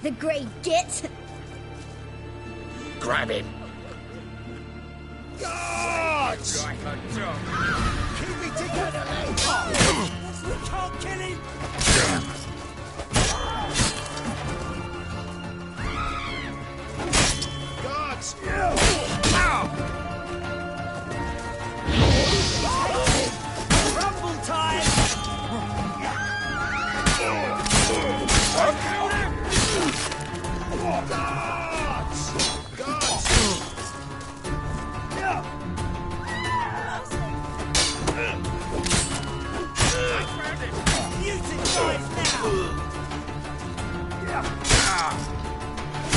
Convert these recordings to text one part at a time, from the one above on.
The grey git! Grab him! Guards! Like a dog! Keep me together, mate! We can't kill him! Guards! Rumble time! Guards! Guards! Mutant guys now!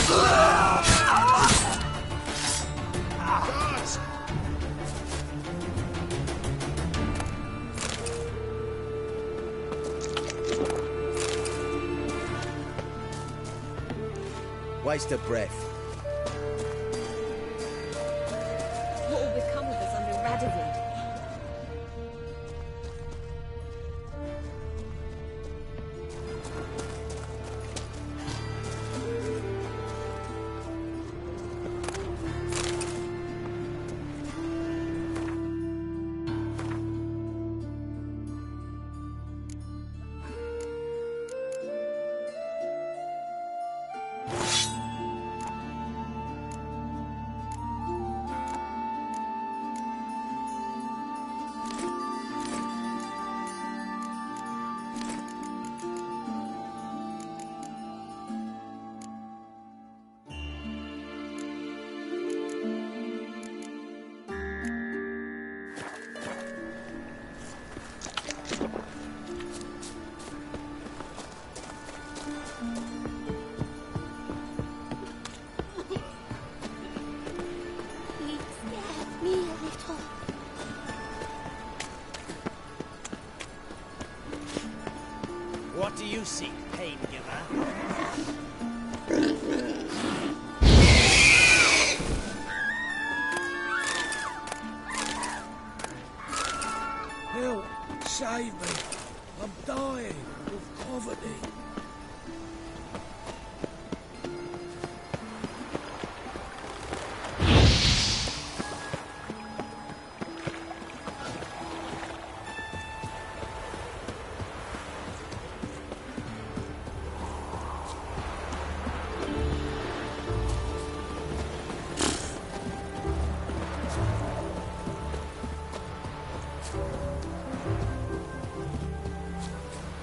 Guards! Waste of breath. What will become of us under Radovid? He scared me a little. What do you seek, pain giver? Help! Save me! I'm dying of poverty.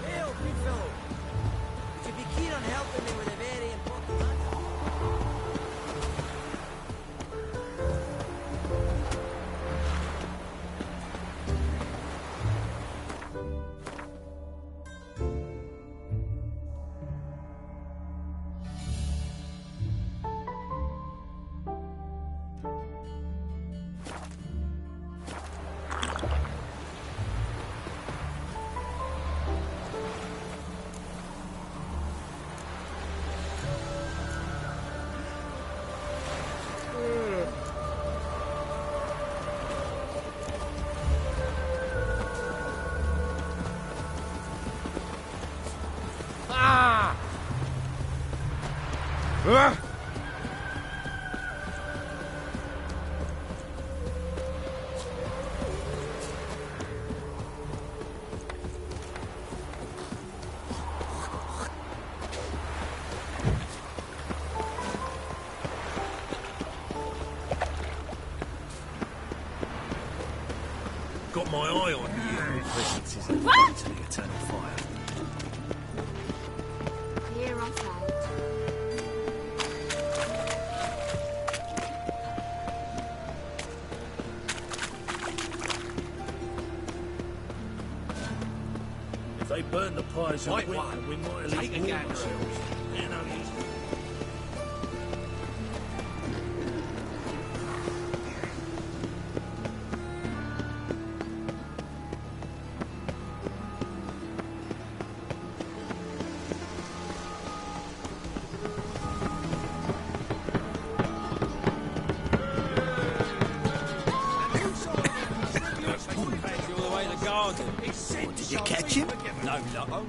Hail, good fellow! Would you be keen on helping me with a very important matter? Got my eye on you. Presence is limited to the eternal fire. Here on side. If they burn the pies in Right winter, one. we might at Take least a warm gander. ourselves. You know, Did you catch him? No, no.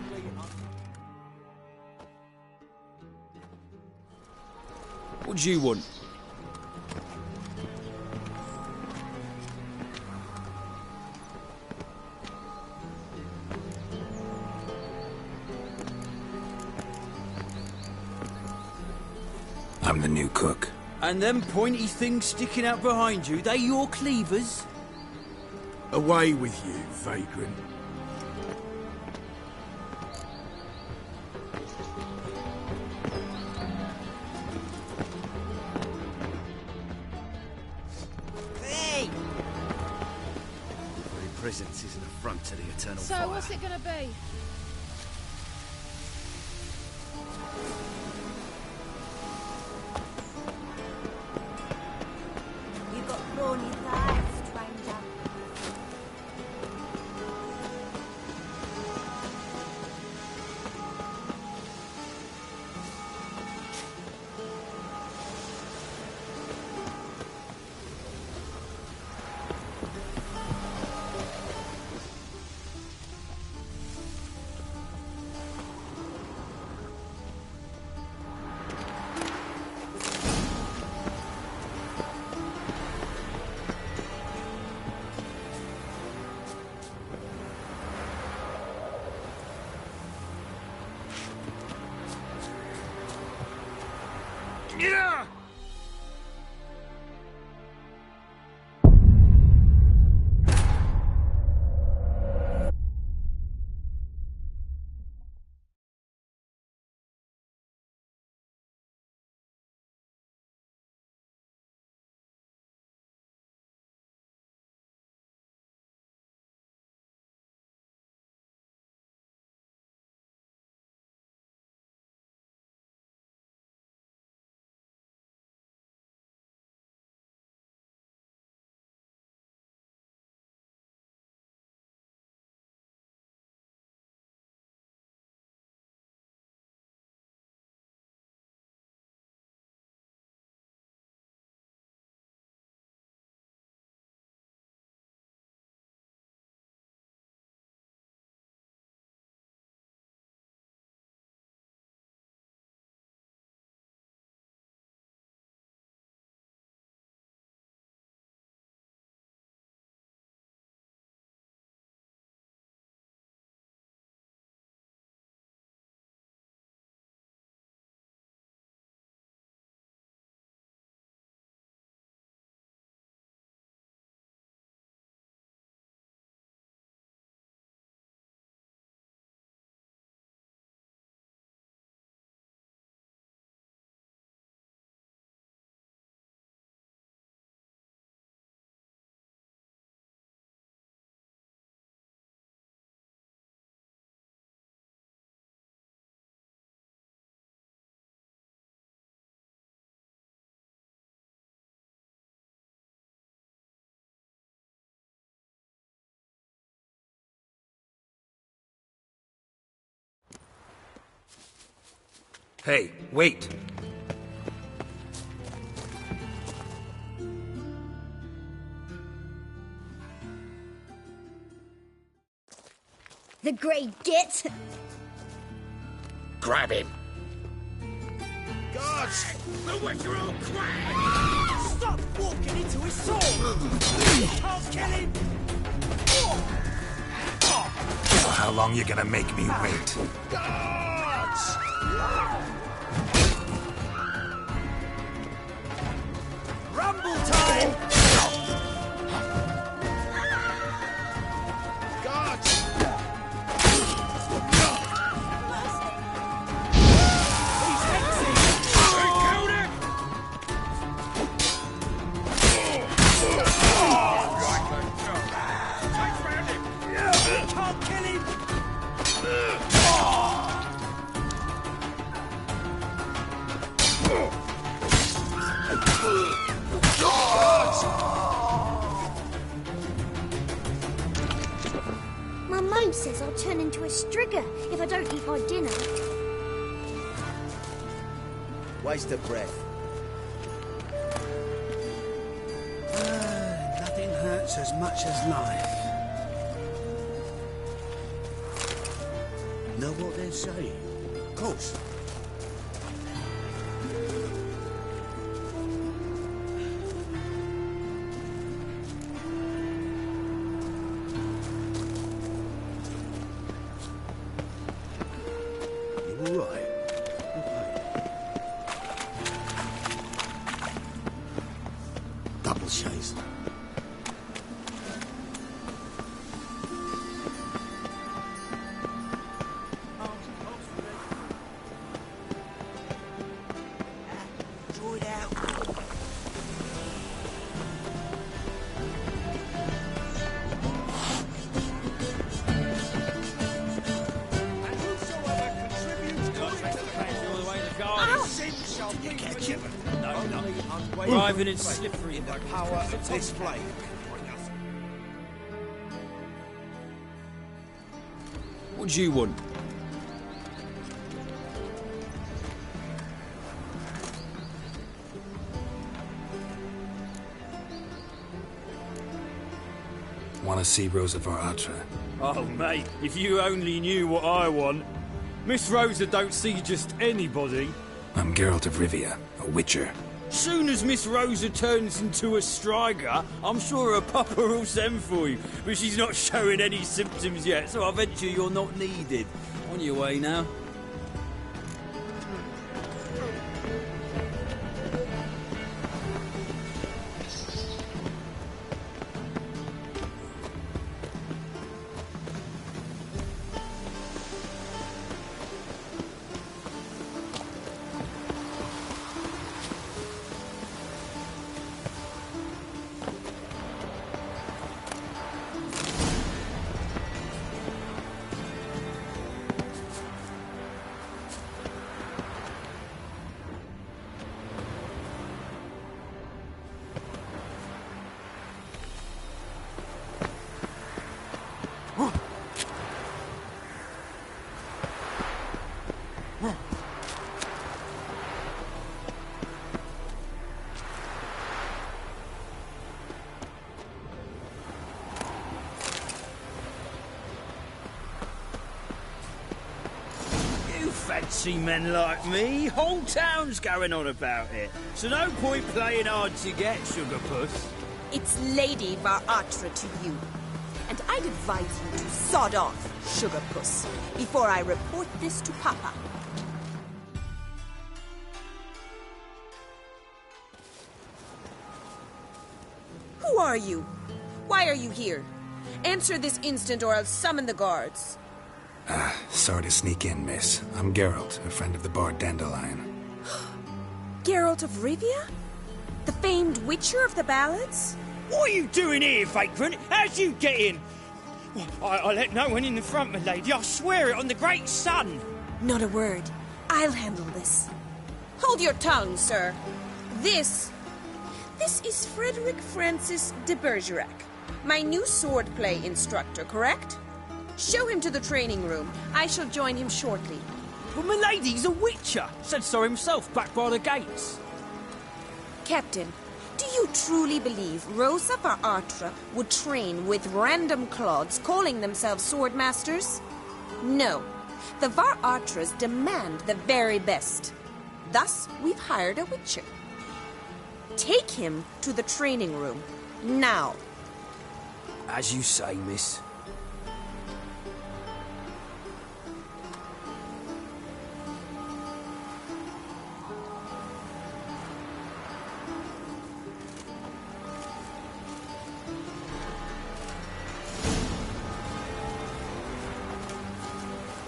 What do you want? I'm the new cook. And them pointy things sticking out behind you, they your cleavers? Away with you, vagrant. Hey! Your very presence is an affront to the eternal So, fire. what's it gonna be? You got thorny thighs, stranger. Yeah! Hey, wait! The Grey Git. Grab him! Guards! The Wicker Old Quack! Stop walking into his sword! I'll kill him! How long you gonna make me wait? Guards! Rumble time! Guards! They killed him! Can't kill him! My mum says I'll turn into a strigger if I don't eat my dinner. Waste of breath. Nothing hurts as much as life. Know what they're saying? Of course. Driving and slippery in the power of this flame. What do you want? Want to see Rosa var Atra? Oh, mate, if you only knew what I want. Miss Rosa don't see just anybody. I'm Geralt of Rivia, a witcher. Soon as Miss Rosa turns into a striker, I'm sure her papa will send for you. But she's not showing any symptoms yet, so I venture you're not needed. On your way now. Fancy men like me, whole town's going on about it. So no point playing hard to get, Sugar Puss. It's Lady var Atra to you. And I'd advise you to sod off, Sugar Puss, before I report this to Papa. Who are you? Why are you here? Answer this instant or I'll summon the guards. Sorry to sneak in, miss. I'm Geralt, a friend of the Bard Dandelion. Geralt of Rivia? The famed witcher of the ballads? What are you doing here, vagrant? How'd you get in? I let no one in the front, my lady. I swear it on the great sun. Not a word. I'll handle this. Hold your tongue, sir. This is Frederick Francis de Bergerac, my new swordplay instructor, correct? Show him to the training room. I shall join him shortly. But my lady's a witcher. Said so himself back by the gates. Captain, do you truly believe Rosa var Atra would train with random clods calling themselves swordmasters? No. The var Atras demand the very best. Thus, we've hired a witcher. Take him to the training room. Now. As you say, miss.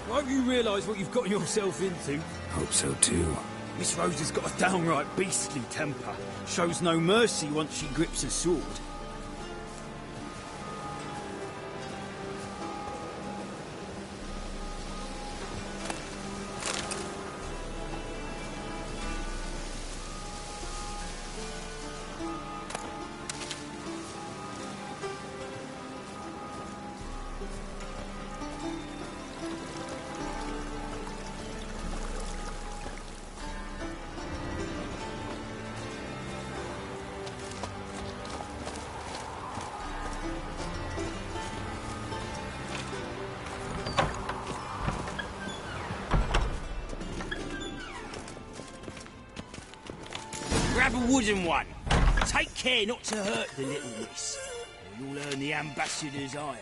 I hope you realise what you've got yourself into. Hope so too. Miss Rosa's got a downright beastly temper. Shows no mercy once she grips a sword. Grab a wooden one. Take care not to hurt the little miss, or you'll earn the ambassador's ire.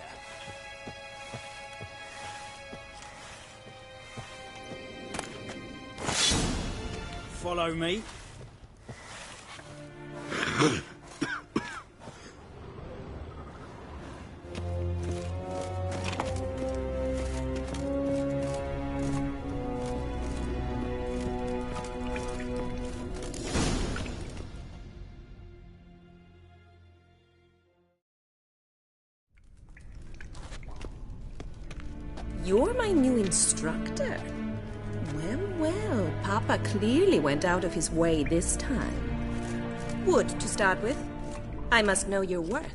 Follow me. You're my new instructor? Well, Well, Papa clearly went out of his way this time. Wood, to start with. I must know your worth.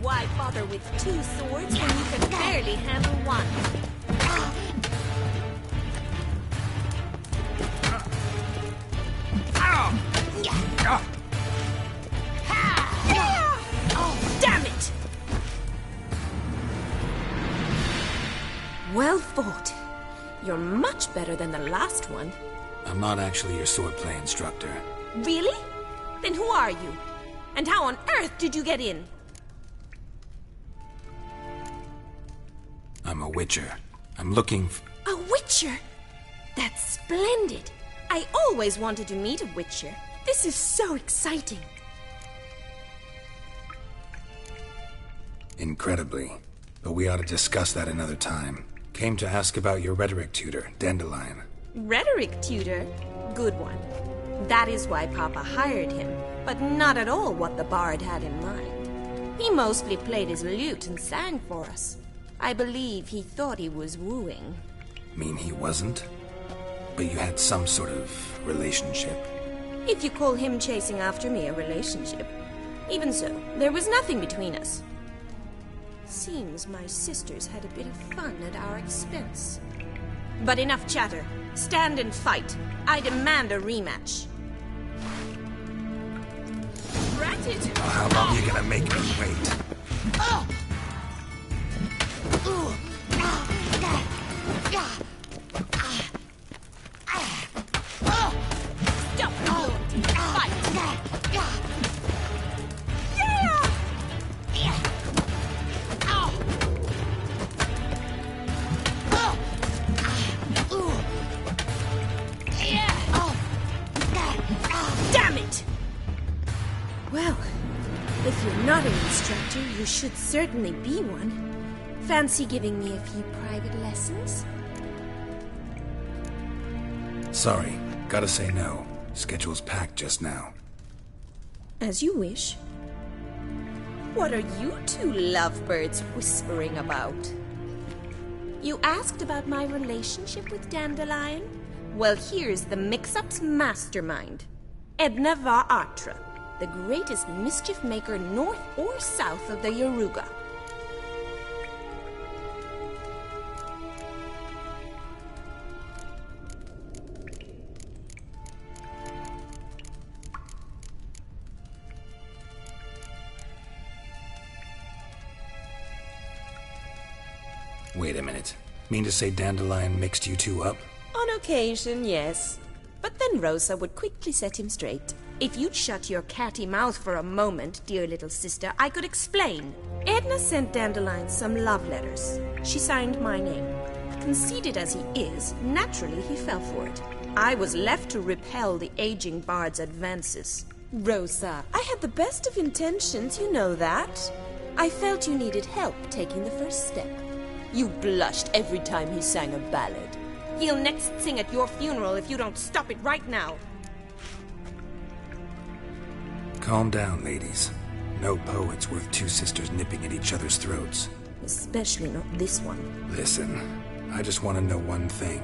Why bother with two swords when you can barely handle one? Damn it! Well fought. You're much better than the last one. I'm not actually your swordplay instructor. Really? Then who are you? And how on earth did you get in? I'm a witcher. I'm looking A witcher? That's splendid. I always wanted to meet a witcher. This is so exciting. Incredibly. But we ought to discuss that another time. Came to ask about your rhetoric tutor, Dandelion. Rhetoric tutor? Good one. That is why Papa hired him, but not at all what the bard had in mind. He mostly played his lute and sang for us. I believe he thought he was wooing. Mean he wasn't? But you had some sort of relationship. If you call him chasing after me a relationship. Even so, there was nothing between us. Seems my sisters had a bit of fun at our expense. But enough chatter. Stand and fight. I demand a rematch. Granted. How long are you gonna make me wait? Stop loyalty. Fight. Damn it! Well, if you're not an instructor, you should certainly be one. Fancy giving me a few private lessons? Sorry, gotta say no. Schedule's packed just now. As you wish. What are you two lovebirds whispering about? You asked about my relationship with Dandelion? Well, here's the mix-up's mastermind. Edna var Atra, the greatest mischief maker north or south of the Yaruga. Wait a minute. Mean to say Dandelion mixed you two up? On occasion, yes. But then Rosa would quickly set him straight. If you'd shut your catty mouth for a moment, dear little sister, I could explain. Edna sent Dandelion some love letters. She signed my name. Conceited as he is, naturally he fell for it. I was left to repel the aging bard's advances. Rosa, I had the best of intentions, you know that. I felt you needed help taking the first step. You blushed every time he sang a ballad. He'll next sing at your funeral if you don't stop it right now. Calm down, ladies. No poet's worth two sisters nipping at each other's throats. Especially not this one. Listen, I just want to know one thing.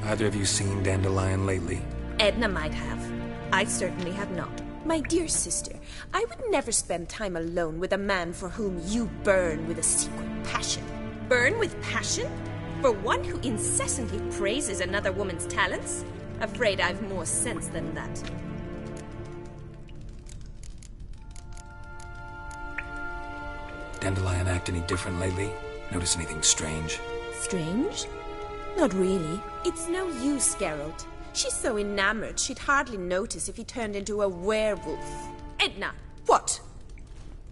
Either of you seen Dandelion lately? Edna might have. I certainly have not. My dear sister, I would never spend time alone with a man for whom you burn with a secret passion. Burn with passion? For one who incessantly praises another woman's talents? Afraid I've more sense than that. Dandelion act any different lately? Notice anything strange? Strange? Not really. It's no use, Geralt. She's so enamored she'd hardly notice if he turned into a werewolf. Edna, what?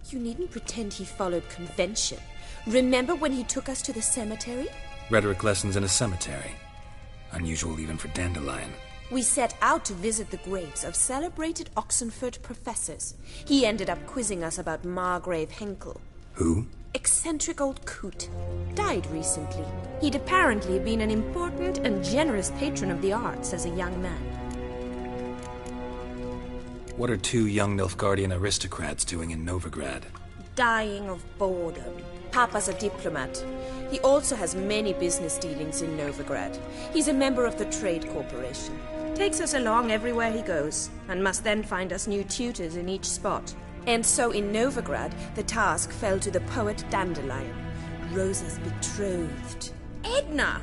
You needn't pretend he followed convention. Remember when he took us to the cemetery? Rhetoric lessons in a cemetery. Unusual even for Dandelion. We set out to visit the graves of celebrated Oxenford professors. He ended up quizzing us about Margrave Henkel. Who? Eccentric old coot. Died recently. He'd apparently been an important and generous patron of the arts as a young man. What are two young Nilfgaardian aristocrats doing in Novigrad? Dying of boredom. Papa's a diplomat. He also has many business dealings in Novigrad. He's a member of the Trade Corporation. Takes us along everywhere he goes, and must then find us new tutors in each spot. And so in Novigrad, the task fell to the poet Dandelion, Rosa's betrothed. Edna!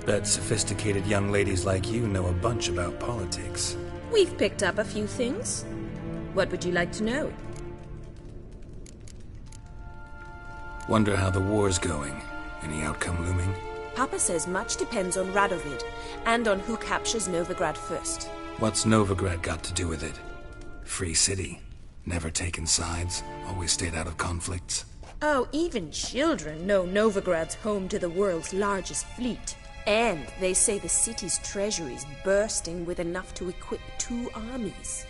Bet sophisticated young ladies like you know a bunch about politics. We've picked up a few things. What would you like to know? Wonder how the war's going. Any outcome looming? Papa says much depends on Radovid, and on who captures Novigrad first. What's Novigrad got to do with it? Free city. Never taken sides. Always stayed out of conflicts. Oh, even children know Novigrad's home to the world's largest fleet. And they say the city's treasury's bursting with enough to equip 2 armies.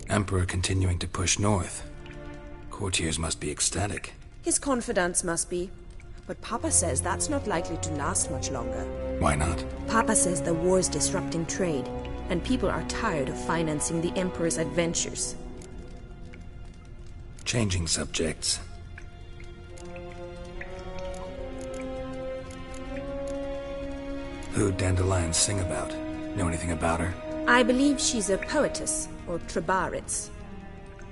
Emperor continuing to push north. Courtiers must be ecstatic. His confidants must be. But Papa says that's not likely to last much longer. Why not? Papa says the war's disrupting trade, and people are tired of financing the Emperor's adventures. Changing subjects. Who'd Dandelion sing about? Know anything about her? I believe she's a poetess, or Trebaritz.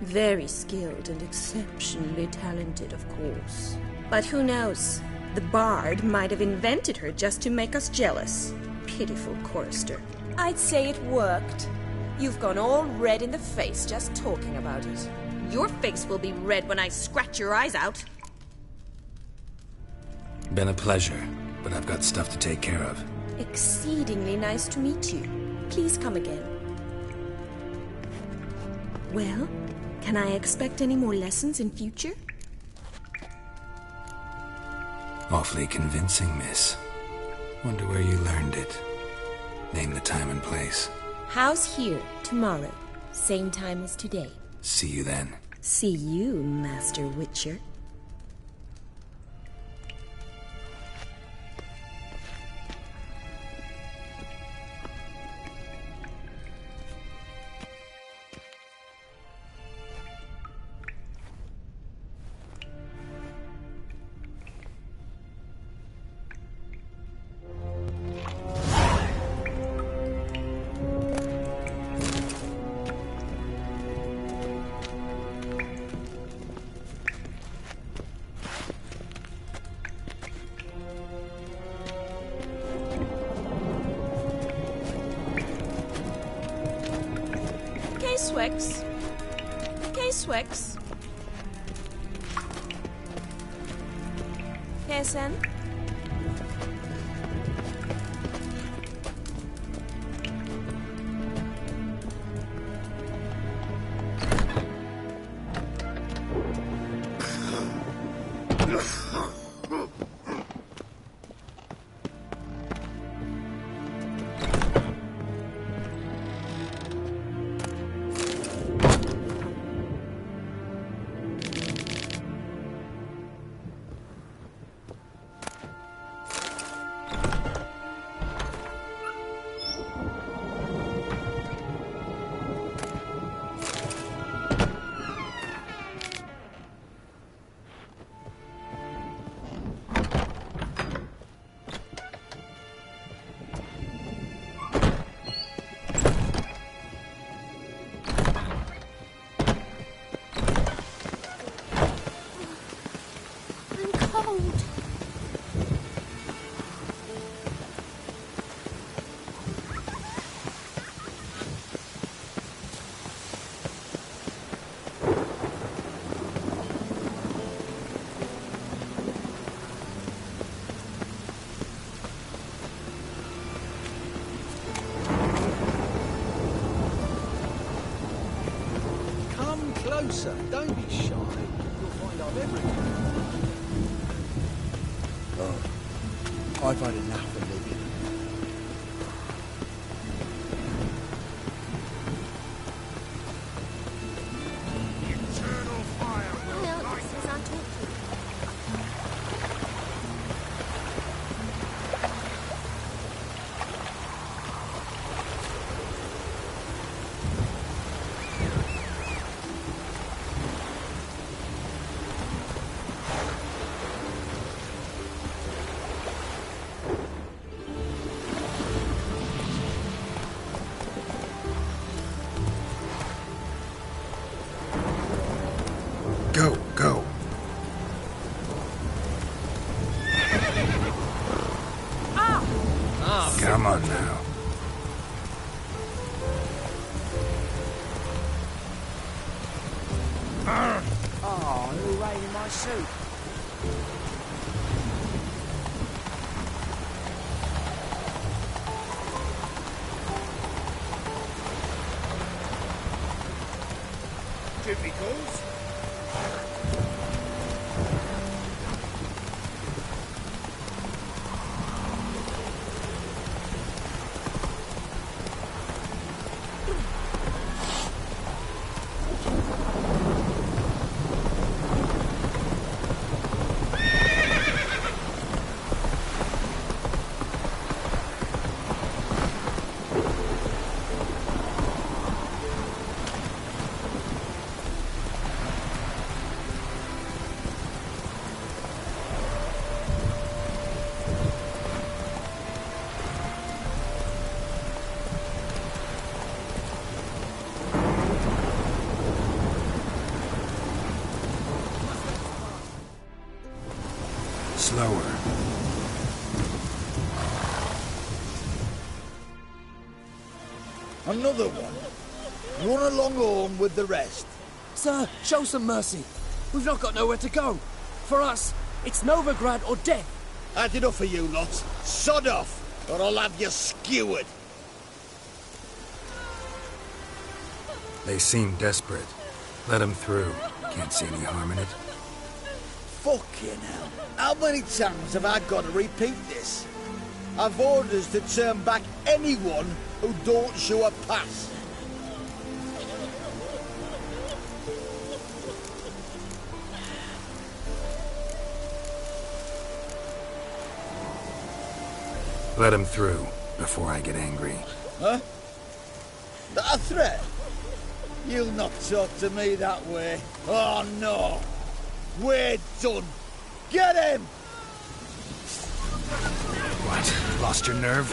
Very skilled and exceptionally talented, of course. But who knows? The bard might have invented her just to make us jealous. Pitiful chorister. I'd say it worked. You've gone all red in the face just talking about it. Your face will be red when I scratch your eyes out. Been a pleasure, but I've got stuff to take care of. Exceedingly nice to meet you. Please come again. Well, can I expect any more lessons in future? Awfully convincing, miss. Wonder where you learned it. Name the time and place. House here, tomorrow. Same time as today. See you then. See you, Master Witcher. K-Swex. K-Swex. KSN. closer. Don't be shy. You'll find I'm everything. Oh, I've had enough of living. Eternal fire will Well, light this is on talk. Go, go. Come on now. Oh, who raided my suit? typicals. Slower. Another one. Run along home with the rest. Sir, show some mercy. We've not got nowhere to go. For us, it's Novigrad or death. That's enough for you lots. Sod off, or I'll have you skewered. They seem desperate. Let them through. Can't see any harm in it. Fucking hell. How many times have I got to repeat this? I've orders to turn back anyone who don't show a pass. Let them through before I get angry. Huh? That a threat? You'll not talk to me that way. Oh no! We're done! Get him! What? Lost your nerve?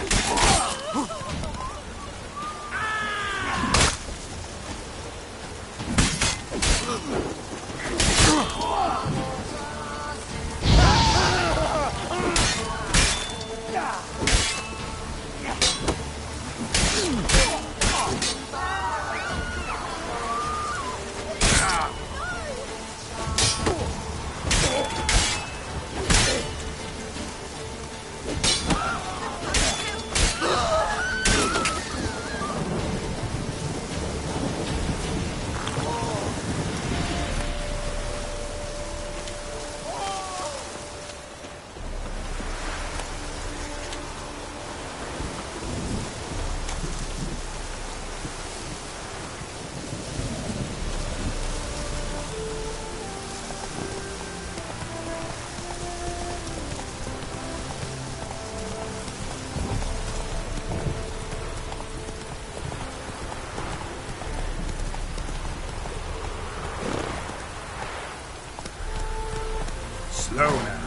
Slow now.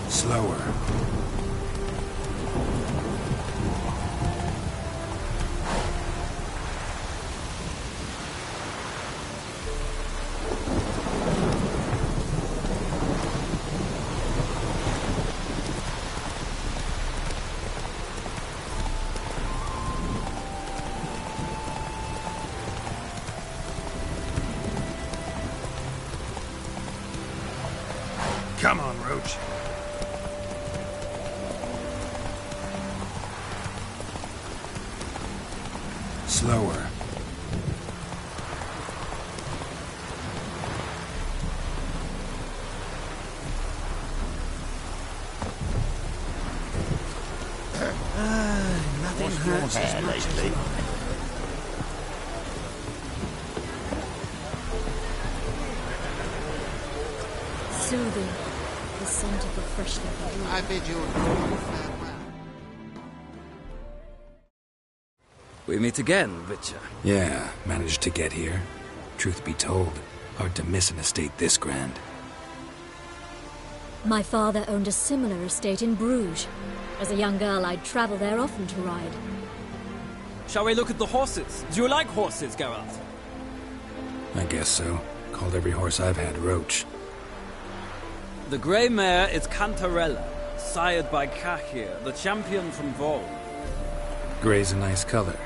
Slower. Come on, Roach. slower. Nothing hurts as much lately. Soothing. The scent of the freshly brewed. I bid you farewell. We meet again, Witcher. Yeah, managed to get here. Truth be told, hard to miss an estate this grand. My father owned a similar estate in Bruges. As a young girl, I'd travel there often to ride. Shall we look at the horses? Do you like horses, Geralt? I guess so. Called every horse I've had Roach. The grey mare is Cantarella, sired by Cahir, the champion from Vol. Grey's a nice color.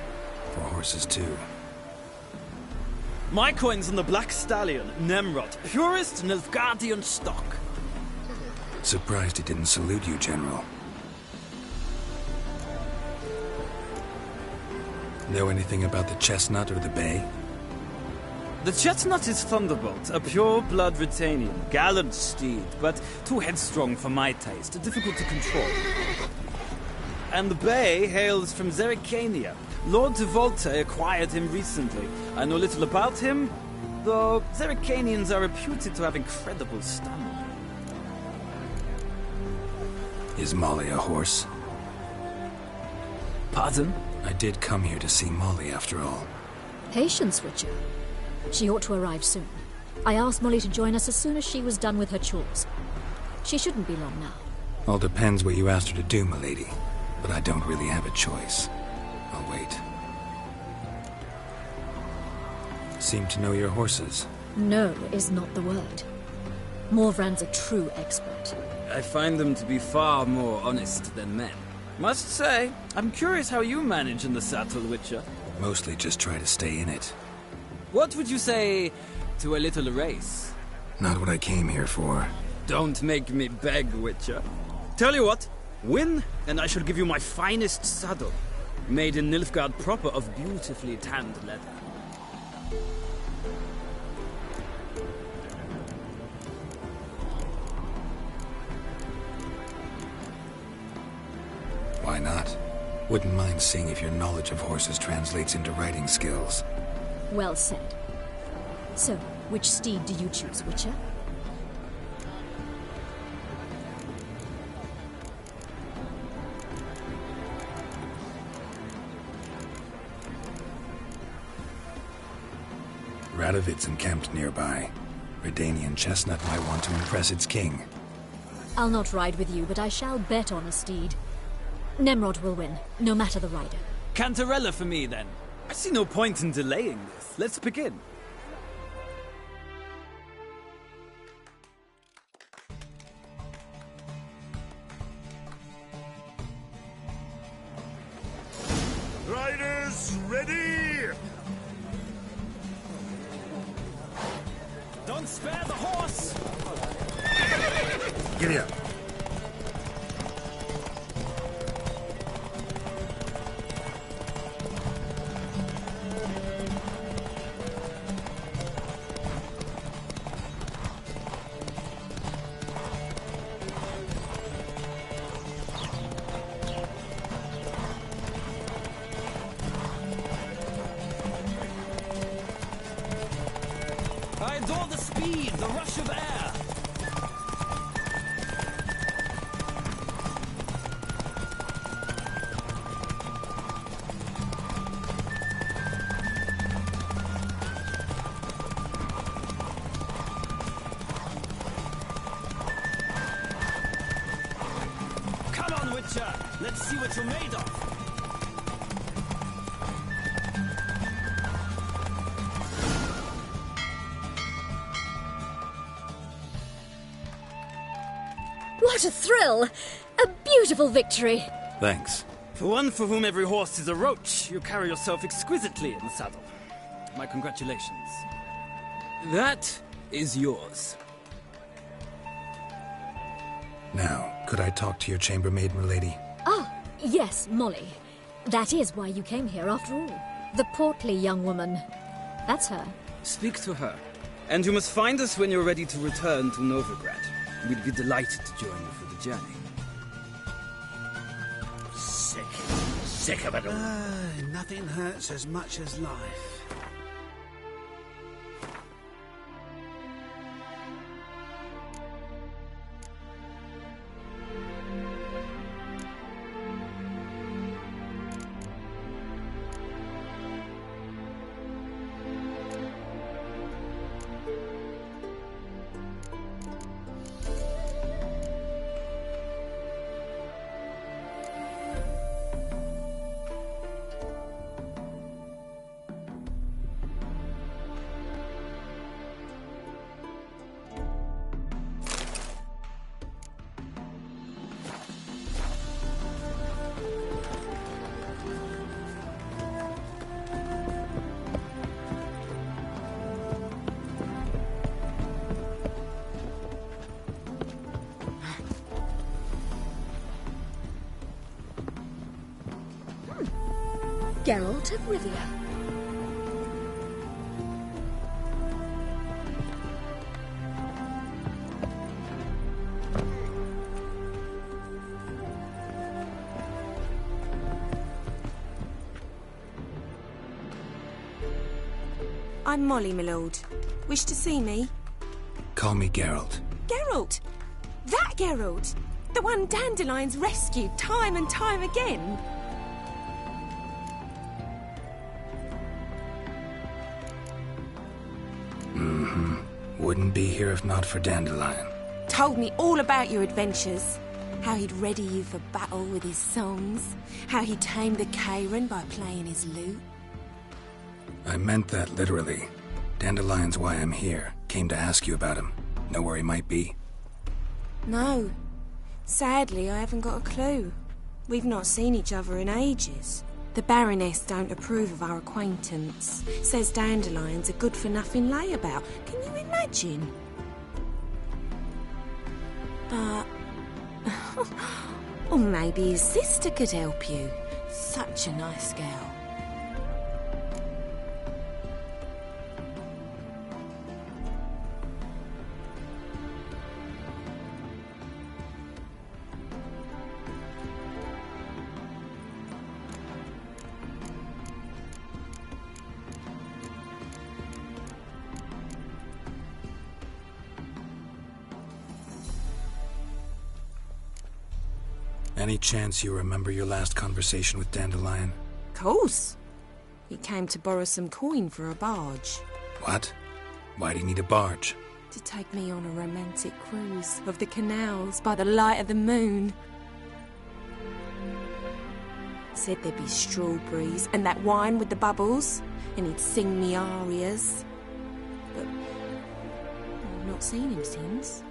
For horses, too. My coin's on the Black Stallion, Nemrod, purest Nilfgaardian stock. Surprised he didn't salute you, General. Know anything about the Chestnut or the Bay? The Chestnut is Thunderbolt, a pure-blood Britannian, gallant steed, but too headstrong for my taste, difficult to control. And the Bay hails from Zerrikania. Lord de Volte acquired him recently. I know little about him, though Zerrikanians are reputed to have incredible stamina. Is Molly a horse? Pardon? I did come here to see Molly, after all. Patience, Witcher. She ought to arrive soon. I asked Molly to join us as soon as she was done with her chores. She shouldn't be long now. All depends what you asked her to do, milady. But I don't really have a choice. I'll wait. Seem to know your horses. No is not the word. Morvran's a true expert. I find them to be far more honest than men. Must say, I'm curious how you manage in the saddle, Witcher. Mostly just try to stay in it. What would you say to a little race? Not what I came here for. Don't make me beg, Witcher. Tell you what, win, and I shall give you my finest saddle. Made in Nilfgaard proper of beautifully tanned leather. Why not? Wouldn't mind seeing if your knowledge of horses translates into riding skills. Well said. So, which steed do you choose, Witcher? Radovid's encamped nearby. Redanian Chestnut might want to impress its king. I'll not ride with you, but I shall bet on a steed. Nemrod will win, no matter the rider. Cantarella for me, then. I see no point in delaying this. Let's begin. Riders, ready! Don't spare the horse! Giddy up. I adore the speed, the rush of air. Come on, Witcher. Let's see what you're made of. What a thrill! A beautiful victory! Thanks. For one for whom every horse is a roach, you carry yourself exquisitely in the saddle. My congratulations. That is yours. Now, could I talk to your chambermaid, milady? Ah, yes, Molly. That is why you came here after all. The portly young woman. That's her. Speak to her. And you must find us when you're ready to return to Novigrad. We'd be delighted to join you for the journey. Sick of it all. Nothing hurts as much as life. Geralt of Rivia. I'm Molly, my lord. Wish to see me? Call me Geralt. Geralt! That Geralt! The one Dandelion's rescued time and time again! Wouldn't be here if not for Dandelion. Told me all about your adventures. How he'd ready you for battle with his songs. How he tamed the Kayran by playing his lute. I meant that literally. Dandelion's why I'm here. Came to ask you about him. Know where he might be? No. Sadly, I haven't got a clue. We've not seen each other in ages. The Baroness don't approve of our acquaintance. Says Dandelion's a good-for-nothing layabout. Can you imagine? But... or maybe his sister could help you. Such a nice girl. Any chance you remember your last conversation with Dandelion? Course. He came to borrow some coin for a barge. What? Why do you need a barge? To take me on a romantic cruise of the canals by the light of the moon. Said there'd be strawberries and that wine with the bubbles, and he'd sing me arias. But I've not seen him since.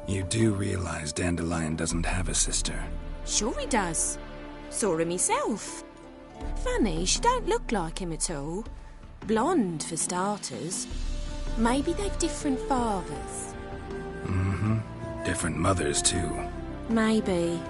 You do realize Dandelion doesn't have a sister? Sure he does. Saw him myself. Funny, she don't look like him at all. Blonde, for starters. Maybe they've different fathers. Different mothers, too. Maybe.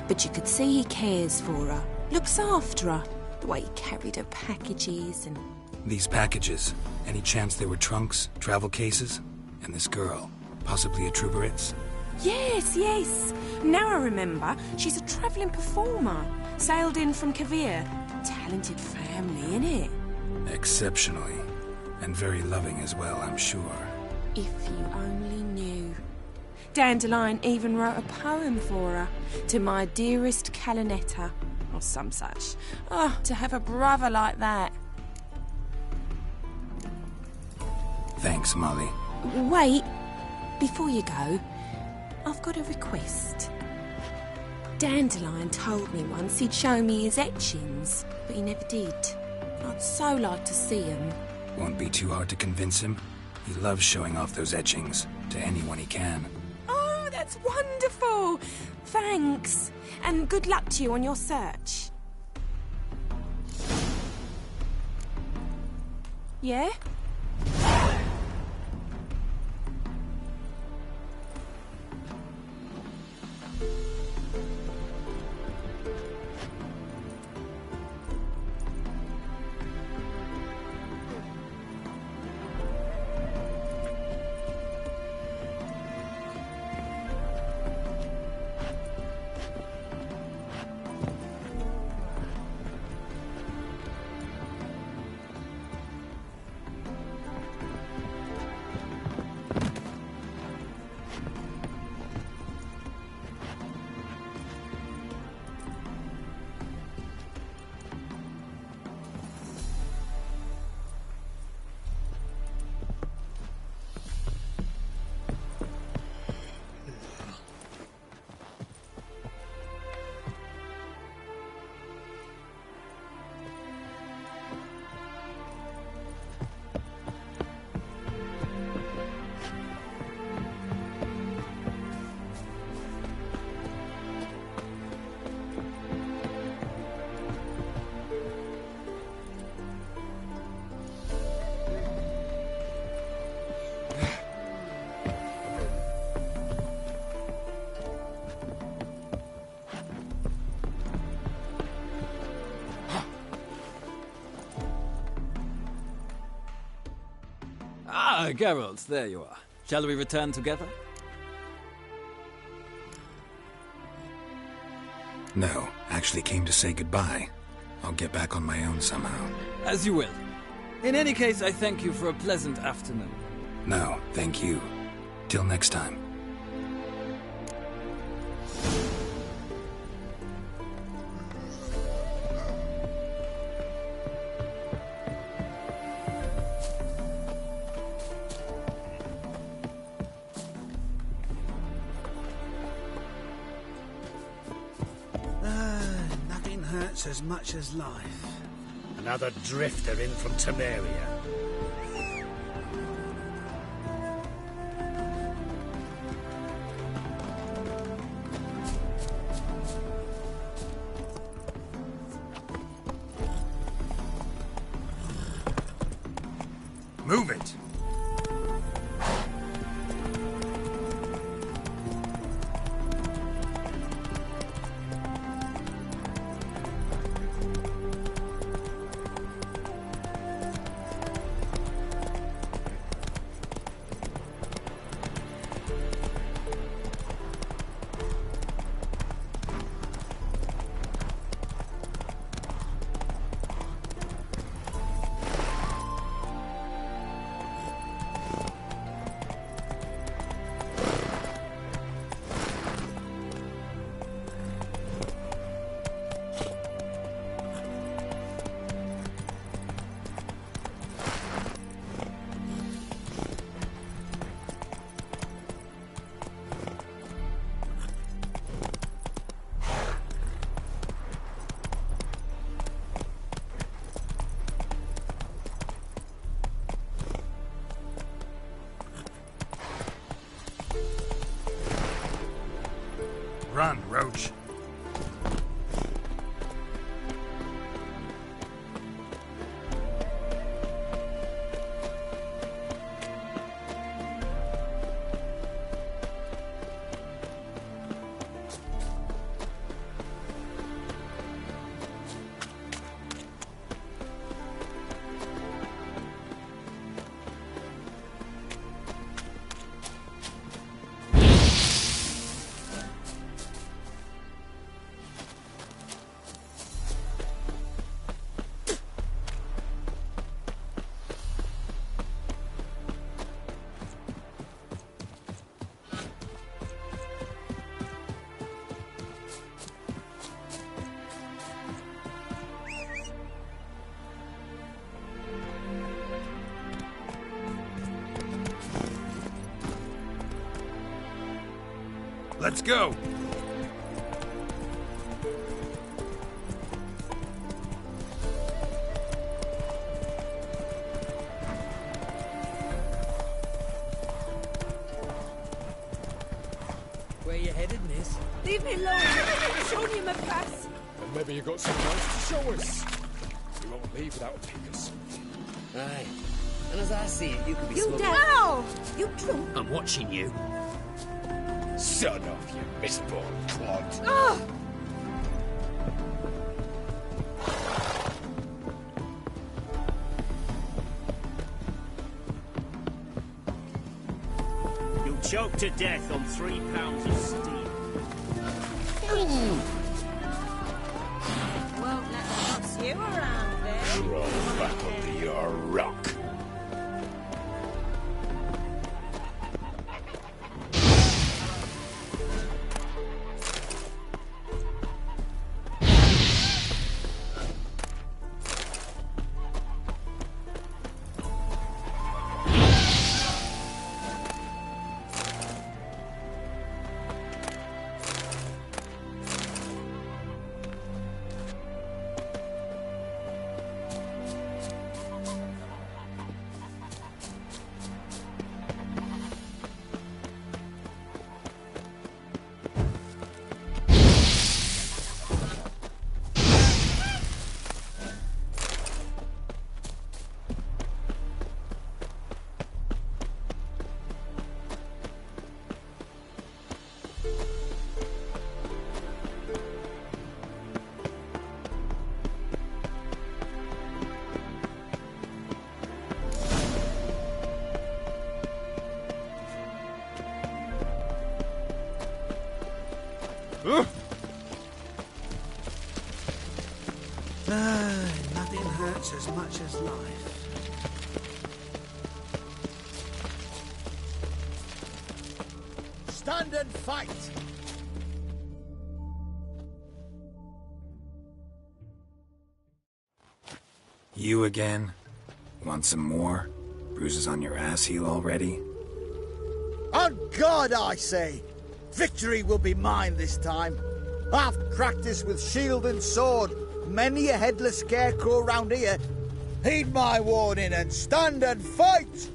But you could see he cares for her. Looks after her. The way he carried her packages and... These packages, any chance they were trunks, travel cases? And this girl, possibly a Truberitz? Yes, yes. Now I remember. She's a travelling performer. Sailed in from Kavir. Talented family, innit? Exceptionally. And very loving as well, I'm sure. If you only knew. Dandelion even wrote a poem for her. To my dearest Calinetta. Or some such. Oh, to have a brother like that. Thanks, Molly. Wait. Before you go, I've got a request. Dandelion told me once he'd show me his etchings, but he never did. I'd so like to see them. Won't be too hard to convince him. He loves showing off those etchings to anyone he can. Oh, that's wonderful! Thanks, and good luck to you on your search. Yeah? Geralt, there you are. Shall we return together? No, actually came to say goodbye. I'll get back on my own somehow. As you will. In any case, I thank you for a pleasant afternoon. No, thank you. Till next time. Nothing hurts as much as life. Another drifter in from Temeria. Move it! Run, Roach. Let's go! Where you headed, miss? Leave me alone! I've shown you my pass! And maybe you got something else to show us. We won't leave without Pickers. Aye. And as I see it, you could be You smuggling... now! You drunk! I'm watching you. Son of you misborn clod. Ah! You'll choke to death on 3 pounds of steel. Won't let them boss you around there. Roll back under your rock. Nothing hurts as much as life. Stand and fight! You again? Want some more? Bruises on your ass heel already? On God, I say! Victory will be mine this time. I've practiced with shield and sword. Many a headless scarecrow round here. Heed my warning and stand and fight!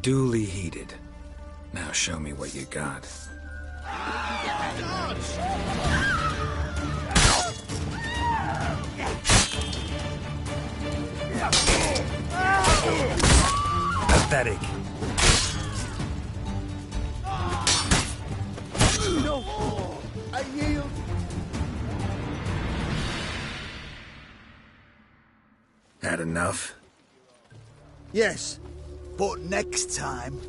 Duly heeded. Now show me what you got. Pathetic. No! I yield! Had enough? Yes, but next time...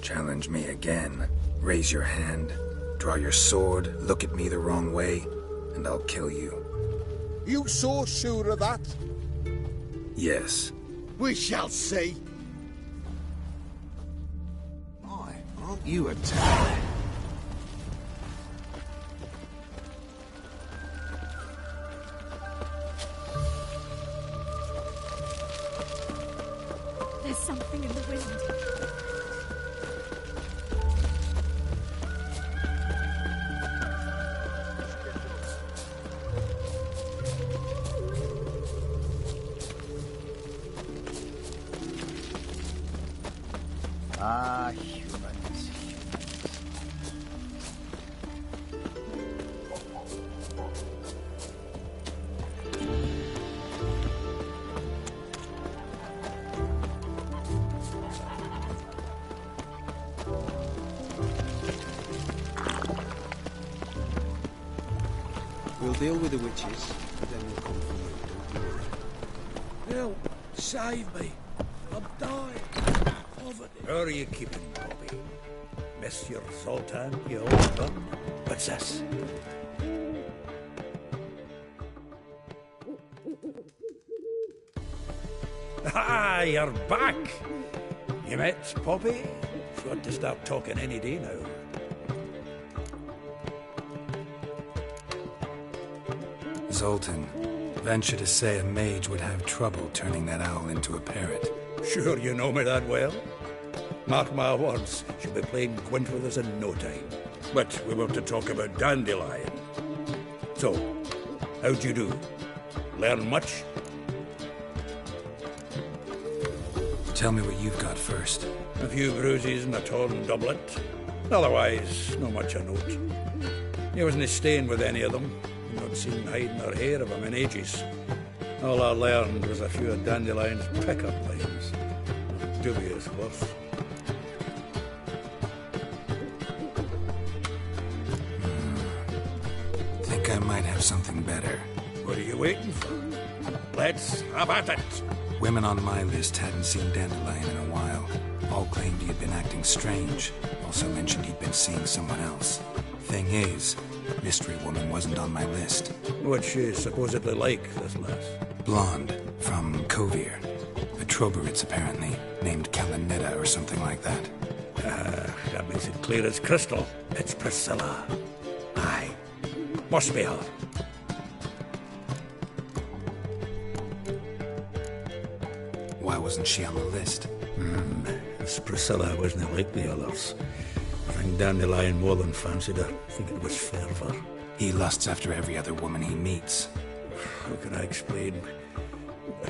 Challenge me again. Raise your hand. Draw your sword. Look at me the wrong way. And I'll kill you. You so sure of that? Yes. We shall see. My, aren't you a talent? There's something in the wind. Ah, humans. We'll deal with the witches, then we'll come for you, don't worry. Help! Save me! I'm dying! Poverty! How are you keeping, Bobby? Monsieur Zoltan, you old friend? What's this? Ah, you're back! You met Poppy? She ought to start talking any day now. Zoltan, venture to say a mage would have trouble turning that owl into a parrot. Sure you know me that well? Mark my words, she'll be playing Gwent with us in no time. But we want to talk about Dandelion. So, how'd you do? Learn much? Tell me what you've got first. A few bruises and a torn doublet. Otherwise, not much of note. He wasn't staying with any of them. Not seen hiding or hair of him in ages. All I learned was a few of Dandelion's pickup lines. Dubious worth. Think I might have something better. What are you waiting for? Let's have at it! Women on my list hadn't seen Dandelion in a while. All claimed he had been acting strange. Also mentioned he'd been seeing someone else. Thing is, Mystery Woman wasn't on my list. What's she supposedly like, this lass? Blonde, from Kovir. A Troberitz, apparently, named Kalanetta or something like that. That makes it clear as crystal. It's Priscilla. Aye. Must be her. Why wasn't she on the list? This Priscilla wasn't like the others. I think Dandelion more than fancied her. I think it was fervour. He lusts after every other woman he meets. How can I explain?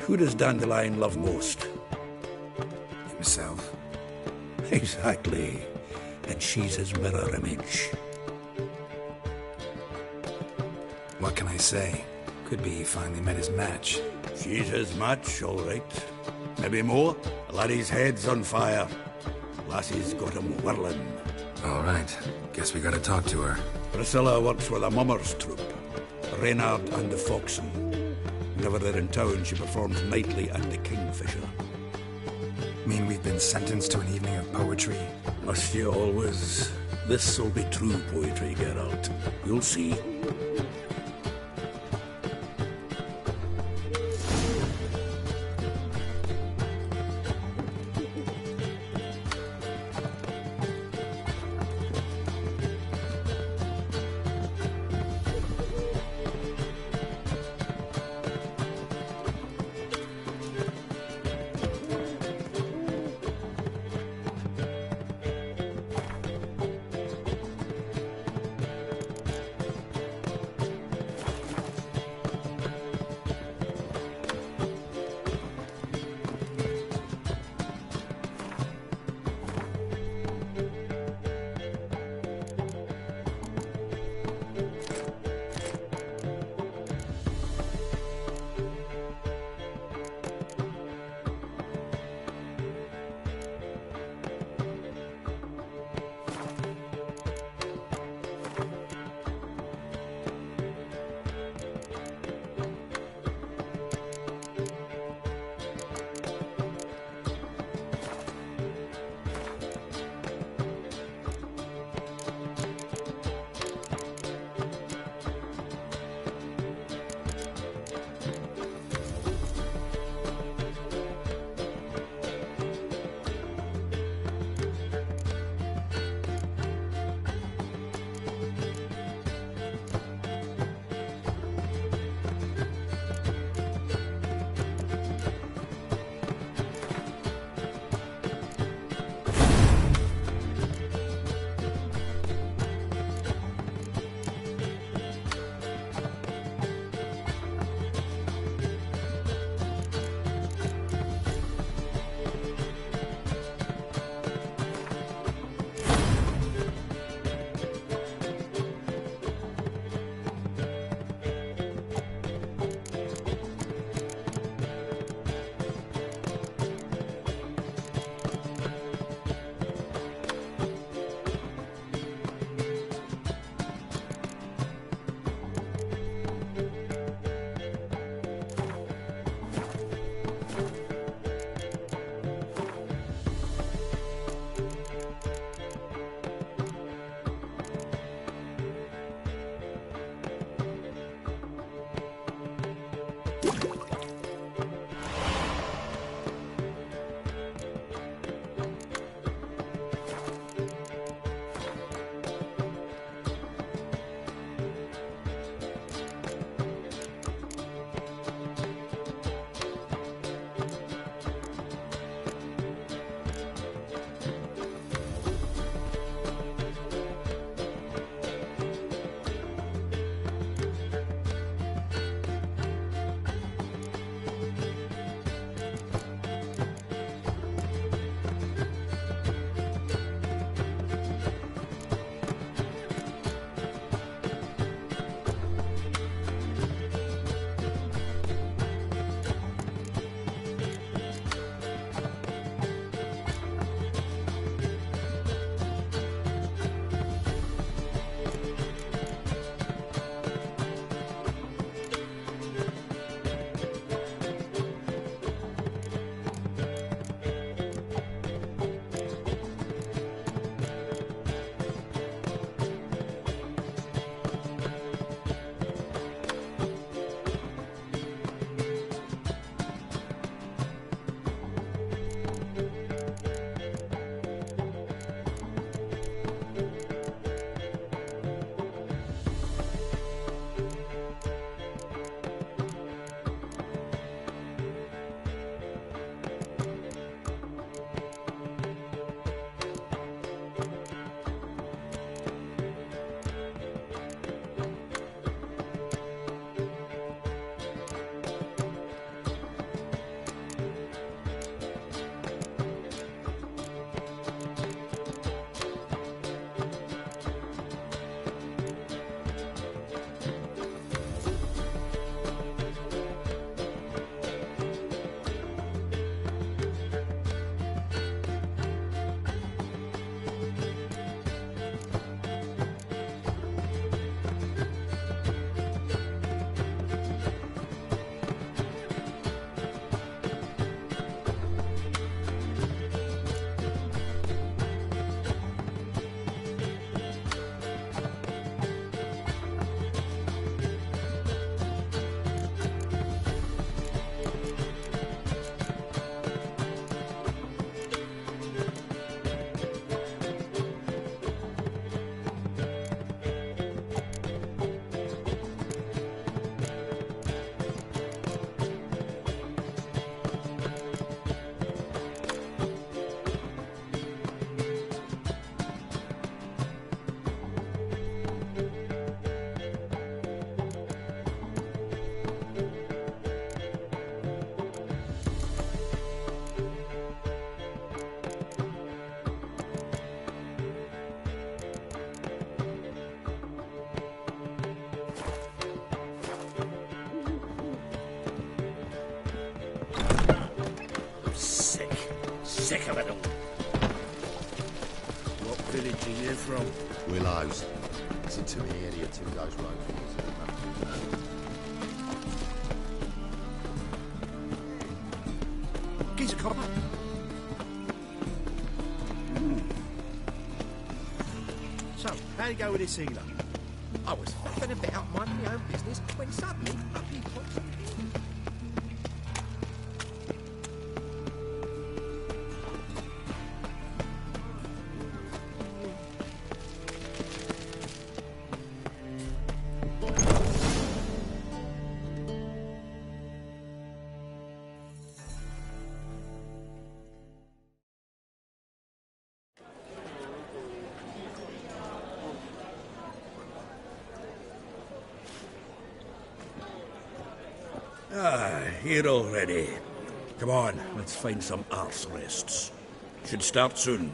Who does Dandelion love most? Himself. Exactly. And she's his mirror image. What can I say? Could be he finally met his match. She's his match, all right. Maybe more. The laddie's head's on fire. Lassie's got him whirling. All right. Guess we gotta talk to her. Priscilla works with a mummers troupe. Reynard and the Foxen. Whenever they're in town, she performs nightly at the Kingfisher. Mean we've been sentenced to an evening of poetry? Must you always? This'll be true poetry, Geralt. You'll see. sick of it all. What village are you from? Willows. It's into the area 2 goes road. Geezer copper. So, how'd it go with this healer? I was hopping about minding my own business when suddenly up he pops. Here already. Come on, let's find some arse rests. Should start soon.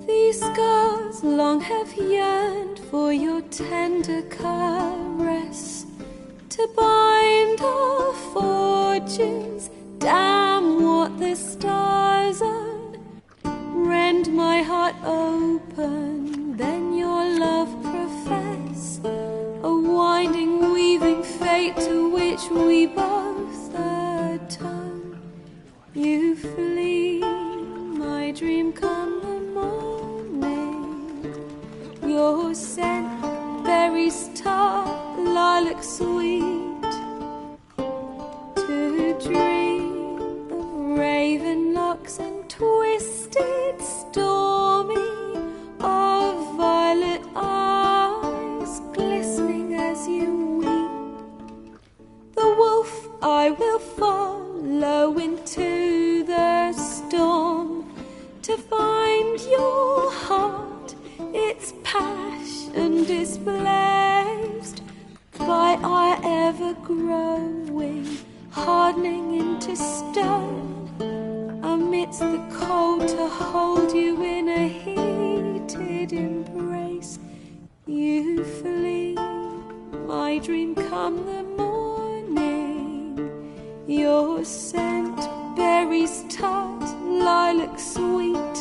These scars long have yearned for your tender caress, to bind our fortunes. Damn what the stars are. Rend my heart open, then your love profess, a winding, weaving fate to which we both atone. You flee, my dream come the morning. Your scent, berries tart, lilac sweet, to dream of raven locks and twisted, stormy, of violet eyes glistening as you weep. The wolf I will follow into the storm, to find your heart, its passion displaced by our ever-growing, hardening into stone, amidst the cold to hold you in a heated embrace. You flee, my dream come the morning, your scent, berries tart, lilac sweet,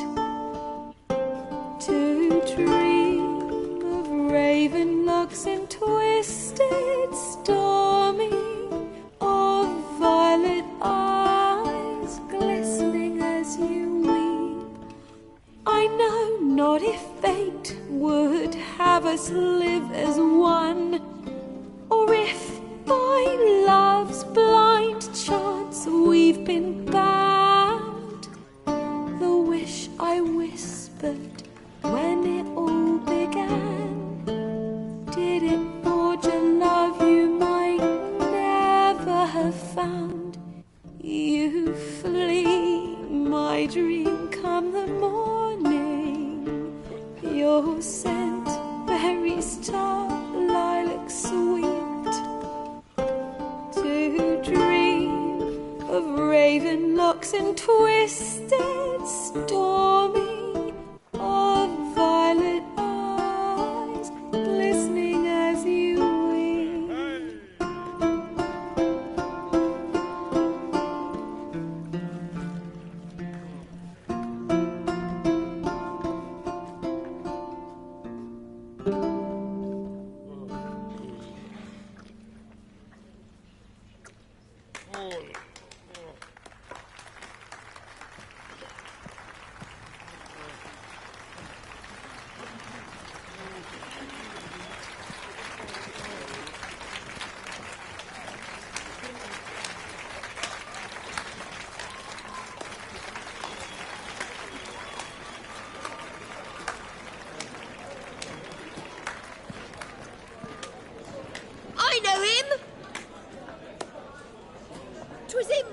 to dream of raven locks and twisted, stormy, of violet eyes glistening as you weep. I know not if fate would have us live as one, or if by love's blind chance we've been bound. The wish I whispered when it all began, did it forge a love you might never have found? You flee, my dream come the morning, your scent, berries tart, lilac sweet, to dream of raven locks and twisted, stormy, of violet eyes glistening as you weep.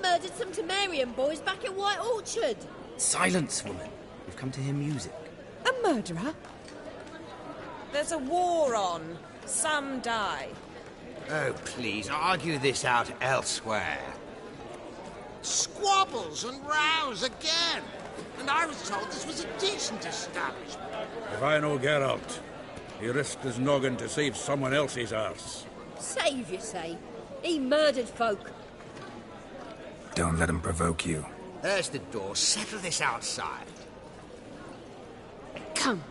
murdered some Temerian boys back at White Orchard. Silence, woman. We've come to hear music. A murderer? There's a war on. Some die. Oh, please, argue this out elsewhere. Squabbles and rows again. And I was told this was a decent establishment. If I know Geralt, he risked his noggin to save someone else's arse. Save, you say? He murdered folk. Don't let him provoke you. There's the door. Settle this outside. Come.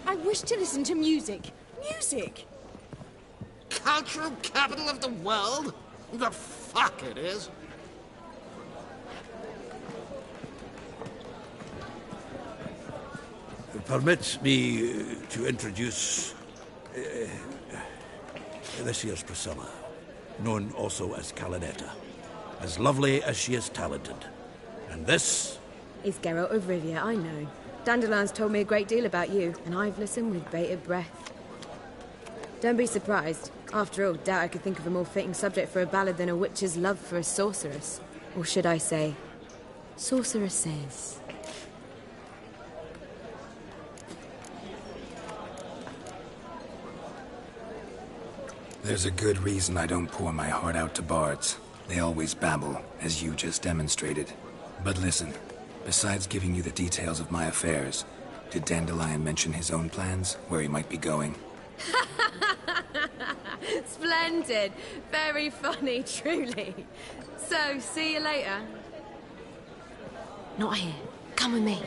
I wish to listen to music. Music! Cultural capital of the world? The fuck it is. Permit me to introduce this here's Priscilla, known also as Calinetta. As lovely as she is talented. And this is Geralt of Rivia, I know. Dandelion's told me a great deal about you, and I've listened with bated breath. Don't be surprised. After all, doubt I could think of a more fitting subject for a ballad than a witch's love for a sorceress. Or should I say, sorceresses. There's a good reason I don't pour my heart out to bards. They always babble, as you just demonstrated. But listen, besides giving you the details of my affairs, did Dandelion mention his own plans, where he might be going? Splendid. Very funny, truly. So, see you later. Not here. Come with me.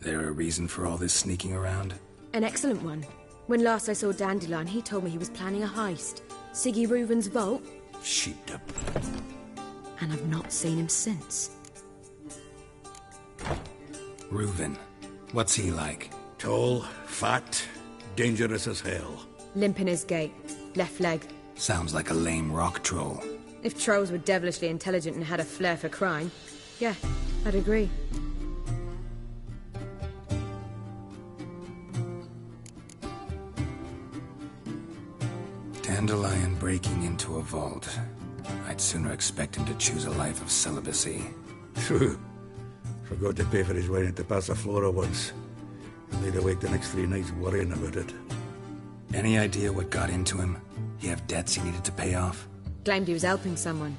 There a reason for all this sneaking around? An excellent one. When last I saw Dandelion, he told me he was planning a heist. Siggy Reuven's vault. Sheepdom. And I've not seen him since. Reuven. What's he like? Tall, fat, dangerous as hell. Limp in his gait. Left leg. Sounds like a lame rock troll. If trolls were devilishly intelligent and had a flair for crime, yeah, I'd agree. Dandelion breaking into a vault. I'd sooner expect him to choose a life of celibacy. True. Forgot to pay for his wedding to Passiflora once. And laid awake the next 3 nights worrying about it. Any idea what got into him? He have debts he needed to pay off? Claimed he was helping someone.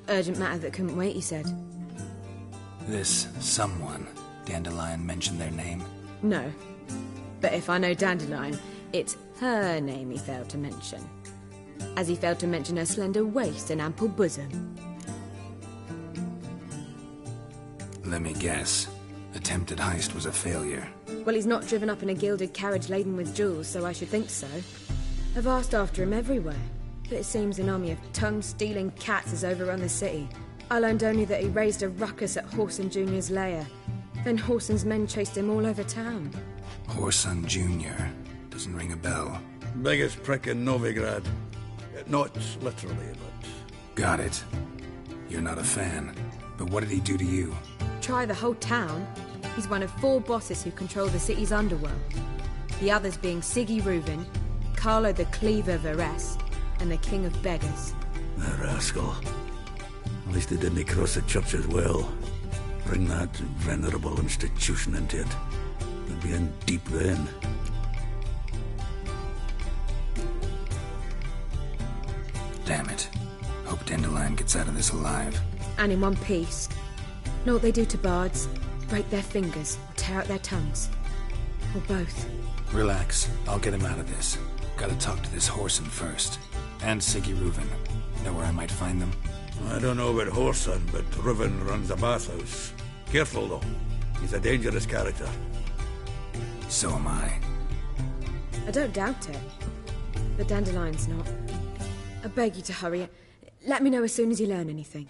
Urgent matter that couldn't wait, he said. This someone, Dandelion mentioned their name? No. But if I know Dandelion, it's her name he failed to mention. As he failed to mention her slender waist and ample bosom. Let me guess. Attempted heist was a failure. Well, he's not driven up in a gilded carriage laden with jewels, so I should think so. I've asked after him everywhere, but it seems an army of tongue-stealing cats has overrun the city. I learned only that he raised a ruckus at Whoreson Jr.'s lair. Then Whoreson's men chased him all over town. Whoreson Jr. Doesn't ring a bell. Biggest prick in Novigrad. Not literally, but... Got it. You're not a fan. But what did he do to you? Try the whole town. He's one of 4 bosses who control the city's underworld. The others being Siggy Reuven, Carlo the Cleaver Varese, and the King of Beggars. The rascal. At least he didn't cross the church as well. Bring that venerable institution into it. They'd be in deep then. Damn it. Hope Dandelion gets out of this alive. And in one piece. Know what they do to bards? Break their fingers, or tear out their tongues. Or both. Relax. I'll get him out of this. Gotta talk to this Whoreson first. And Siggy Reuven. Know where I might find them? I don't know about Whoreson, but Reuven runs a bathhouse. Careful, though. He's a dangerous character. So am I. I don't doubt it. But Dandelion's not. I beg you to hurry. Let me know as soon as you learn anything.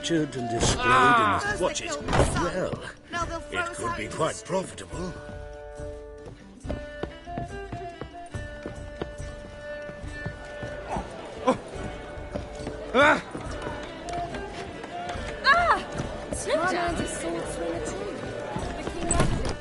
captured and displayed in... Watch it. Well, it could be quite profitable. Ah! Slow down. A sword swinger too. The king has it.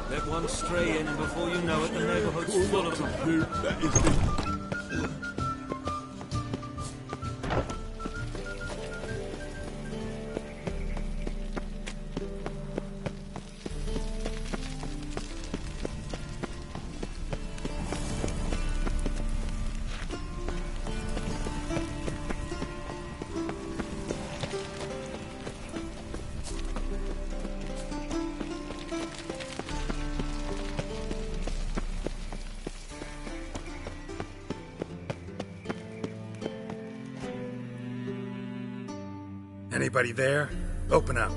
Let one stray in, and before you know it, the neighborhood's full of them. Anybody there? Open up.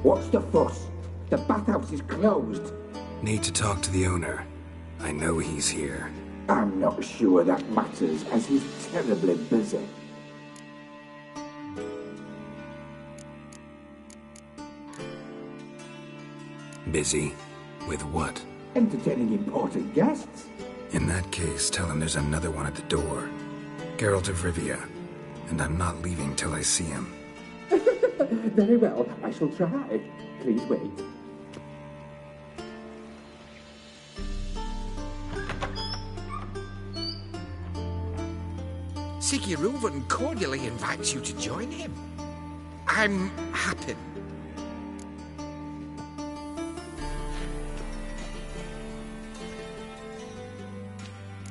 What's the fuss? The bathhouse is closed. Need to talk to the owner. I know he's here. I'm not sure that matters, as he's terribly busy. Busy? With what? Entertaining important guests. In that case, tell him there's another one at the door. Geralt of Rivia. And I'm not leaving till I see him. Very well, I shall try. Please wait. Siggy Reuven cordially invites you to join him. I'm happy.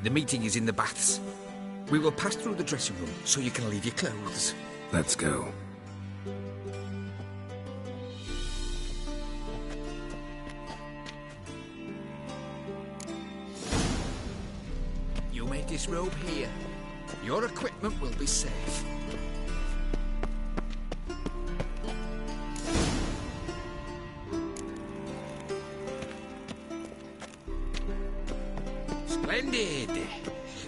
The meeting is in the baths. We will pass through the dressing room so you can leave your clothes. Let's go. You may disrobe here. Your equipment will be safe. Splendid.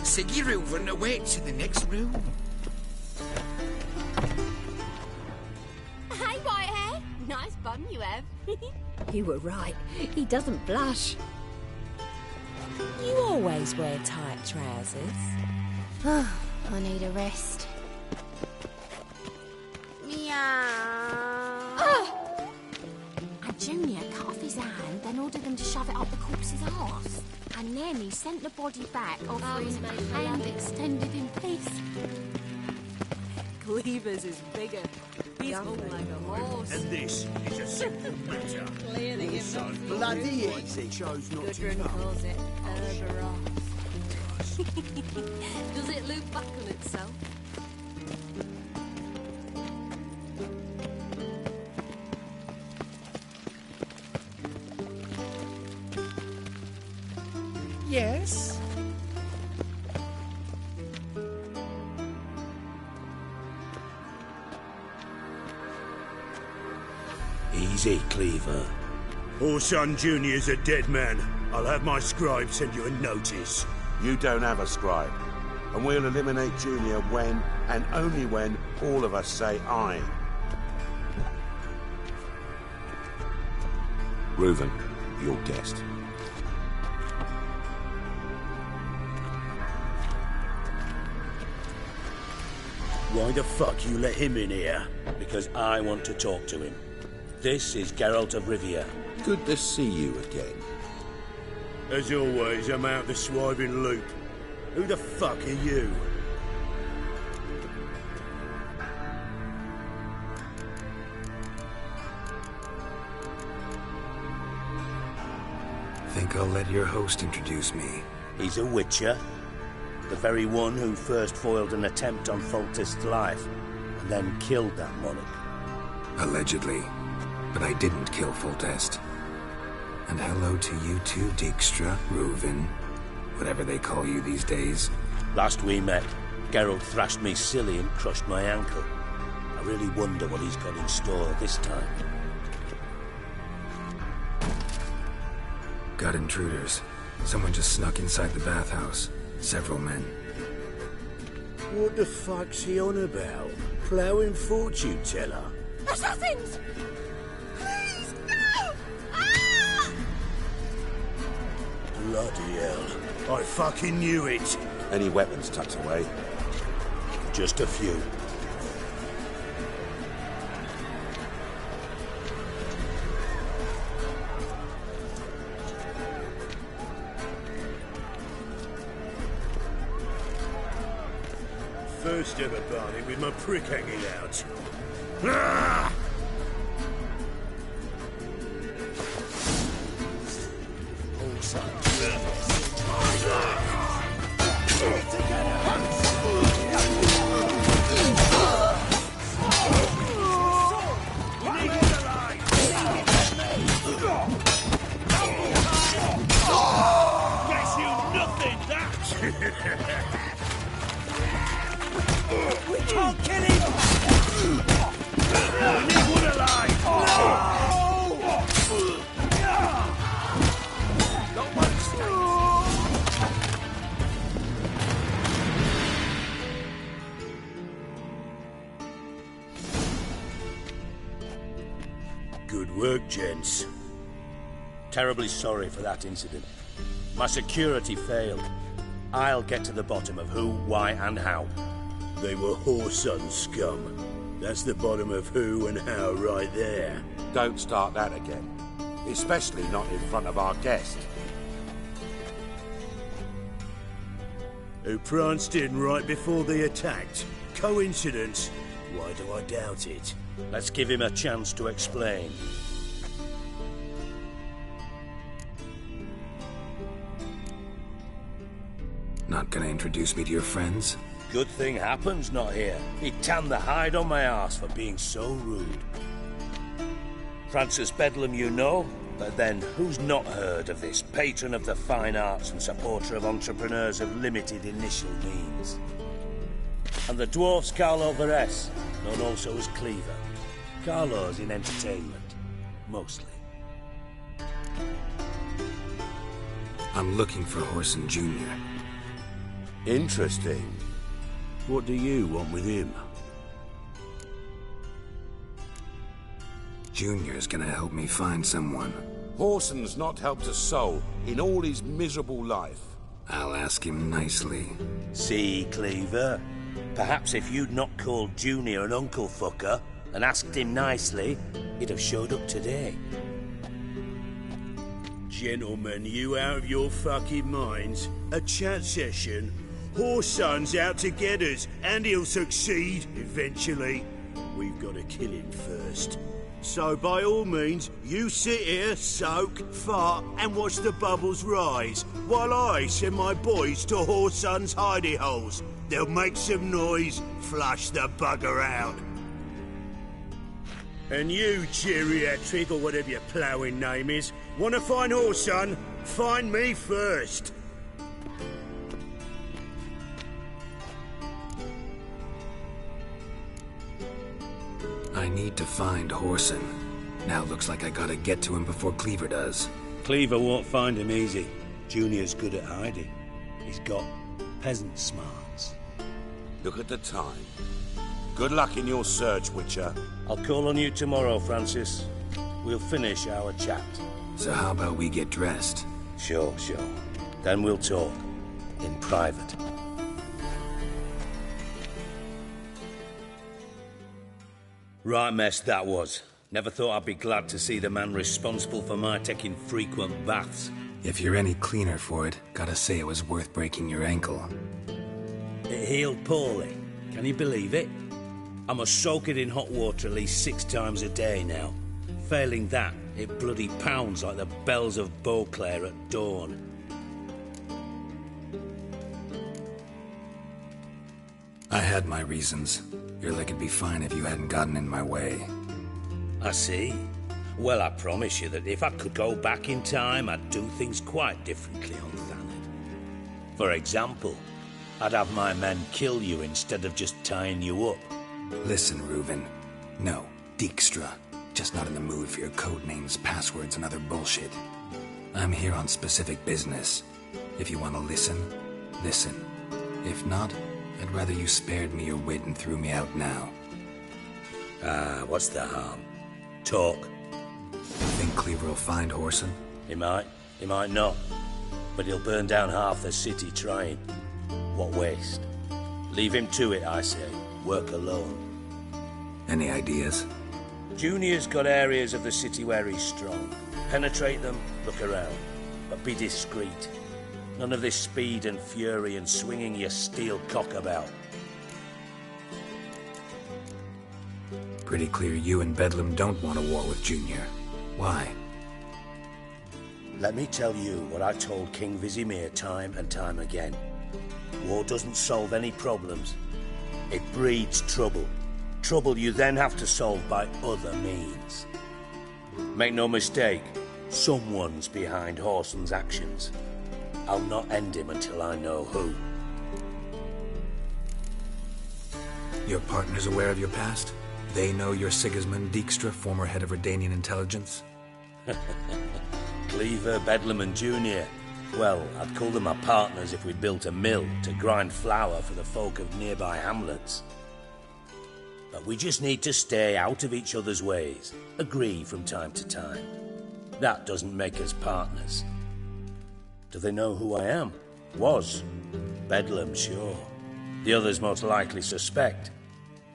Siggy Reuven awaits in the next room. Hey, Whitehair. Nice bun you have. You were right. He doesn't blush. You always wear tight trousers. I need a rest. Meow. And Junior cut off his hand, then ordered them to shove it up the corpse's arse. And then he sent the body back, offering a hand extended in peace. Cleaver's is bigger. He's hung like a horse. And this is a simple matter. Clearly, it's not bloody easy. Gudrun calls it Cerberus. Does it loop back on itself? Yes? Easy, Cleaver. Orson Jr.'s a dead man. I'll have my scribe send you a notice. You don't have a scribe. And we'll eliminate Junior when, and only when, all of us say aye. Reuven, your guest. Why the fuck you let him in here? Because I want to talk to him. This is Geralt of Rivia. Good to see you again. As always, I'm out the swiving loop. Who the fuck are you? Think I'll let your host introduce me. He's a witcher. The very one who first foiled an attempt on Foltest's life, and then killed that monarch. Allegedly. But I didn't kill Foltest. And hello to you too, Dijkstra, Reuven, whatever they call you these days. Last we met, Geralt thrashed me silly and crushed my ankle. I really wonder what he's got in store this time. Got intruders. Someone just snuck inside the bathhouse. Several men. What the fuck's he on about? Ploughing fortune teller? Assassins! Please, no! Ah! Bloody hell. I fucking knew it. Any weapons tucked away? Just a few. First ever party with my prick hanging out. Ah! Gets you nothing, that! We can't kill him! We need one alive! Not one Good work, gents. Terribly sorry for that incident. My security failed. I'll get to the bottom of who, why, and how. They were Whoreson scum. That's the bottom of who and how right there. Don't start that again. Especially not in front of our guest. Who pranced in right before they attacked. Coincidence? Why do I doubt it? Let's give him a chance to explain. Not gonna introduce me to your friends? Good thing Happen's not here. He'd tan the hide on my arse for being so rude. Francis Bedlam you know, but then who's not heard of this patron of the fine arts and supporter of entrepreneurs of limited initial means? And the dwarf's Carlo Vares, known also as Cleaver. Carlo's in entertainment, mostly. I'm looking for Whoreson Jr. Interesting. What do you want with him? Junior's gonna help me find someone. Whoreson's not helped a soul in all his miserable life. I'll ask him nicely. See, Cleaver? Perhaps if you'd not called Junior an uncle fucker and asked him nicely, he'd have showed up today. Gentlemen, you out of your fucking minds? A chat session? Whoreson's out to get us, and he'll succeed, eventually. We've got to kill him first. So by all means, you sit here, soak, fart, and watch the bubbles rise, while I send my boys to Whoreson's hidey holes. They'll make some noise, flush the bugger out. And you, geriatric, or whatever your ploughing name is, want to find Whoreson? Find me first. I need to find Whoreson. Now looks like I gotta get to him before Cleaver does. Cleaver won't find him easy. Junior's good at hiding. He's got peasant smarts. Look at the time. Good luck in your search, Witcher. I'll call on you tomorrow, Francis. We'll finish our chat. So how about we get dressed? Sure. Then we'll talk. In private. Right mess that was. Never thought I'd be glad to see the man responsible for my taking frequent baths. If you're any cleaner for it, gotta say it was worth breaking your ankle. It healed poorly. Can you believe it? I must soak it in hot water at least 6 times a day now. Failing that, it bloody pounds like the bells of Beauclair at dawn. I had my reasons. Your leg would be fine if you hadn't gotten in my way. I see. Well, I promise you that if I could go back in time, I'd do things quite differently on Thanet. For example, I'd have my men kill you instead of just tying you up. Listen, Reuven. No, Dijkstra. Just not in the mood for your code names, passwords, and other bullshit. I'm here on specific business. If you want to listen, listen. If not, I'd rather you spared me your wit and threw me out now. What's the harm? Talk. Think Cleaver will find Whoreson? He might not. But he'll burn down half the city trying. What waste? Leave him to it, I say. Work alone. Any ideas? Junior's got areas of the city where he's strong. Penetrate them, look around. But be discreet. None of this speed and fury and swinging your steel cock about. Pretty clear you and Bedlam don't want a war with Junior. Why? Let me tell you what I told King Vizimir time and time again. War doesn't solve any problems. It breeds trouble. Trouble you then have to solve by other means. Make no mistake, someone's behind Whoreson's actions. I'll not end him until I know who. Your partner's aware of your past? They know you're Sigismund Dijkstra, former head of Redanian intelligence? Cleaver, Bedlam and Junior. Well, I'd call them my partners if we'd built a mill to grind flour for the folk of nearby hamlets. But we just need to stay out of each other's ways, agree from time to time. That doesn't make us partners. Do they know who I am? Was. Bedlam, sure. The others most likely suspect.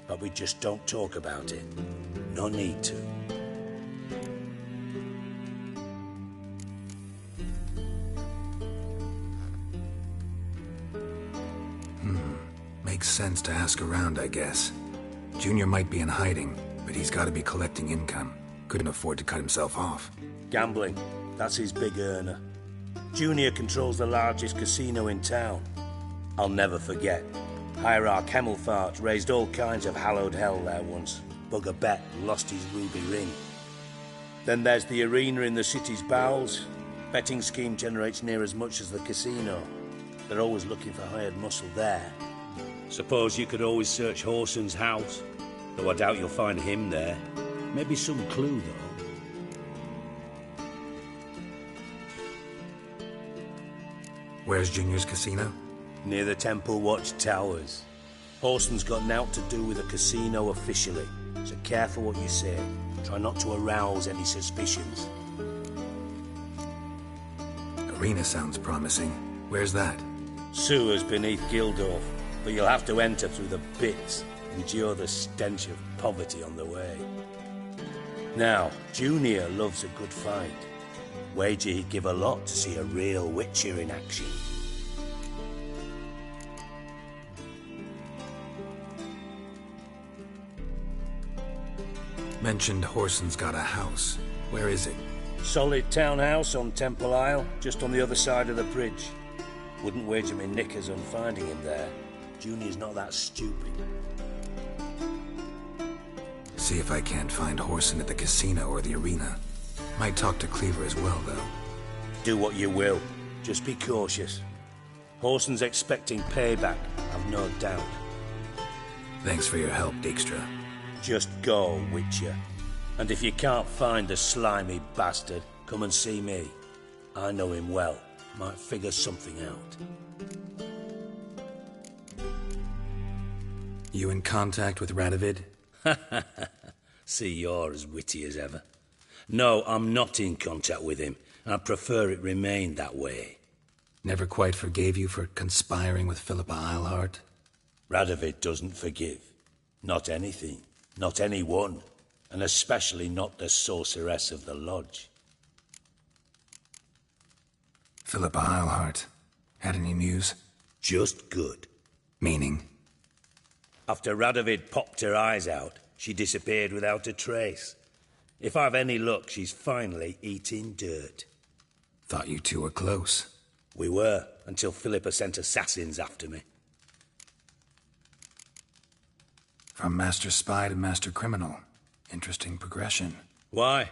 But we just don't talk about it. No need to. Makes sense to ask around, I guess. Junior might be in hiding, but he's got to be collecting income. Couldn't afford to cut himself off. Gambling. That's his big earner. Junior controls the largest casino in town. I'll never forget. Hierarch Hemmelfart raised all kinds of hallowed hell there once. Bugger bet and lost his ruby ring. Then there's the arena in the city's bowels. Betting scheme generates near as much as the casino. They're always looking for hired muscle there. Suppose you could always search Whoreson's house. Though I doubt you'll find him there. Maybe some clue, though. Where's Junior's casino? Near the Temple Watch Towers. Whoreson's got naught to do with the casino officially, so careful what you say. Try not to arouse any suspicions. Arena sounds promising. Where's that? Sewers beneath Gildorf, but you'll have to enter through the pits, endure the stench of poverty on the way. Now, Junior loves a good fight. Wager he'd give a lot to see a real Witcher in action. Mentioned Whoreson's got a house. Where is it? Solid townhouse on Temple Isle, just on the other side of the bridge. Wouldn't wager me knickers on finding him there. Junior's not that stupid. See if I can't find Whoreson at the casino or the arena. Might talk to Cleaver as well, though. Do what you will. Just be cautious. Whoreson's expecting payback, I've no doubt. Thanks for your help, Dijkstra. Just go, Witcher. And if you can't find the slimy bastard, come and see me. I know him well. Might figure something out. You in contact with Radovid? See, you're as witty as ever. No, I'm not in contact with him. I prefer it remain that way. Never quite forgave you for conspiring with Philippa Eilhart? Radovid doesn't forgive. Not anything. Not anyone. And especially not the sorceress of the lodge. Philippa Eilhart. Had any news? Just good. Meaning? After Radovid popped her eyes out, she disappeared without a trace. If I've any luck, she's finally eating dirt. Thought you two were close. We were, until Philippa sent assassins after me. From master spy to master criminal. Interesting progression. Why?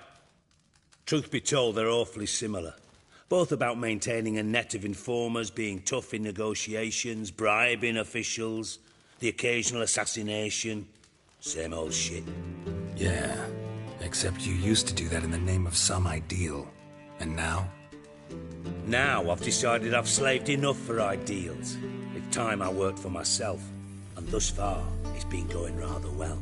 Truth be told, they're awfully similar. Both about maintaining a net of informers, being tough in negotiations, bribing officials, the occasional assassination. Same old shit. Yeah, except you used to do that in the name of some ideal. And now? Now I've decided I've slaved enough for ideals. It's time I worked for myself. And thus far, it's been going rather well.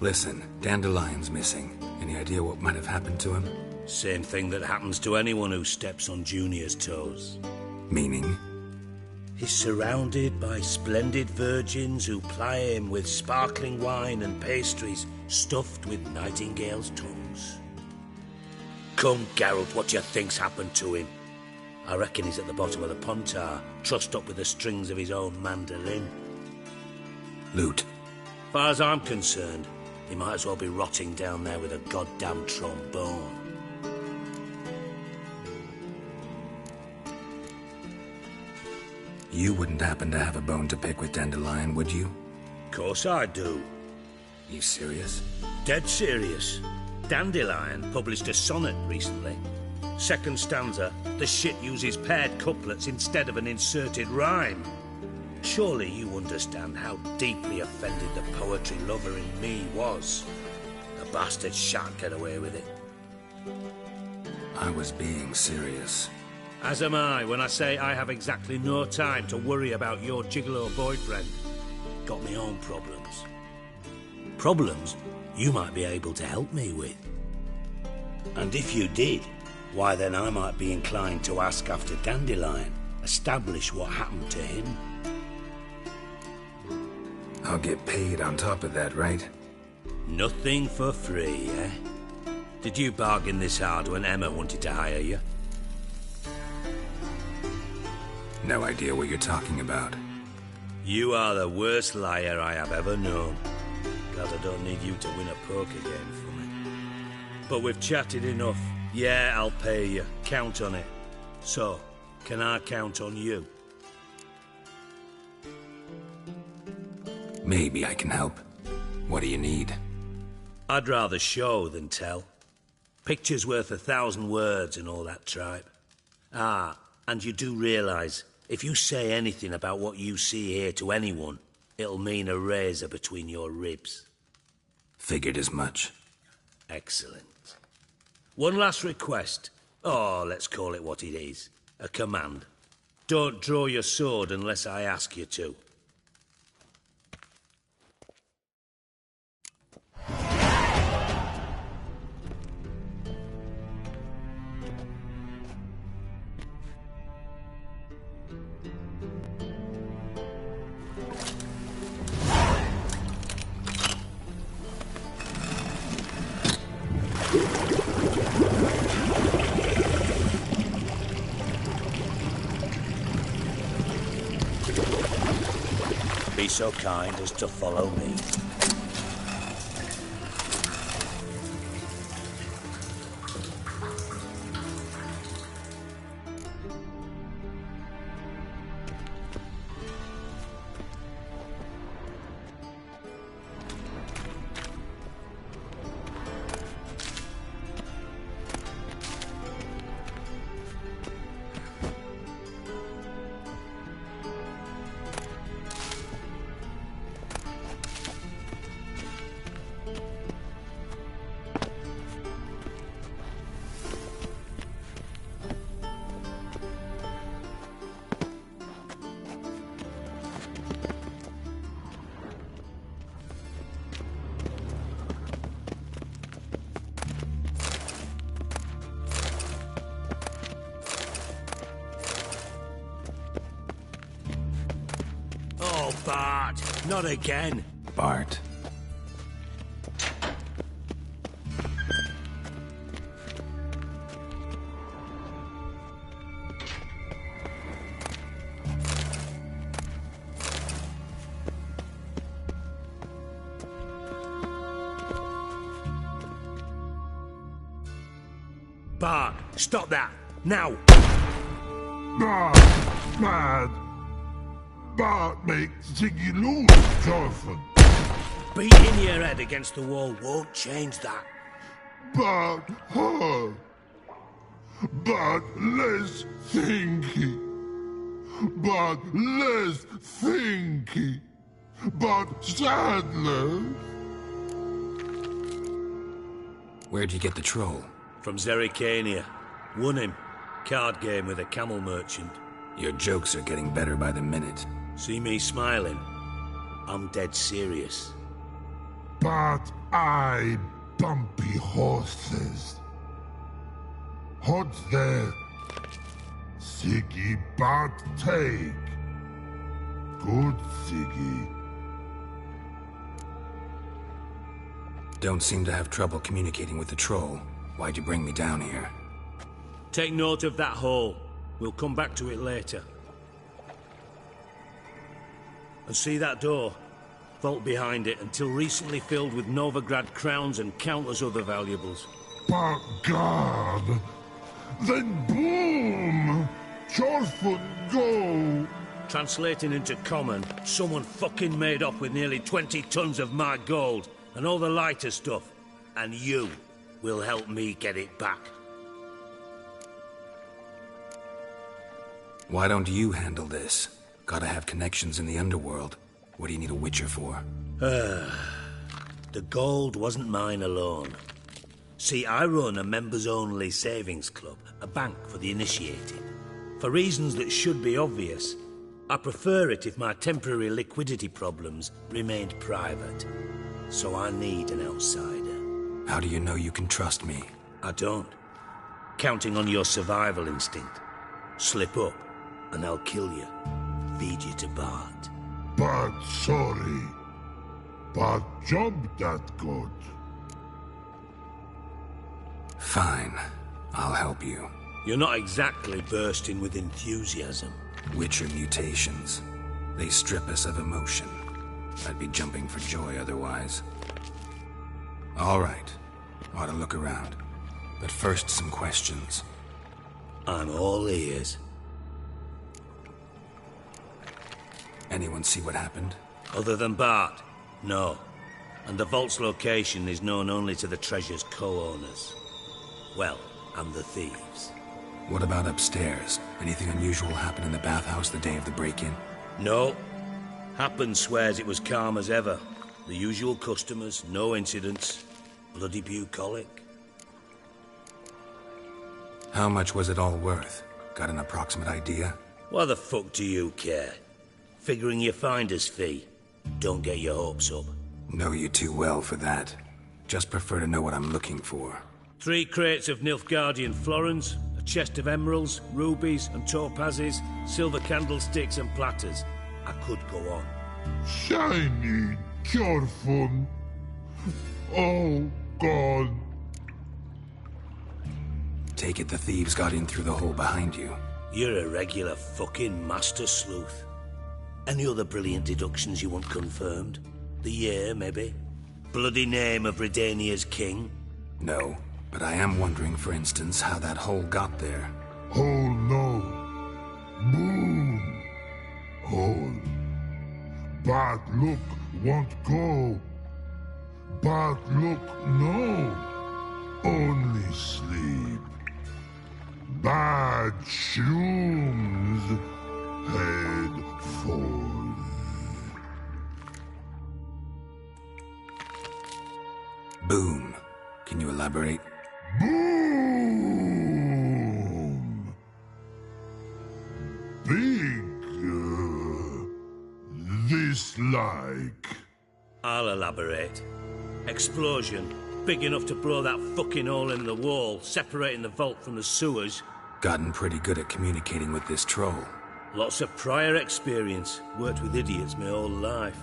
Listen, Dandelion's missing. Any idea what might have happened to him? Same thing that happens to anyone who steps on Junior's toes. Meaning? He's surrounded by splendid virgins who ply him with sparkling wine and pastries stuffed with nightingales' tongues. Come, Geralt, what do you think's happened to him? I reckon he's at the bottom of the Pontar, trussed up with the strings of his own mandolin. Loot. Far as I'm concerned, he might as well be rotting down there with a goddamn trombone. You wouldn't happen to have a bone to pick with Dandelion, would you? Course I do. You serious? Dead serious. Dandelion published a sonnet recently. Second stanza, the shit uses paired couplets instead of an inserted rhyme. Surely you understand how deeply offended the poetry lover in me was. The bastard shan't get away with it. I was being serious. As am I when I say I have exactly no time to worry about your gigolo boyfriend. Got me own problems. Problems you might be able to help me with. And if you did, why then I might be inclined to ask after Dandelion, establish what happened to him. I'll get paid on top of that, right? Nothing for free, eh? Did you bargain this hard when Emma wanted to hire you? No idea what you're talking about. You are the worst liar I have ever known. Glad I don't need you to win a poker game for me. But we've chatted enough. Yeah, I'll pay you. Count on it. So, can I count on you? Maybe I can help. What do you need? I'd rather show than tell. Picture's worth 1,000 words and all that tripe. Ah, and you do realise, if you say anything about what you see here to anyone, it'll mean a razor between your ribs. Figured as much. Excellent. One last request. Oh, let's call it what it is. A command. Don't draw your sword unless I ask you to. Be so kind as to follow me. Oh, Bart, not again. Bart. Bart, stop that, now! Bart, mad. Bart makes Ziggy lose, Jonathan. Beating your head against the wall won't change that. But hard. But less thinky. But less thinky. But sadler. Where'd you get the troll? From Zerrikania. Won him. Card game with a camel merchant. Your jokes are getting better by the minute. See me smiling? I'm dead serious. But I bumpy horses. Hot there. Siggy but take. Good Siggy. Don't seem to have trouble communicating with the troll. Why'd you bring me down here? Take note of that hole. We'll come back to it later. And see that door? Vault behind it, until recently filled with Novigrad crowns and countless other valuables. But God! Then boom! Chorfoot go! Translating into common, someone fucking made off with nearly 20 tons of my gold, and all the lighter stuff. And you will help me get it back. Why don't you handle this? Gotta have connections in the underworld. What do you need a Witcher for? The gold wasn't mine alone. See, I run a members-only savings club, a bank for the initiated. For reasons that should be obvious, I prefer it if my temporary liquidity problems remained private. So I need an outsider. How do you know you can trust me? I don't. Counting on your survival instinct. Slip up, and I'll kill you. Feed you to Bart. But sorry. But job that good. Fine. I'll help you. You're not exactly bursting with enthusiasm. Witcher mutations. They strip us of emotion. I'd be jumping for joy otherwise. All right. Ought to look around. But first, some questions. I'm all ears. Anyone see what happened? Other than Bart? No. And the vault's location is known only to the treasure's co-owners. Well, and the thieves. What about upstairs? Anything unusual happen in the bathhouse the day of the break-in? No. Happen swears it was calm as ever. The usual customers, no incidents. Bloody bucolic. How much was it all worth? Got an approximate idea? Why the fuck do you care? Figuring your finder's fee. Don't get your hopes up. Know you too well for that. Just prefer to know what I'm looking for. 3 crates of Nilfgaardian florins, a chest of emeralds, rubies and topazes, silver candlesticks and platters. I could go on. Shiny, careful. Oh, God. Take it the thieves got in through the hole behind you. You're a regular fucking master sleuth. Any other brilliant deductions you want confirmed? The year, maybe? Bloody name of Redania's king? No, but I am wondering, for instance, how that hole got there. Hole no. Boom. Hole. But look won't go. But look no. Only sleep. Bad shoes. Head falls. Boom. Can you elaborate? Boom! Big. This like. I'll elaborate. Explosion. Big enough to blow that fucking hole in the wall, separating the vault from the sewers. Gotten pretty good at communicating with this troll. Lots of prior experience. Worked with idiots my whole life.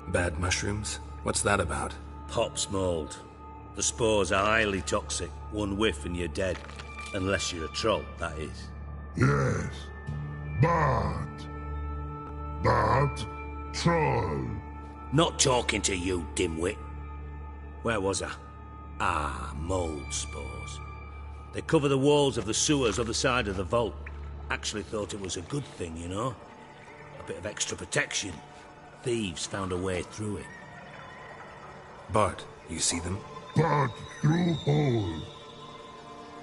Bad mushrooms? What's that about? Pop's mold. The spores are highly toxic. One whiff and you're dead. Unless you're a troll, that is. Yes. But troll. Not talking to you, dimwit. Where was I? Ah, mold spores. They cover the walls of the sewers other side of the vault. Actually thought it was a good thing, you know? A bit of extra protection. thieves found a way through it. Bart, you see them? But through hole.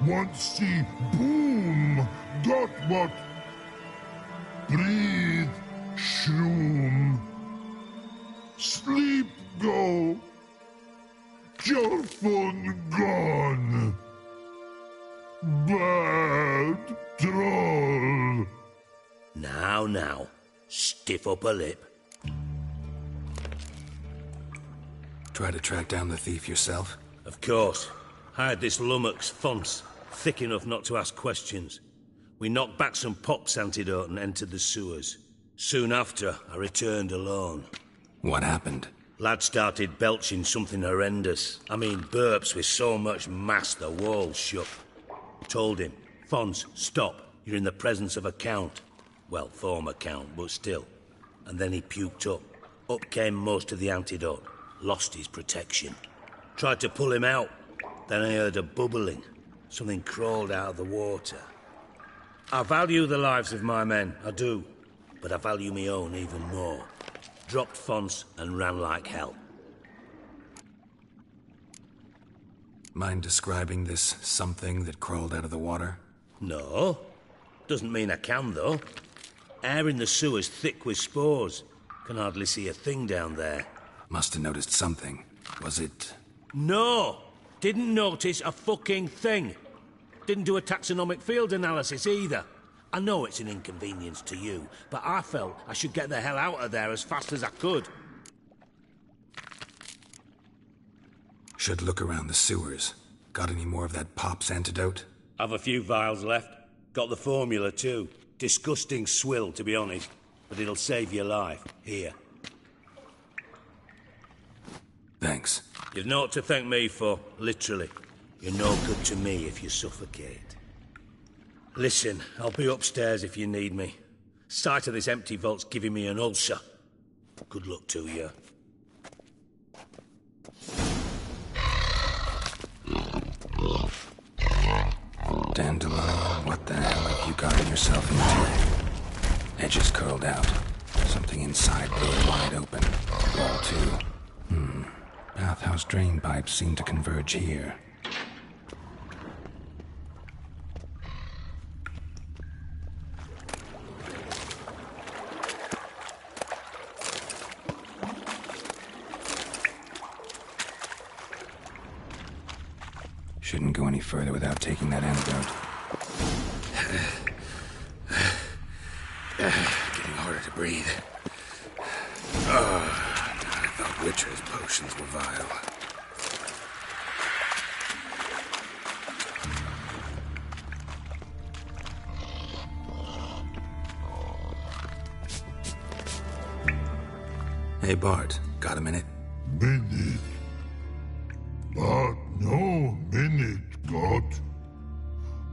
Once see boom, got what? Breathe, shroom. Sleep go. Your fun gone. Bad troll. Now, stiff up a lip. Try to track down the thief yourself? Of course. I had this lummox, Fons, thick enough not to ask questions. We knocked back some pop's antidote and entered the sewers. Soon after, I returned alone. What happened? Lad started belching something horrendous. I mean, burps with so much mass the walls shook. Told him, Fons, stop. You're in the presence of a count. Well, former count, but still. And then he puked up. Up came most of the antidote. Lost his protection. Tried to pull him out. Then I heard a bubbling. Something crawled out of the water. I value the lives of my men, I do. But I value my own even more. Dropped Fons and ran like hell. Mind describing this something that crawled out of the water? No. Doesn't mean I can, though. Air in the sewer's thick with spores. Can hardly see a thing down there. Must have noticed something. Was it... No! Didn't notice a fucking thing. Didn't do a taxonomic field analysis either. I know it's an inconvenience to you, but I felt I should get the hell out of there as fast as I could. Should look around the sewers. Got any more of that pop's antidote? I've a few vials left. Got the formula too. Disgusting swill, to be honest. But it'll save your life. Here. Thanks. You've naught to thank me for, literally. You're no good to me if you suffocate. Listen, I'll be upstairs if you need me. Sight of this empty vault's giving me an ulcer. Good luck to you. Dandelion, what the hell have you gotten yourself into? Edges curled out. Something inside blew wide open. Wall too. Bathhouse drain pipes seem to converge here. Shouldn't go any further without taking that antidote. Getting harder to breathe. I thought Witcher's potions were vile. Hey, Bart, got a minute? Minute? But no minute, got.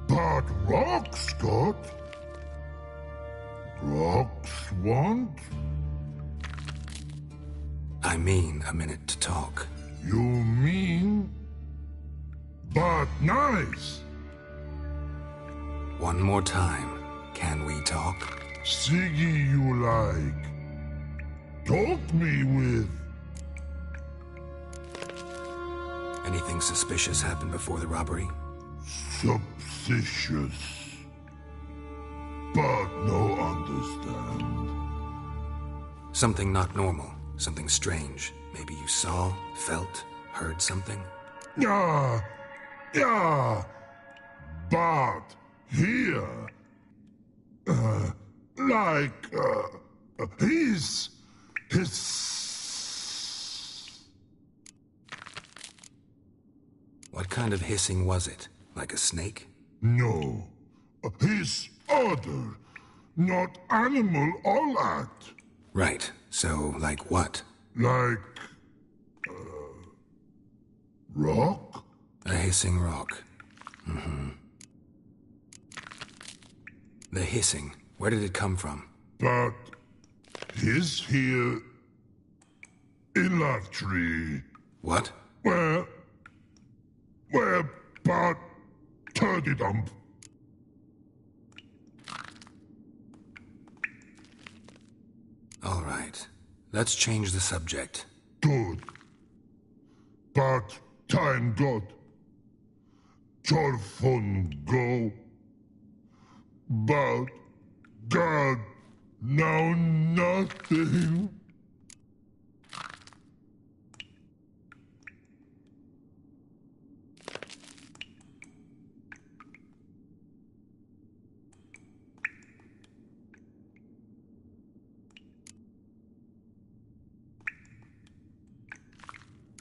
But rocks, got. Rocks want? I mean a minute to talk. You mean? But nice. One more time. Can we talk? Siggy you like. Talk me with. Anything suspicious happened before the robbery? Suspicious. But no understand. Something not normal. Something strange. Maybe you saw, felt, heard something? Yeah. But here. His. What kind of hissing was it? Like a snake? No. His other. Not animal all act. Right. So, like what? Like... rock? A hissing rock. The hissing. Where did it come from? But... his here... in that tree. What? Where but... turdy dump. All right. Let's change the subject. Good. But time God. Torfon go. But God now nothing.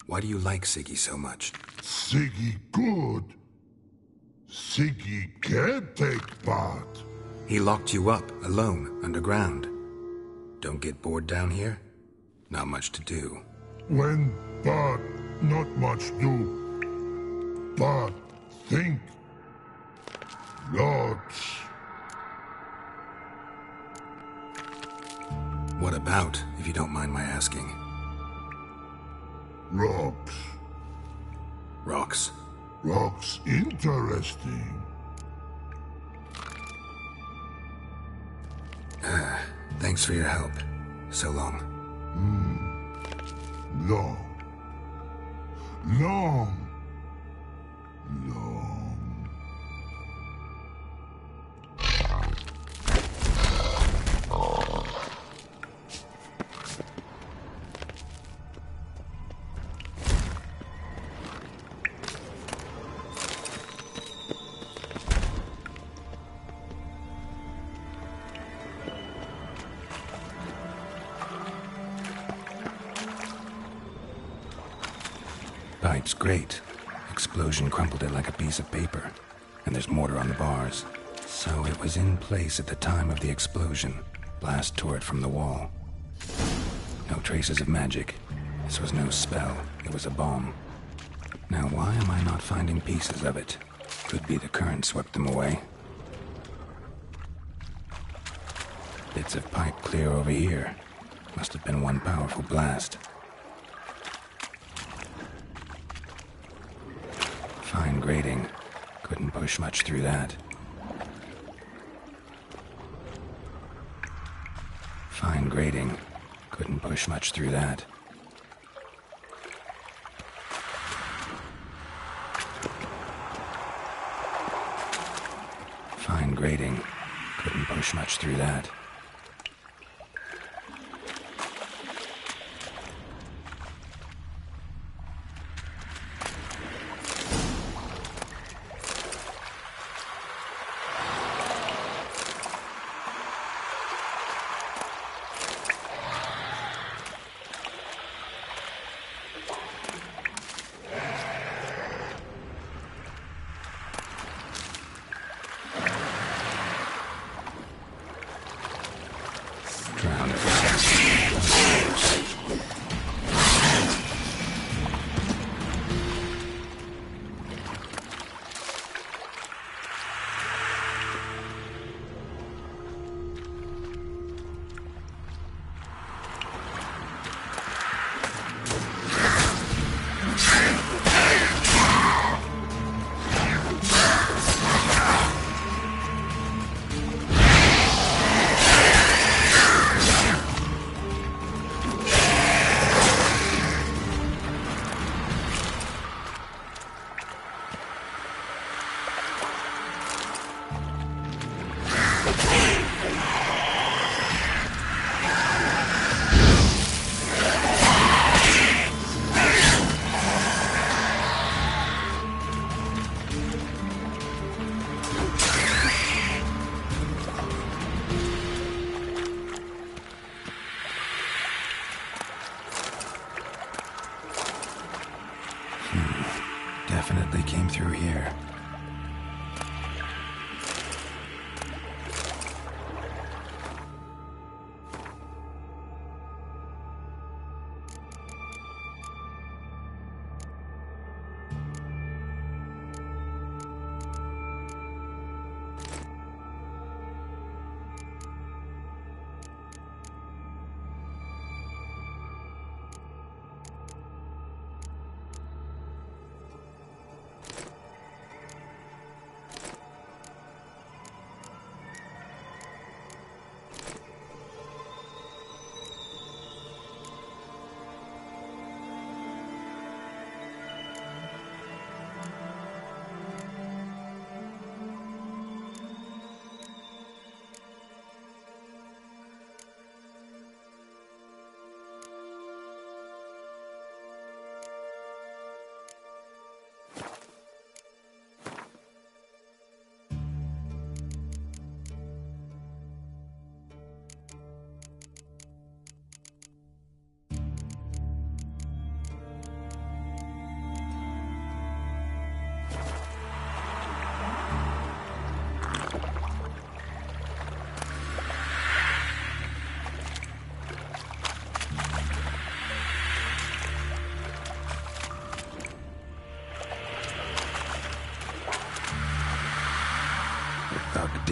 Why do you like Siggy so much? Siggy good. Siggy can't take part. He locked you up, alone, underground. Don't get bored down here? Not much to do. When but not much do. But think. Lots. What about, if you don't mind my asking? Rocks. Rocks? Rocks interesting. Thanks for your help. So long. Long. Long. Long. Pipe's great. Explosion crumpled it like a piece of paper. And there's mortar on the bars. So it was in place at the time of the explosion. Blast tore it from the wall. No traces of magic. This was no spell. It was a bomb. Now why am I not finding pieces of it? Could be the current swept them away. Bits of pipe clear over here. Must have been one powerful blast. Fine grating. Couldn't push much through that. Fine grating. Couldn't push much through that. Fine grating. Couldn't push much through that. Definitely came through here.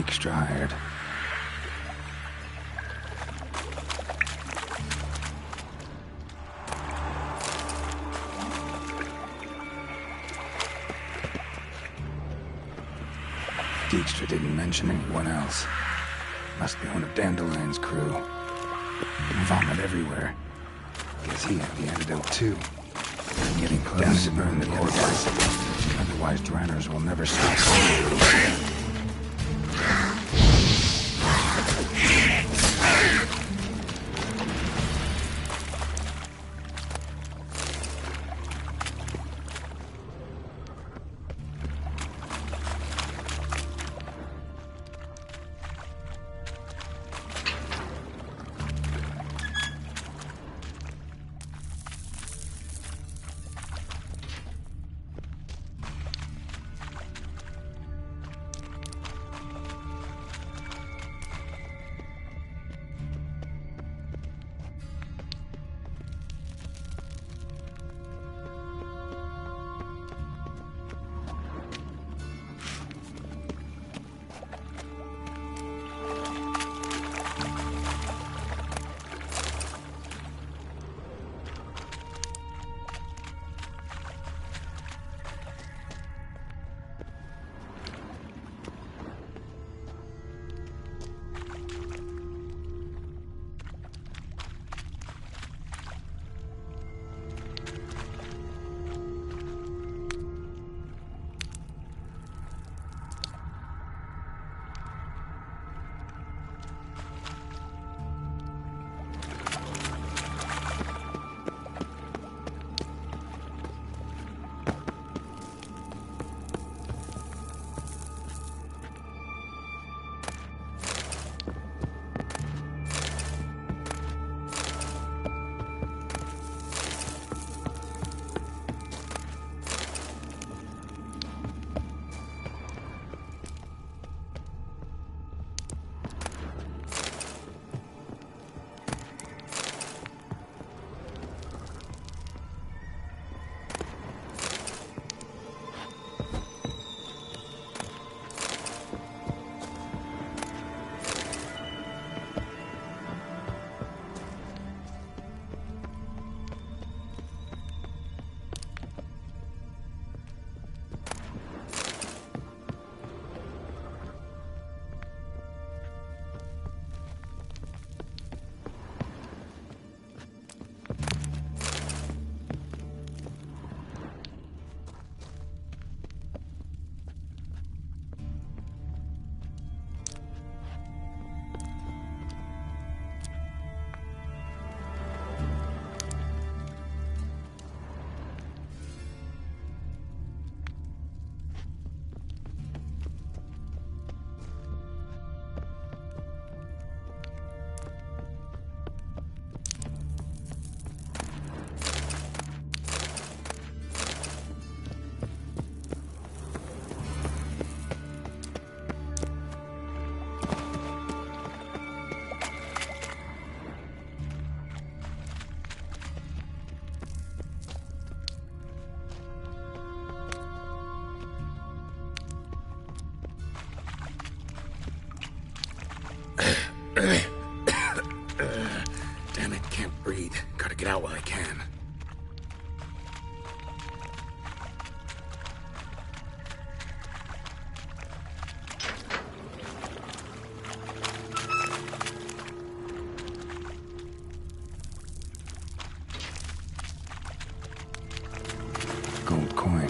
Extra hired. Dijkstra didn't mention anyone else. Must be one of Dandelion's crew. Vomit everywhere. Guess he had the antidote too. I'm getting close to burn the corpse. Otherwise, Dranners will never stop. Damn it, can't breathe. Gotta get out while I can. Gold coin.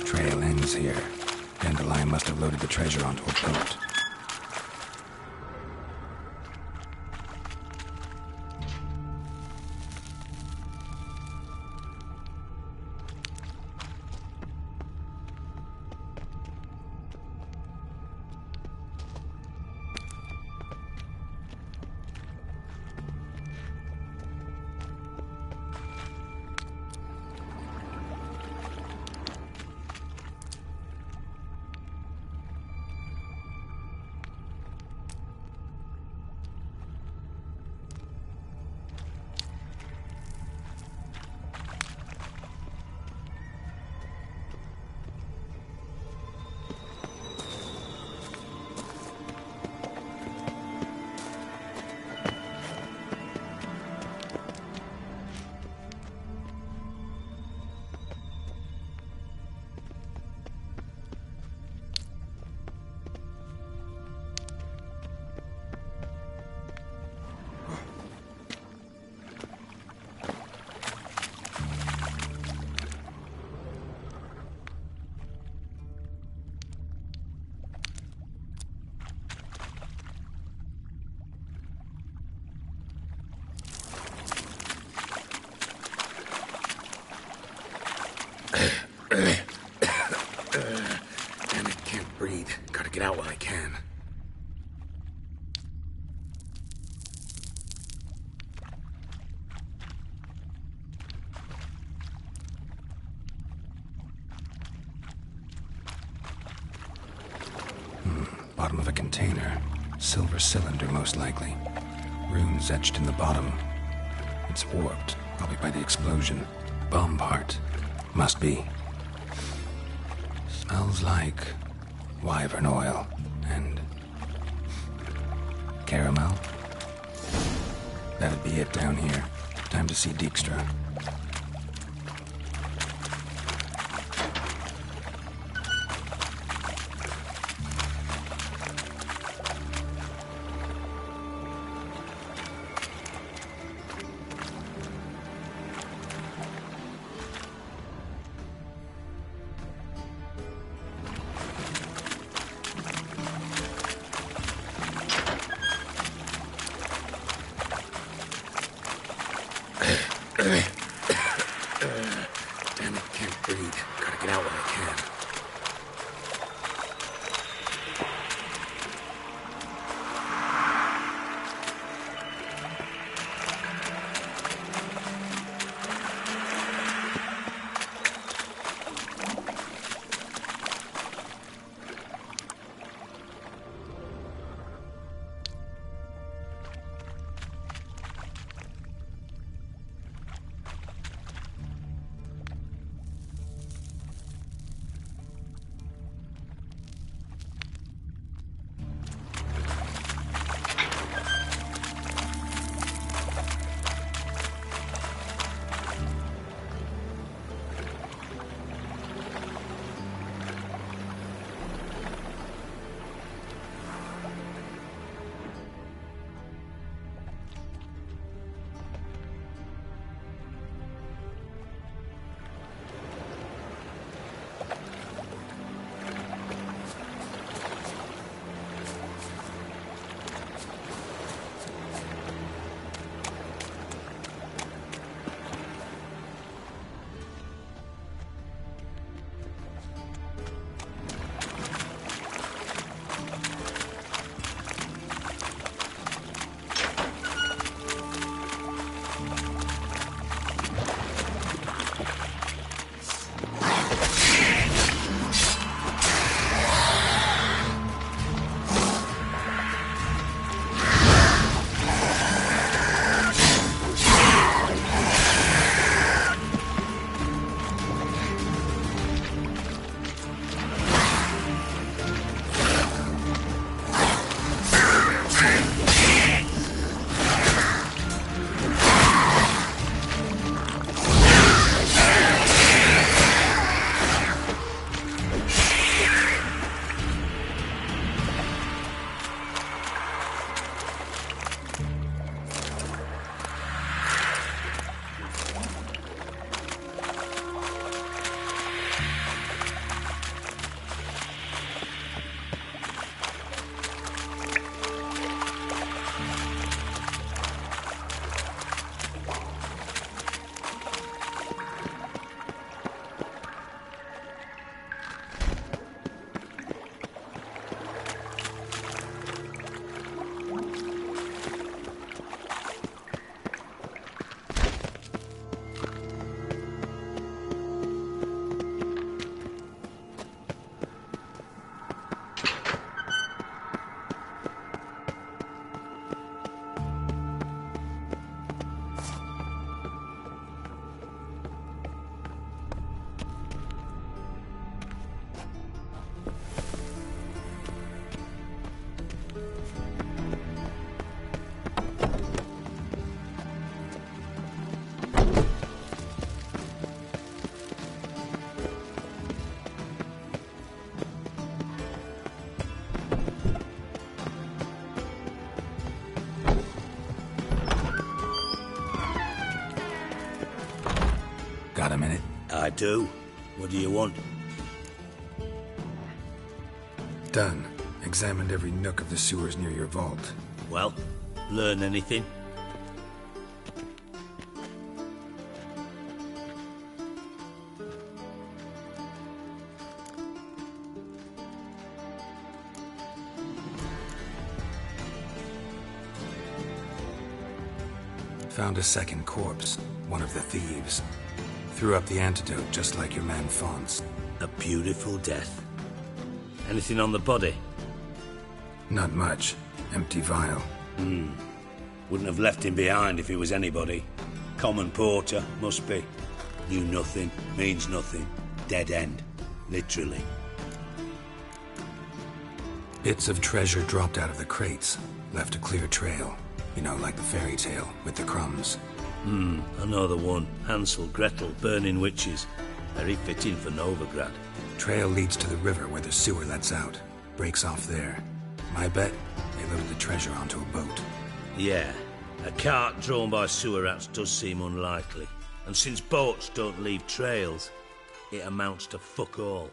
Trail ends here. Dandelion must have loaded the treasure onto a boat. Bottom of a container. Silver cylinder, most likely. Runes etched in the bottom. It's warped, probably by the explosion. Bomb part. Must be. Smells like wyvern oil and caramel. That'd be it down here. Time to see Dijkstra. Damn it, can't breathe. Gotta get out when I can. Got a minute? I do. What do you want? Done. Examined every nook of the sewers near your vault. Well, learn anything? Found a second corpse, one of the thieves. Threw up the antidote just like your man Fonz. A beautiful death. Anything on the body? Not much. Empty vial. Wouldn't have left him behind if he was anybody. Common porter, must be. Knew nothing, means nothing. Dead end. Literally. Bits of treasure dropped out of the crates. Left a clear trail. You know, like the fairy tale, with the crumbs. I know the one. Hansel, Gretel, burning witches. Very fitting for Novigrad. Trail leads to the river where the sewer lets out. Breaks off there. My bet, they loaded the treasure onto a boat. Yeah. A cart drawn by sewer rats does seem unlikely. And since boats don't leave trails, it amounts to fuck all.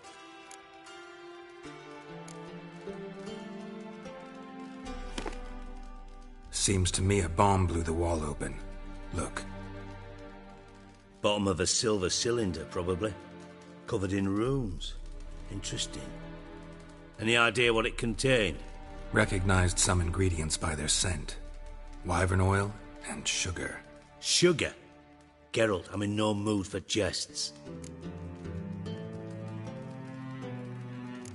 Seems to me a bomb blew the wall open. Look. Bottom of a silver cylinder, probably. Covered in runes. Interesting. Any idea what it contained? Recognized some ingredients by their scent. Wyvern oil and sugar. Sugar? Geralt, I'm in no mood for jests.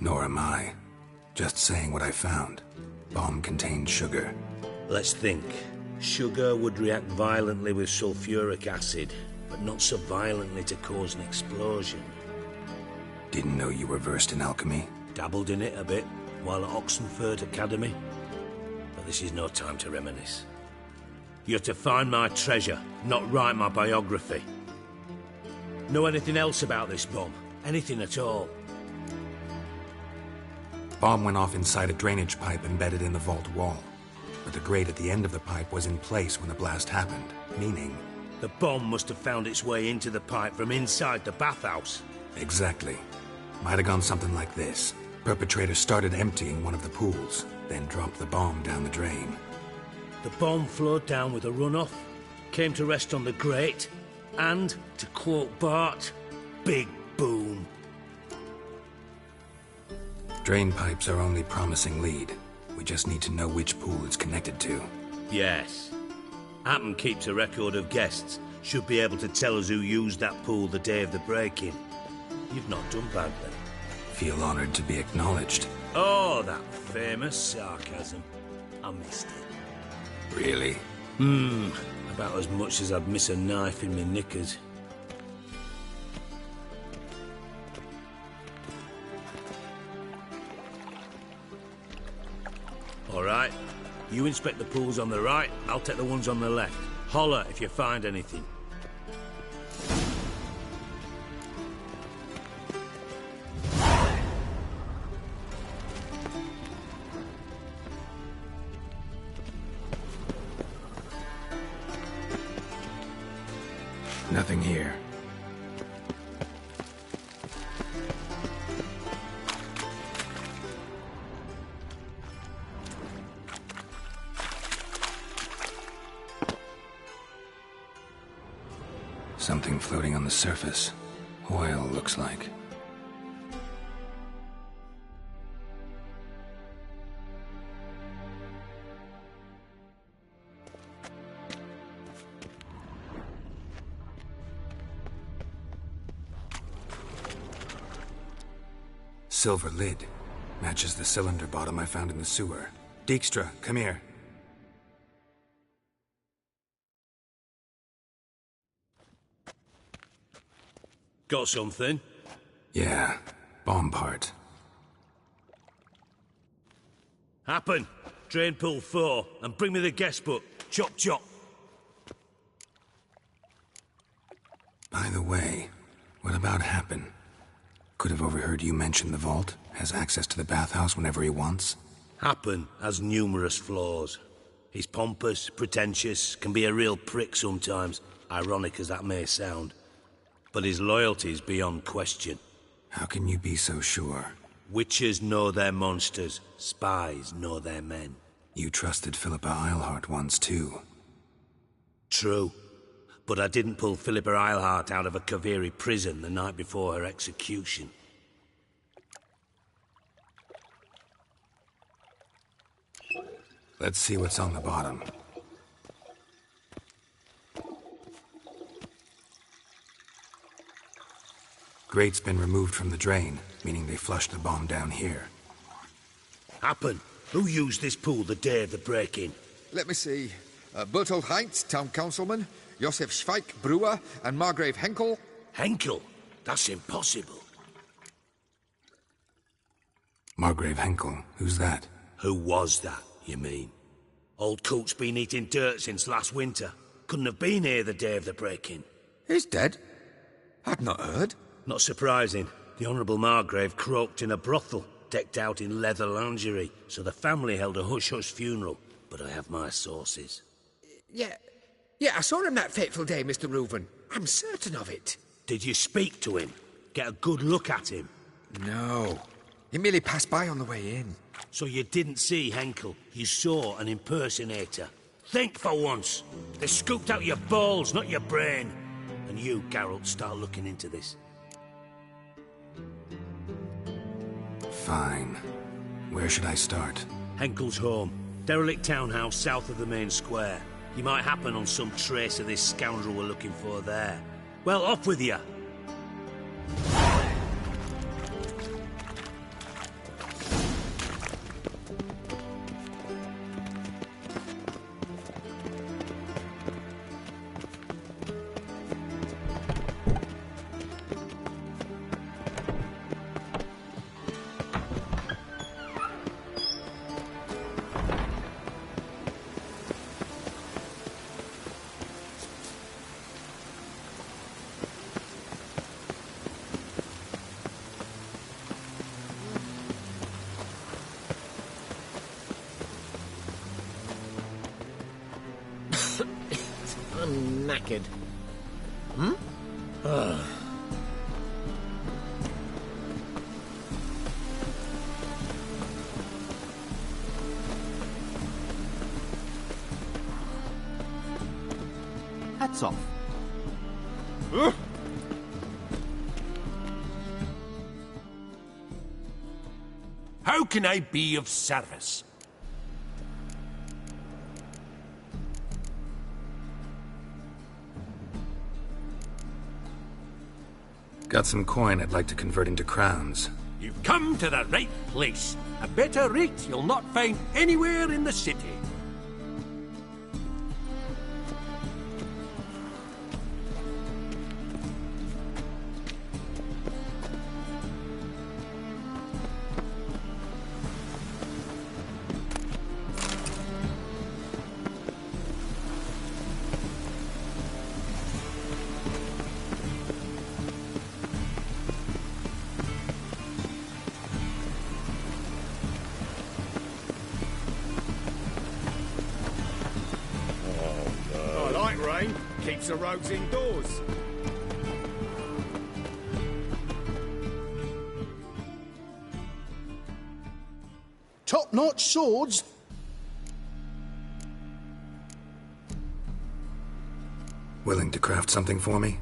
Nor am I. Just saying what I found. Bomb contained sugar. Let's think. Sugar would react violently with sulfuric acid, but not so violently to cause an explosion. Didn't know you were versed in alchemy. Dabbled in it a bit, while at Oxenford Academy. But this is no time to reminisce. You're to find my treasure, not write my biography. Know anything else about this bomb? Anything at all? Bomb went off inside a drainage pipe embedded in the vault wall. But the grate at the end of the pipe was in place when the blast happened, meaning... The bomb must have found its way into the pipe from inside the bathhouse. Exactly. Might have gone something like this. Perpetrator started emptying one of the pools, then dropped the bomb down the drain. The bomb flowed down with a runoff, came to rest on the grate, and, to quote Bart, big boom. Drain pipes are only promising lead. We just need to know which pool it's connected to. Yes. Happen keeps a record of guests. Should be able to tell us who used that pool the day of the break-in. You've not done badly. Feel honored to be acknowledged. Oh, that famous sarcasm. I missed it. Really? About as much as I'd miss a knife in my knickers. All right. You inspect the pools on the right, I'll take the ones on the left. Holler if you find anything. Nothing here. Something floating on the surface. Oil, looks like. Silver lid. Matches the cylinder bottom I found in the sewer. Dijkstra, come here. Got something? Yeah, bomb part. Happen. Drain pool 4, and bring me the guest book. Chop chop. By the way, what about Happen? Could have overheard you mention the vault. Has access to the bathhouse whenever he wants. Happen has numerous flaws. He's pompous, pretentious, can be a real prick sometimes, ironic as that may sound. But his loyalty is beyond question. How can you be so sure? Witches know their monsters. Spies know their men. You trusted Philippa Eilhart once, too. True. But I didn't pull Philippa Eilhart out of a Kaviri prison the night before her execution. Let's see what's on the bottom. Grate's been removed from the drain, meaning they flushed the bomb down here. Happen. Who used this pool the day of the break-in? Let me see. Bertold Heinz, town councilman, Josef Schweik, brewer, and Margrave Henkel. Henkel? That's impossible. Margrave Henkel, who's that? Who was that, you mean? Old Coot's been eating dirt since last winter. Couldn't have been here the day of the break-in. He's dead? I'd not heard. Not surprising. The Honourable Margrave croaked in a brothel, decked out in leather lingerie, so the family held a hush-hush funeral. But I have my sources. Yeah, I saw him that fateful day, Mr. Reuven. I'm certain of it. Did you speak to him? Get a good look at him? No. He merely passed by on the way in. So you didn't see Henkel. You saw an impersonator. Think for once. They scooped out your balls, not your brain. And you, Geralt, start looking into this. Fine. Where should I start? Henkel's home. Derelict townhouse south of the main square. You might happen on some trace of this scoundrel we're looking for there. Well, off with you. I'm knackered. Hmm? Hats off. How can I be of service? Got some coin I'd like to convert into crowns. You've come to the right place. A better rate you'll not find anywhere in the city. Rain keeps the roads indoors. Top-notch swords? Willing to craft something for me?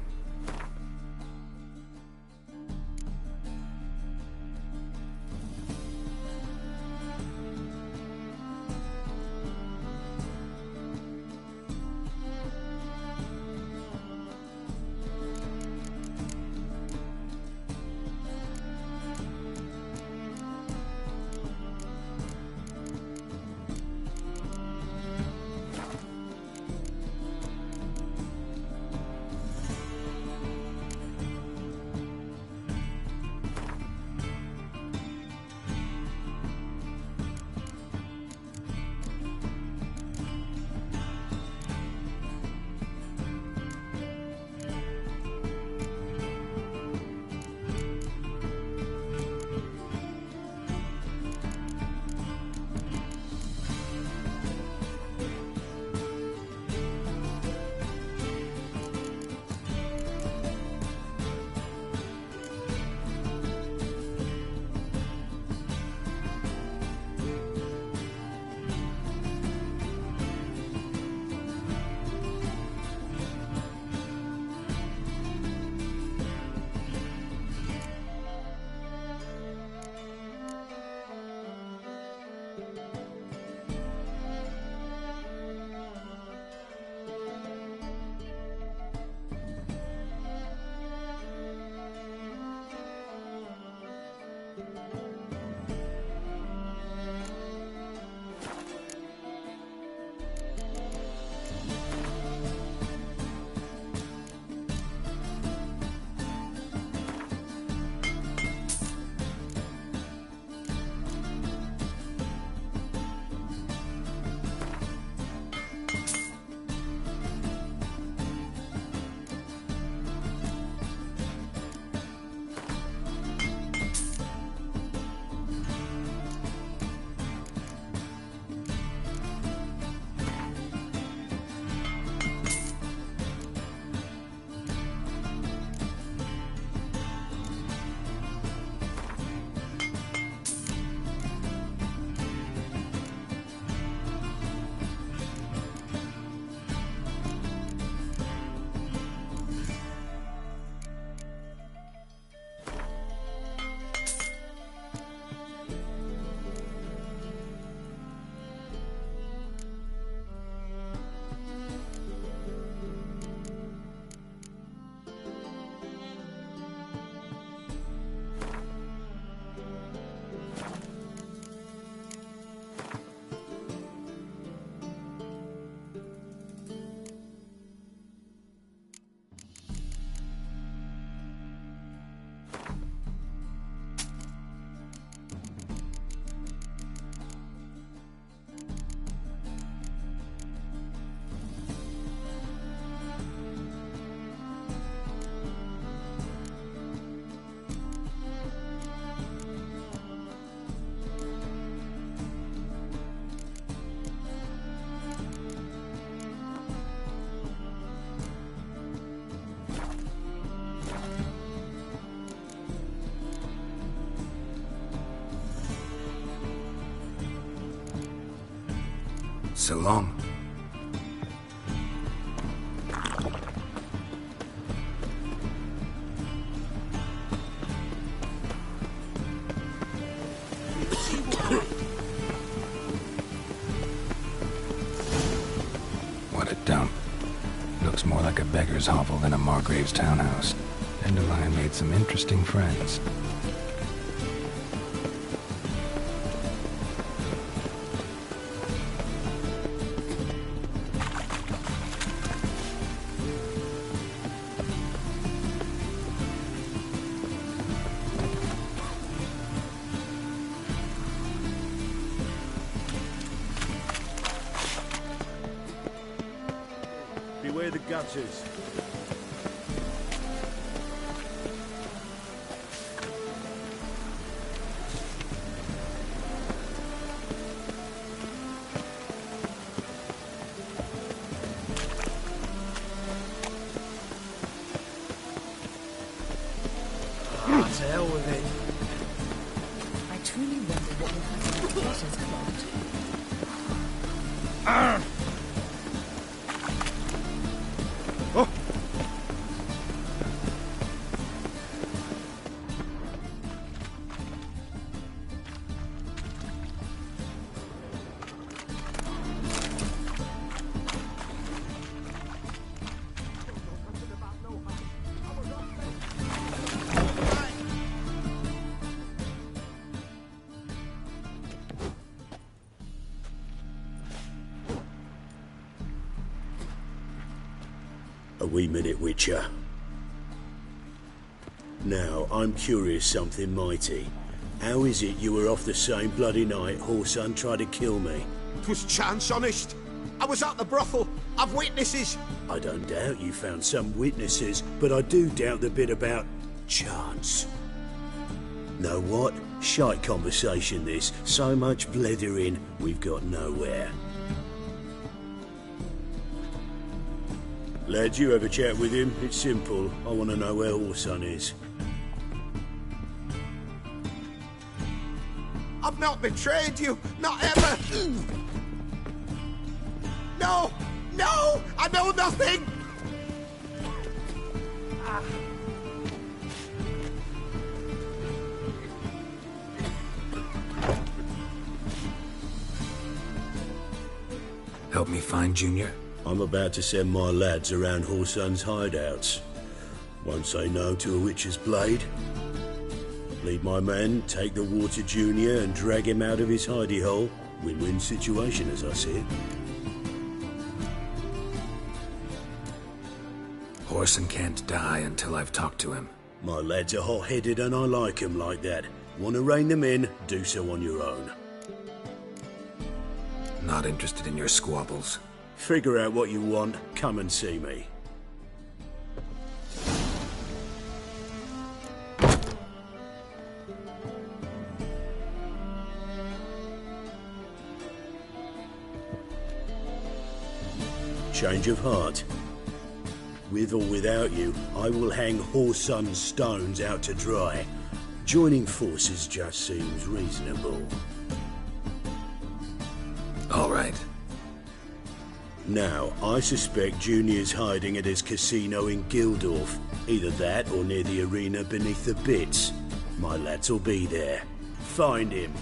so long. What a dump. Looks more like a beggar's hovel than a Margrave's townhouse. Dandelion made some interesting friends. Beware the gutters. Ah, to hell with it. I truly wonder what will happen to the Potter's plot. A wee minute, Witcher. Now, I'm curious something mighty. How is it you were off the same bloody night Whoreson tried to kill me? 'Twas chance, honest. I was at the brothel. I've witnesses. I don't doubt you found some witnesses, but I do doubt the bit about chance. Know what? Shite conversation this. So much blethering, we've got nowhere. Lads, you have a chat with him. It's simple. I want to know where Whoreson is. I've not betrayed you. Not ever. No! No! I know nothing! Help me find Junior? I'm about to send my lads around Whoreson's hideouts. Won't say no to a witch's blade. Lead my men, take the Water Junior and drag him out of his hidey hole. Win-win situation, as I see it. Whoreson can't die until I've talked to him. My lads are hot-headed and I like 'em like that. Want to rein them in, do so on your own. Not interested in your squabbles. Figure out what you want, come and see me. Change of heart. With or without you, I will hang Whoreson's stones out to dry. Joining forces just seems reasonable. All right. Now, I suspect Junior's hiding at his casino in Gildorf. Either that or near the arena beneath the Bits. My lads will be there. Find him.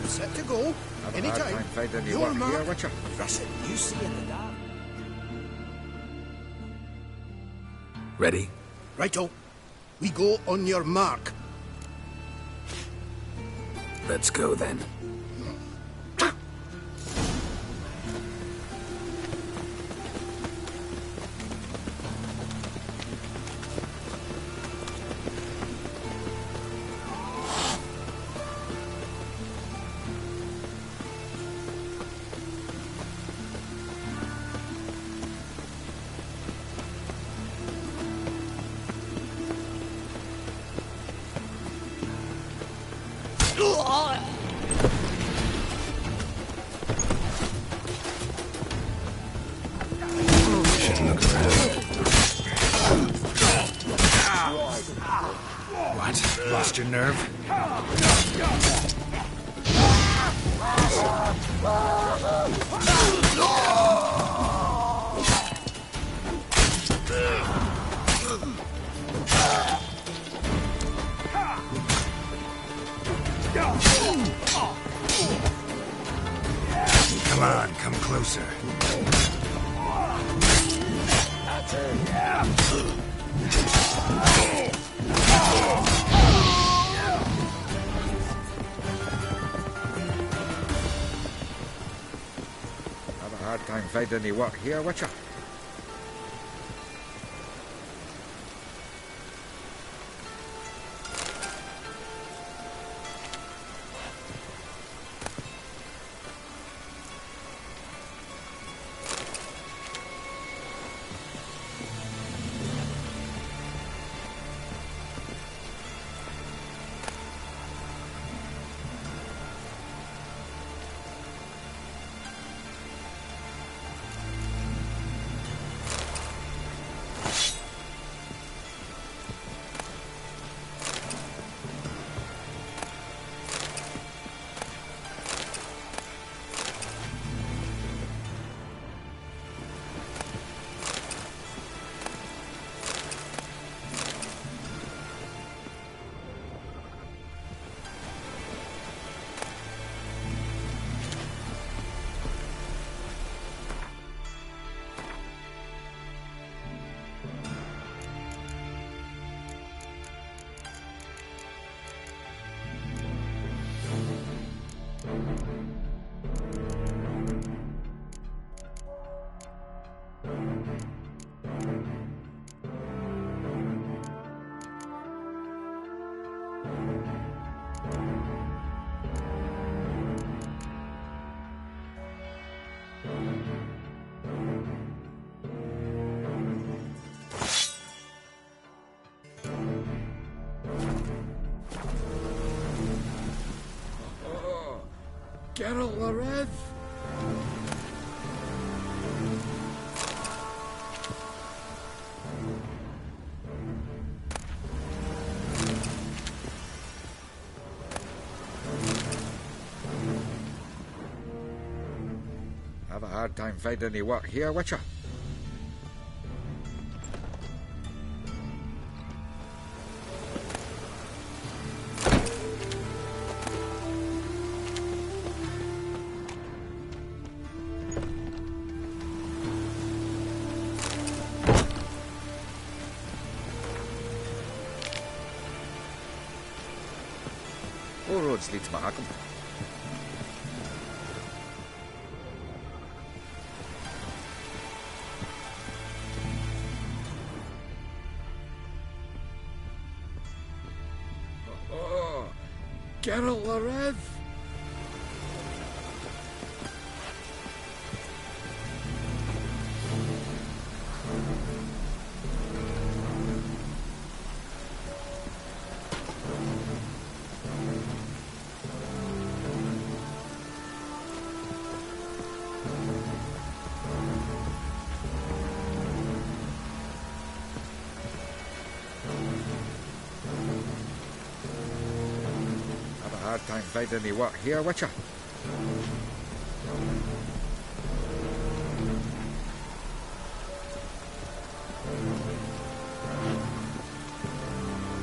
Set to go. Anytime. Your mark. Press it. You see in the dark. Ready? Righto. We go on your mark. Let's go then. What? Lost your nerve? Come on, come closer. Have a hard time finding any work here, Witcher. Geralt the Rev. Have a hard time finding any work here, Witcher. All roads lead to Mahakam. Oh, Geralt the Rev. hard time finding any work here, Witcher.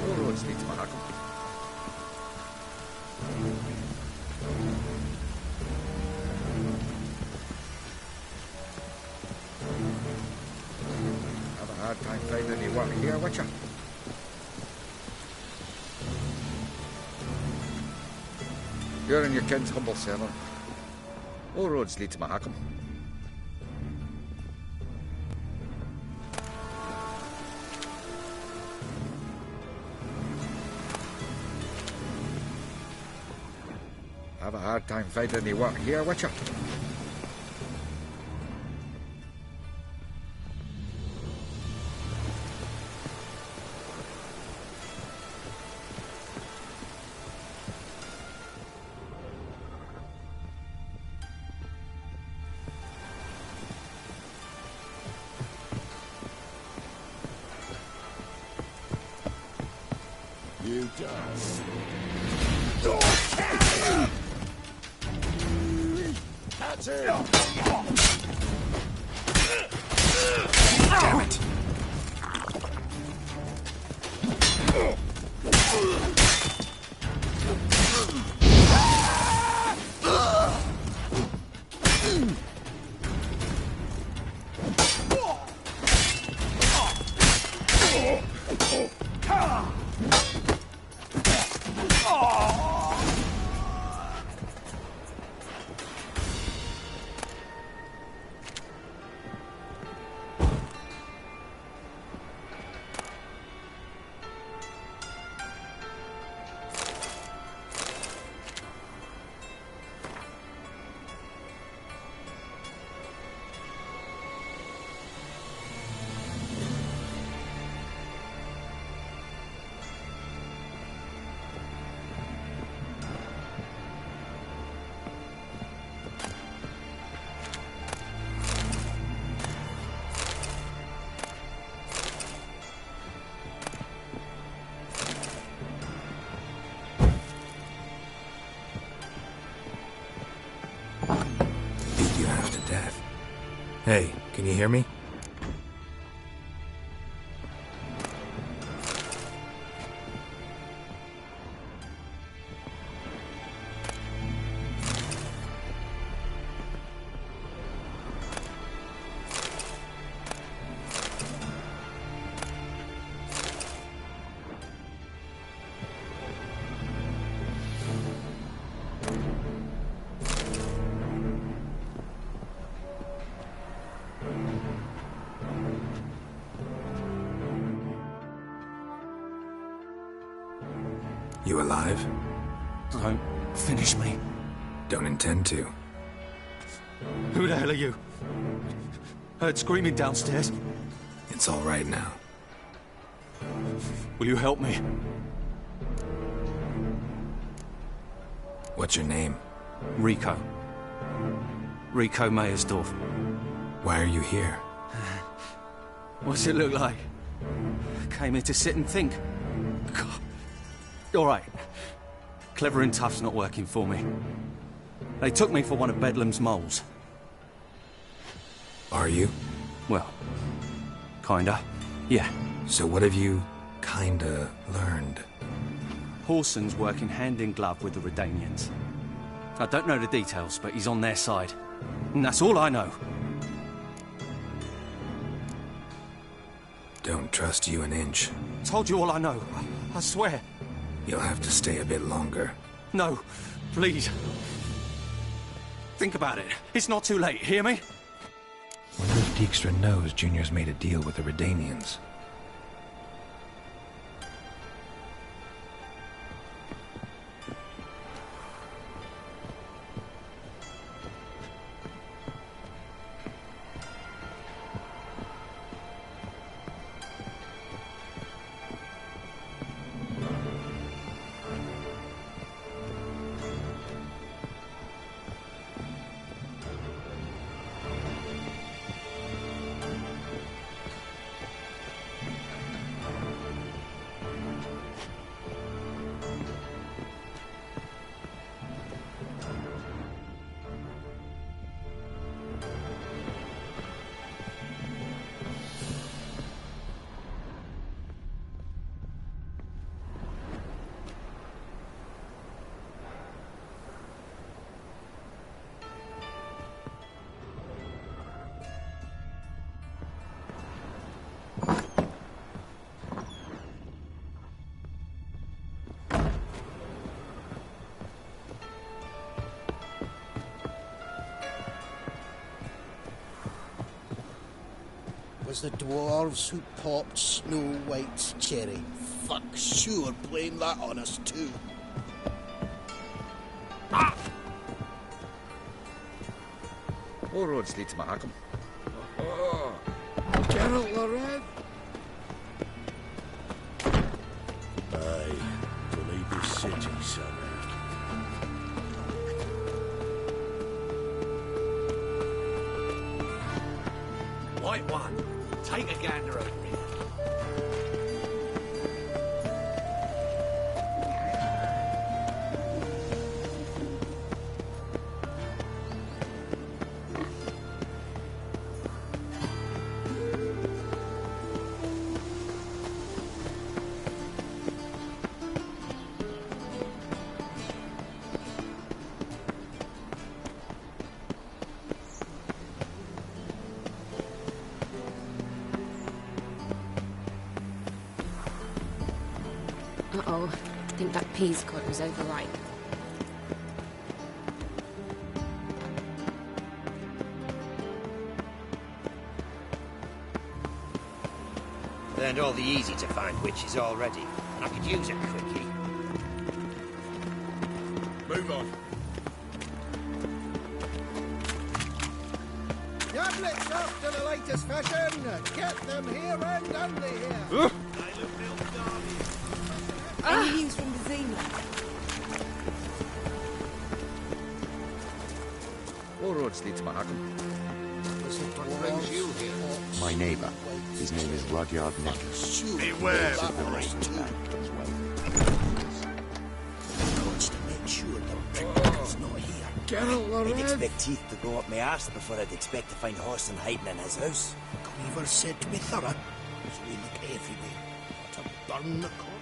All roads lead to Mahakam. Have a hard time finding any work here, Witcher. You're in your kind's humble servant. All roads lead to Mahakam. Have a hard time finding any work here, Witcher. You done. That's it! Damn it! Beat you half to death. Hey, can you hear me? You alive? Don't finish me. Don't intend to. Who the hell are you? Heard screaming downstairs. It's all right now. Will you help me? What's your name? Rico. Rico Meyersdorf. Why are you here? What's it look like? Came here to sit and think. God. All right. Clever and tough's not working for me. They took me for one of Bedlam's moles. Are you? Well, kinda. Yeah. So what have you kinda learned? Horson's working hand in glove with the Redanians. I don't know the details, but he's on their side. And that's all I know. Don't trust you an inch. Told you all I know. I swear. You'll have to stay a bit longer. No, please. Think about it. It's not too late, hear me? Wonder if Dijkstra knows Junior's made a deal with the Redanians. Was the dwarves who popped Snow White's cherry. Fuck, sure, blame that on us too. All roads lead to Mahakam. Geralt the Red. Aye, to leave this city somehow. White one, take a gander over here. Uh-oh. I think that peas cod was overripe. Learned all the easy-to-find witches already, and I could use a quickie. Move on. Goblets after the latest fashion. Get them here and only here. Any news from the Zena? All roads lead to Mahakam. What brings you here? My neighbour. His name is Rudyard Necklace. Beware, that boy. was too. Gods to make sure the Brickman's not here. Geralt the I'd Red. expect teeth to go up my arse before I'd expect to find Horson hiding in his house. Cleaver said to be thorough, so we look everywhere. To burn the corpse.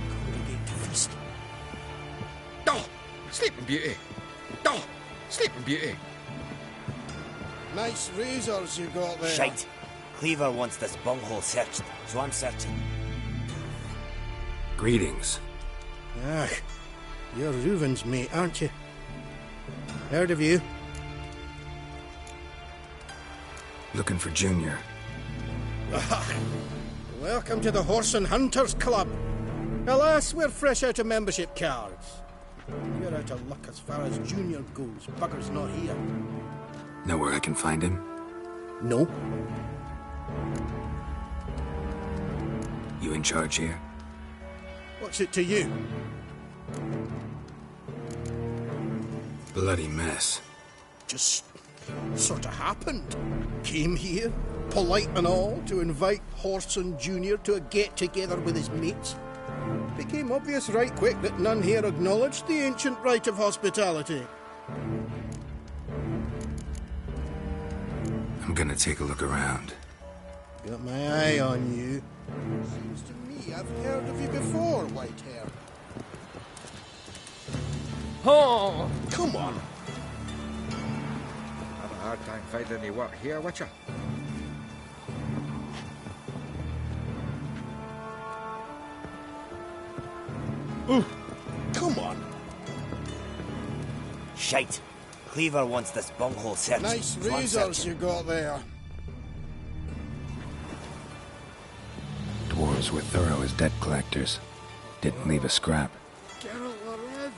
Congregate to feast. Oh, Sleeping Beauty. Oh, Sleeping Beauty. Nice razors you got there. Shite. Cleaver wants this bunghole searched, so I'm searching. Greetings. Ah, you're Reuven's mate, aren't you? Heard of you? Looking for Junior. Welcome to the Horse and Hunters Club. Alas, we're fresh out of membership cards. You're out of luck as far as Junior goes. Bugger's not here. Know where I can find him? No. You in charge here? What's it to you? Bloody mess. Just sort of happened. Came here, polite and all, to invite Horson Jr. to a get-together with his mates. Became obvious right quick that none here acknowledged the ancient right of hospitality. I'm gonna take a look around. Got my eye on you. Seems to me I've heard of you before, Whitehair. Oh! Come on. Have a hard time finding any work here, Witcher. Come on. Shite. Cleaver wants this bunghole searched. Nice so I'm razors searching. you got there. Dwarves were thorough as debt collectors. Didn't leave a scrap. Geralt the Red.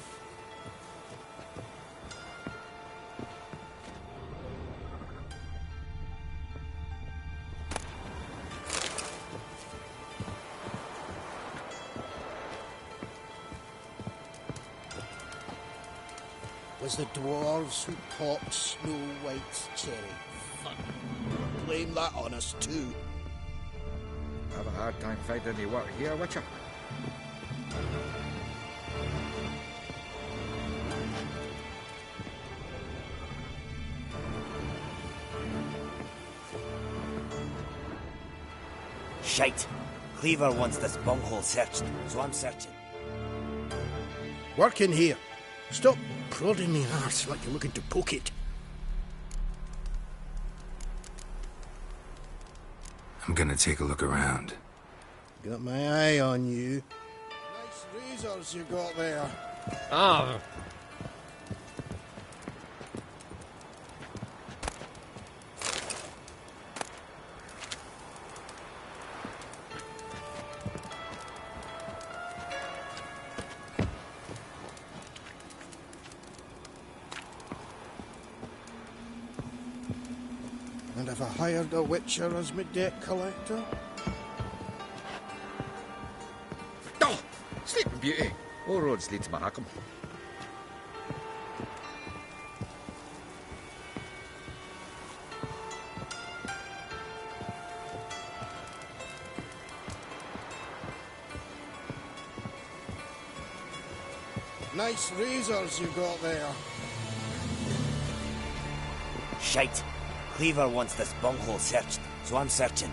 Was the dwarves who popped Snow White's cherry. Fuck. Blame that on us too. Have a hard time finding any work here, Witcher. Shite. Cleaver wants this bunghole searched, so I'm searching. Work in here. Stop prodding me arse like you're looking to poke it. I'm gonna take a look around. Got my eye on you. Nice razors you got there. Ah. And have I hired a witcher as my debt collector? Oh! Sleeping Beauty! All roads lead to Mahakam. Nice razors you got there. Shite. Cleaver wants this bunghole searched, so I'm searching.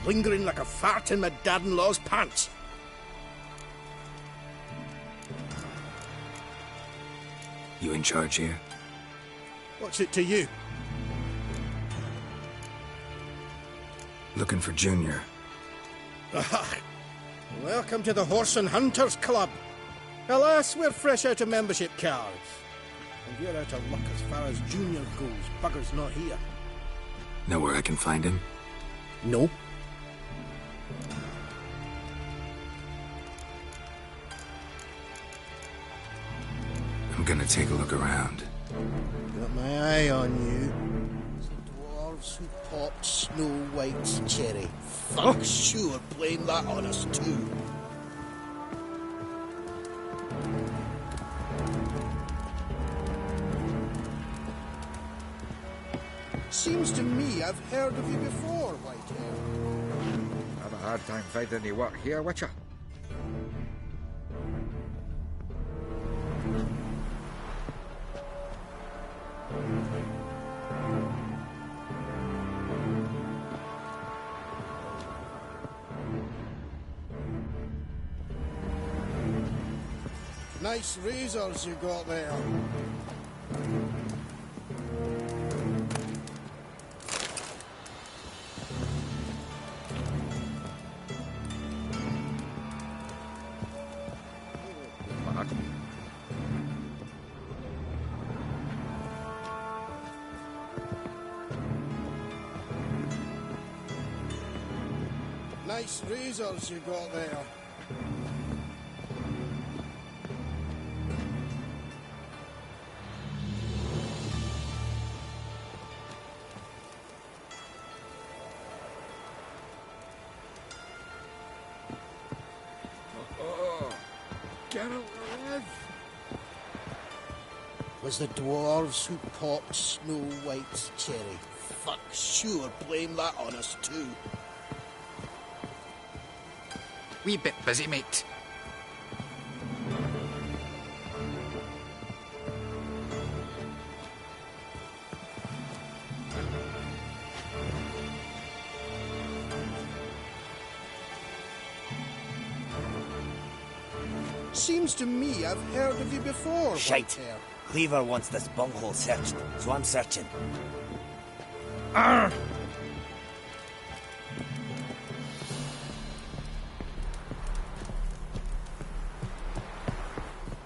Lingering like a fart in my dad-in-law's pants. You in charge here? What's it to you? Looking for Junior. Welcome to the Horse and Hunters Club. Alas, we're fresh out of membership cards. And you're out of luck as far as Junior goes. Bugger's not here. Know where I can find him? No. I'm gonna take a look around. Got my eye on you. Dwarves who popped Snow White's cherry. Fuck, sure, blame that on us too. Seems to me I've heard of you before, Whitehair. Have a hard time finding any work here, Witcher. Nice razors you got there. Nice razors you got there. Was the dwarves who popped Snow White's cherry. Fuck, sure, blame that on us too. Wee bit busy, mate. Seems to me I've heard of you before, Shite. Whitehair. Cleaver wants this bunghole searched, so I'm searching. Arr!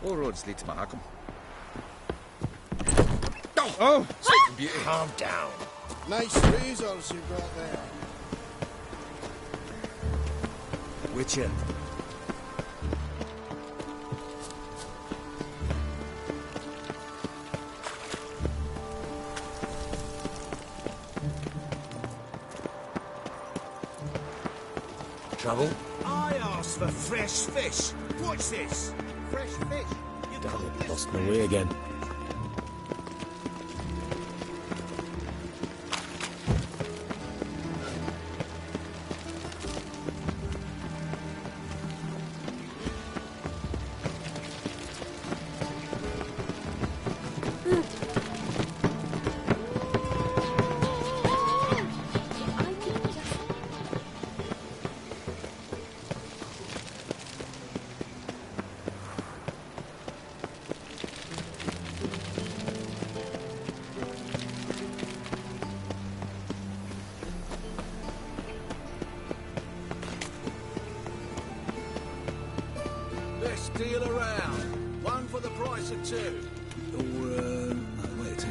All roads lead to Mahakam. Oh! Sleeping Beauty. Calm down. Nice razors you got there. Witcher. Trouble? I asked for fresh fish. What's this? Fresh fish. Damn it, lost my way again. Best deal around. One for the price of two. Or, no, wait a tick.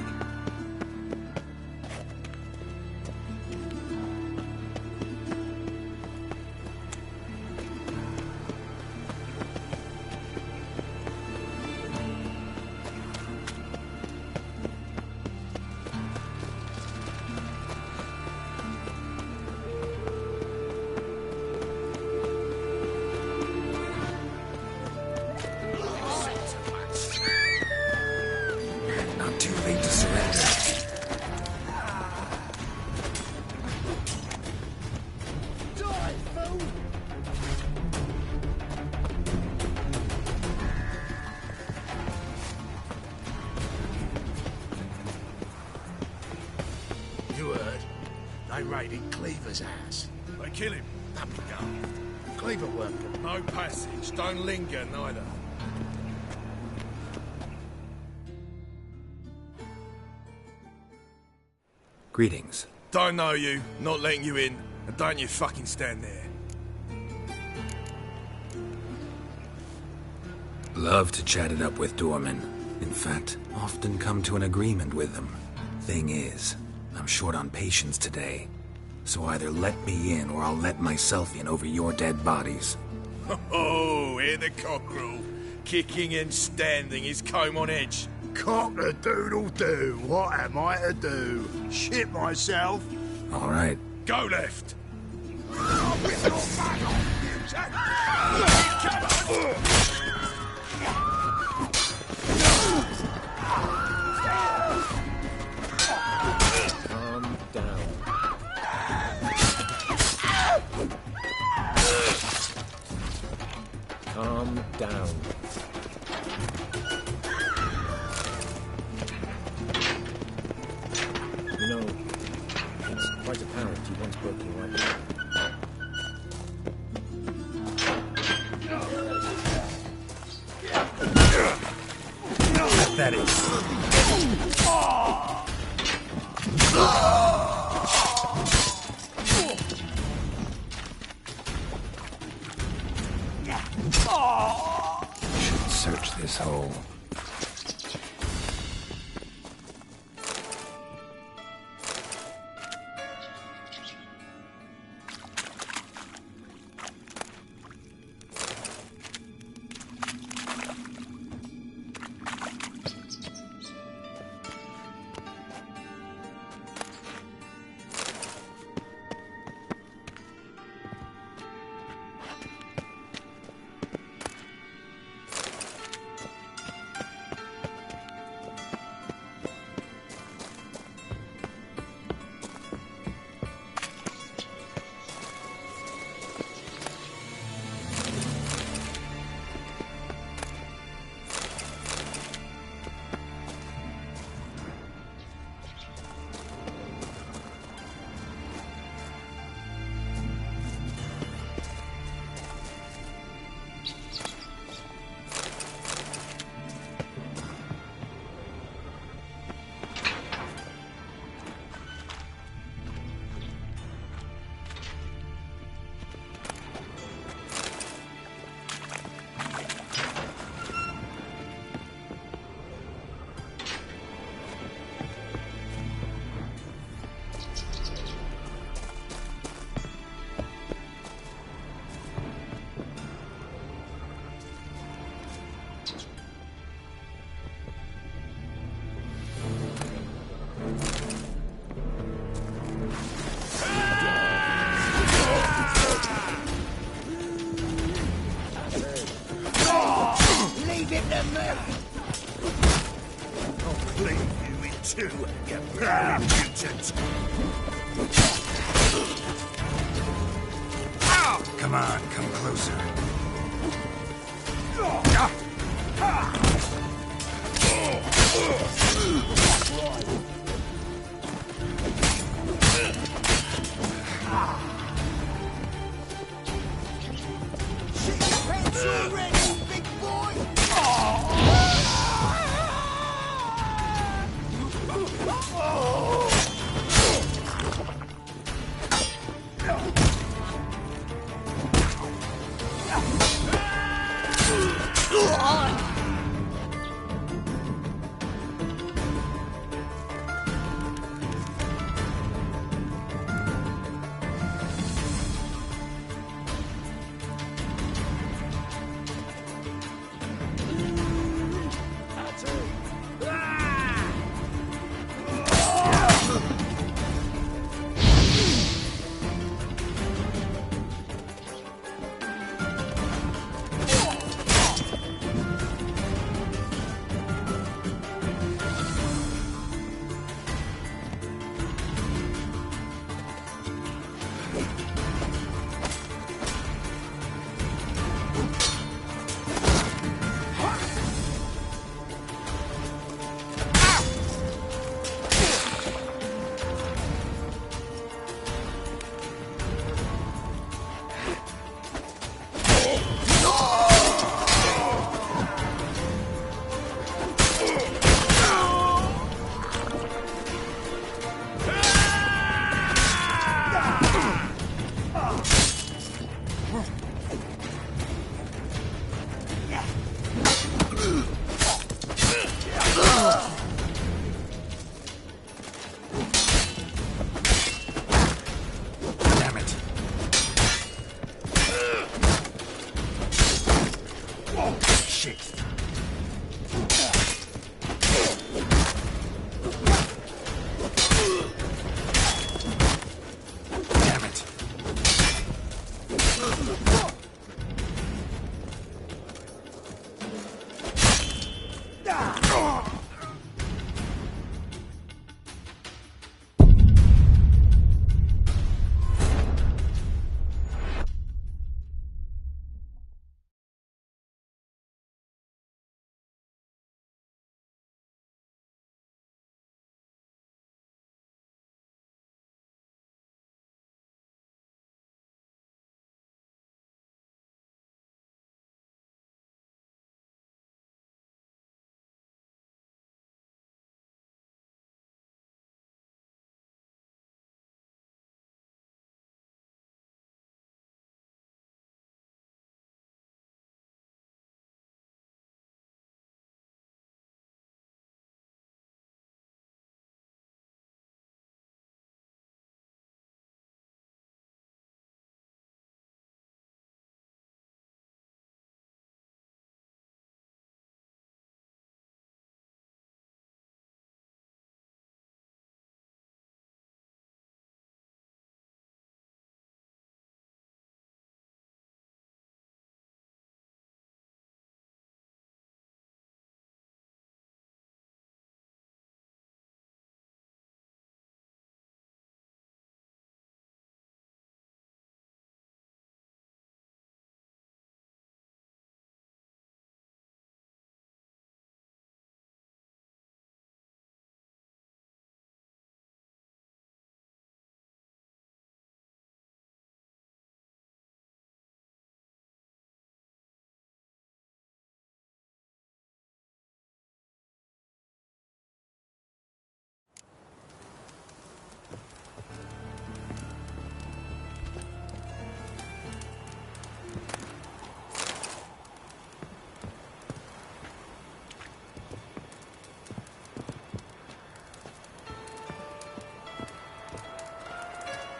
They raided Cleaver's house. They kill him. That be daft. Cleaver weren't good. No passage. Don't linger, neither. Greetings. Don't know you. Not letting you in. And don't you fucking stand there. Love to chat it up with doormen. In fact, often come to an agreement with them. Thing is, I'm short on patience today. So either let me in or I'll let myself in over your dead bodies. Oh, hear the cockerel. Kicking and standing, his comb on edge. Cock-a-doodle-doo. What am I to do? Shit myself? All right. Go left. Calm down. Calm down. You know, it's quite apparent you once broke your right leg. That is. Should search this hole. Come on, come closer.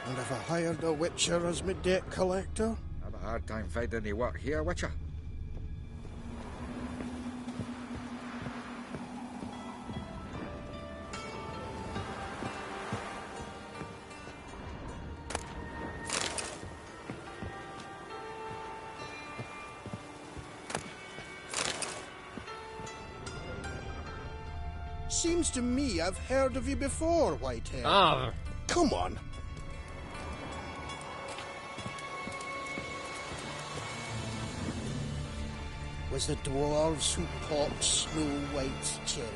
And if I hired a witcher as my debt collector? Have a hard time finding any work here, Witcher. Seems to me I've heard of you before, Whitehair. Ah. Come on. Was the dwarves who popped Snow White's cherry?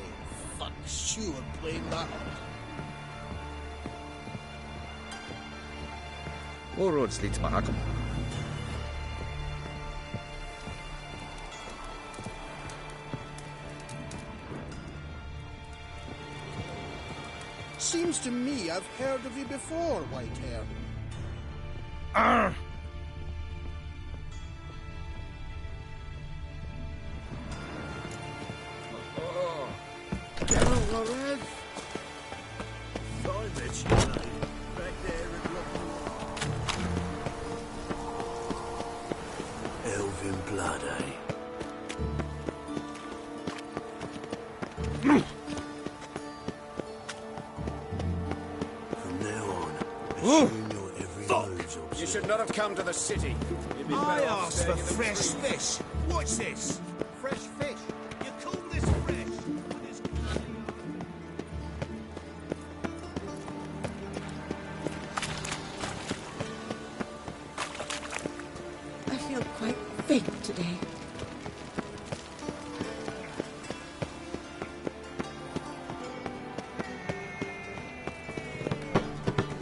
Fuck, sure, blame that one. All roads lead to Mahakam. Seems to me I've heard of you before, Whitehair. Arr! Geralt Lorez! Find that you lady. Back there and look. Elven blood, eh? From now on, assume your every move's observed. You should not have come to the city. I asked for fresh fish. What's this? Fresh fish. You call this fresh? I feel quite faint today.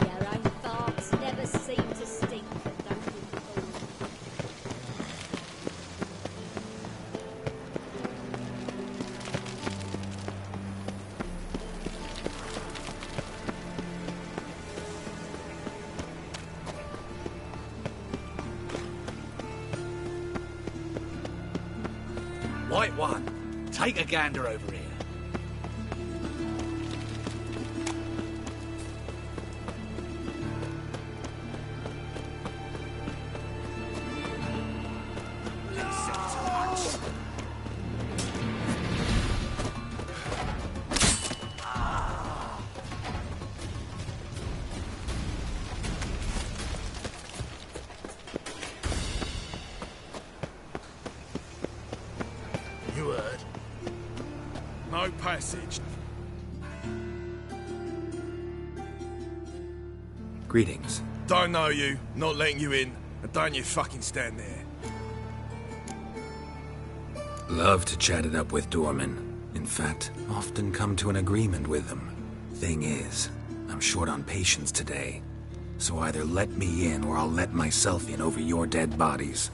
Your own thoughts never seem to stink for Duncan Fool. White one, take a gander over here. You heard? No passage. Greetings. Don't know you, not letting you in, and don't you fucking stand there. Love to chat it up with doormen. In fact, often come to an agreement with them. Thing is, I'm short on patience today. So either let me in or I'll let myself in over your dead bodies.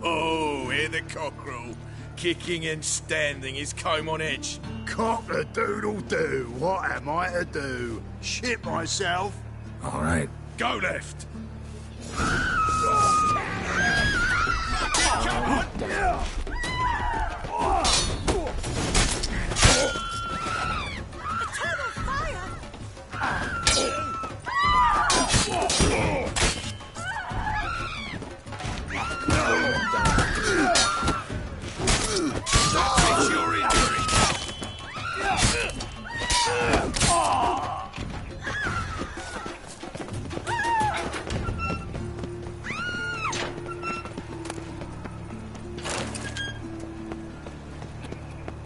Oh, hear the cockerel. Kicking and standing his comb on edge. Cock-a-doodle-doo, what am I to do? Shit myself? All right. Go left.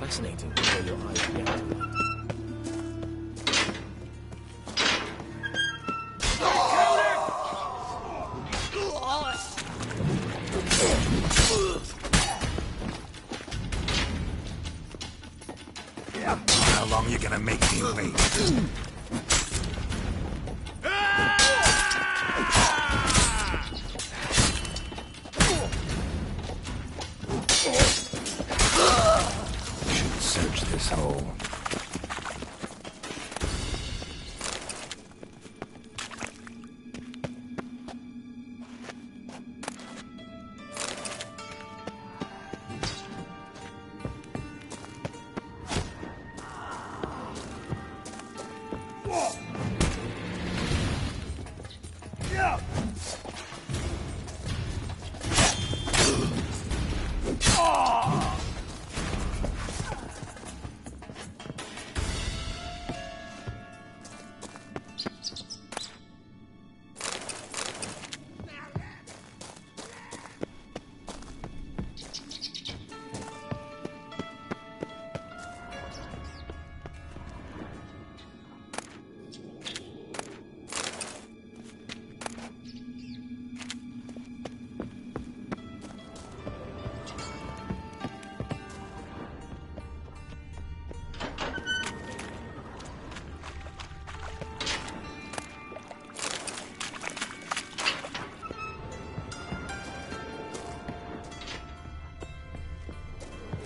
Fascinating where your eyes react. How long you gonna make me wait? Should search this hole.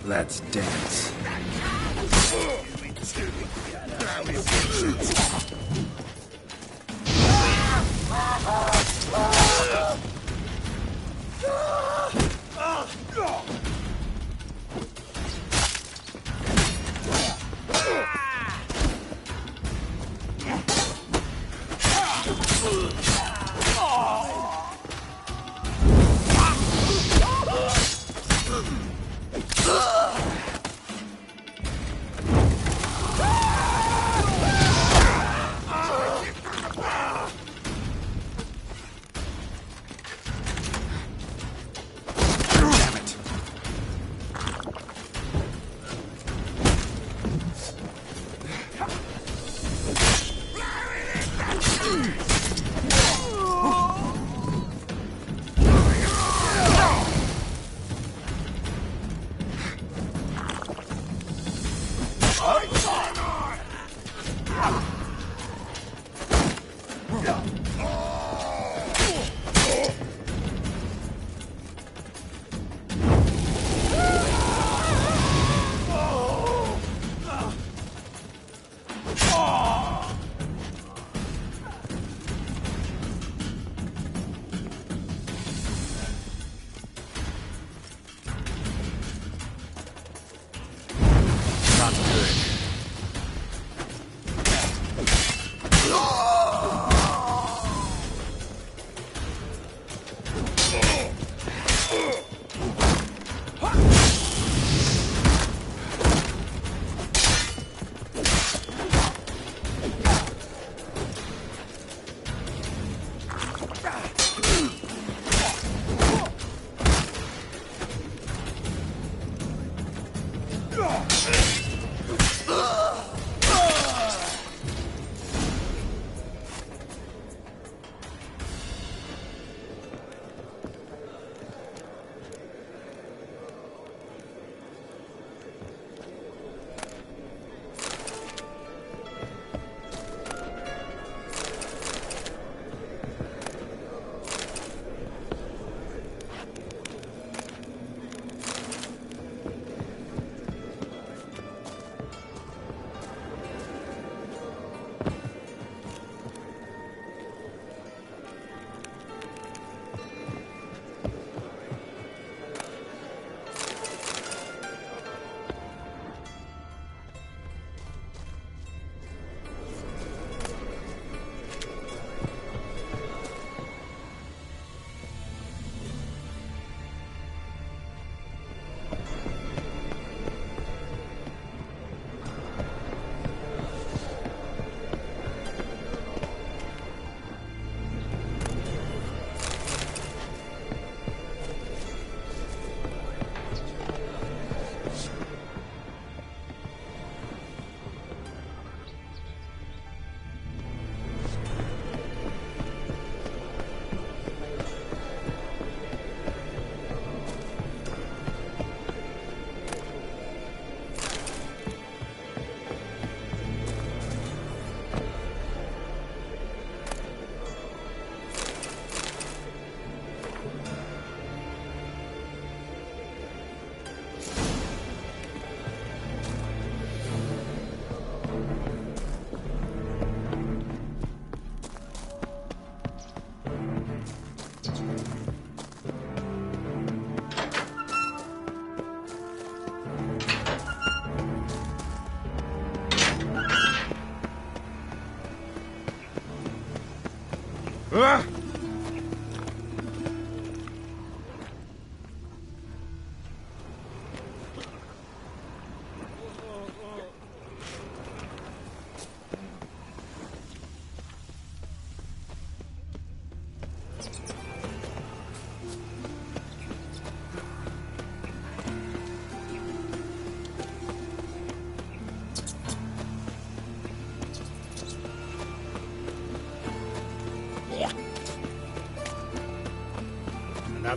Let's dance.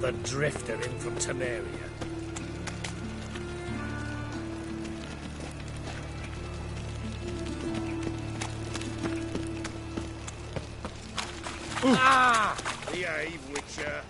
Another drifter in from Temeria. Ah! Behave, Witcher.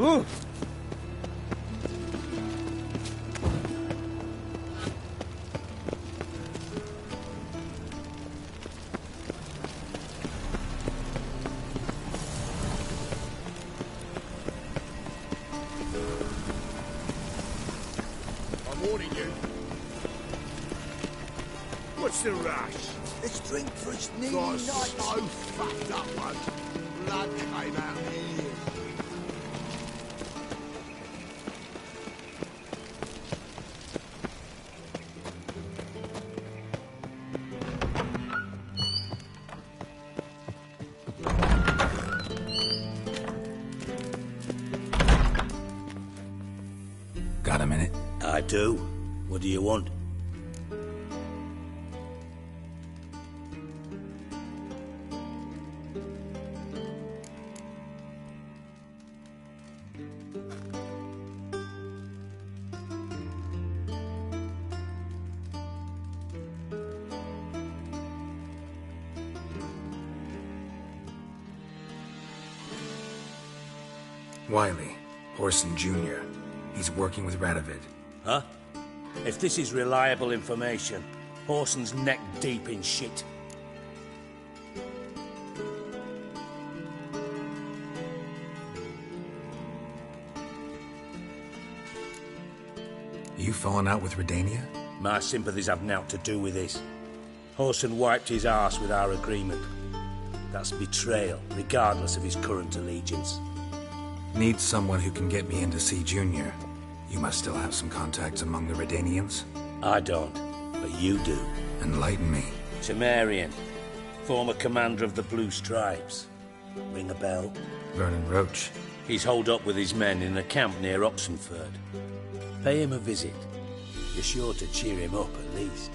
Ooh. I'm warning you. What's the rush? Let's drink for its needy Got night. so fucked up once. Blood came out of my ears. Got a minute? I do. What do you want? Wiley, Horson Jr. He's working with Radovid. Huh? If this is reliable information, Horson's neck deep in shit. You falling out with Redania? My sympathies have naught to do with this. Horson wiped his arse with our agreement. That's betrayal, regardless of his current allegiance. Need someone who can get me in to see Junior. You must still have some contacts among the Redanians? I don't, but you do. Enlighten me. Temerian, former commander of the Blue Stripes. Ring a bell? Vernon Roach. He's holed up with his men in a camp near Oxenford. Pay him a visit. You're sure to cheer him up, at least.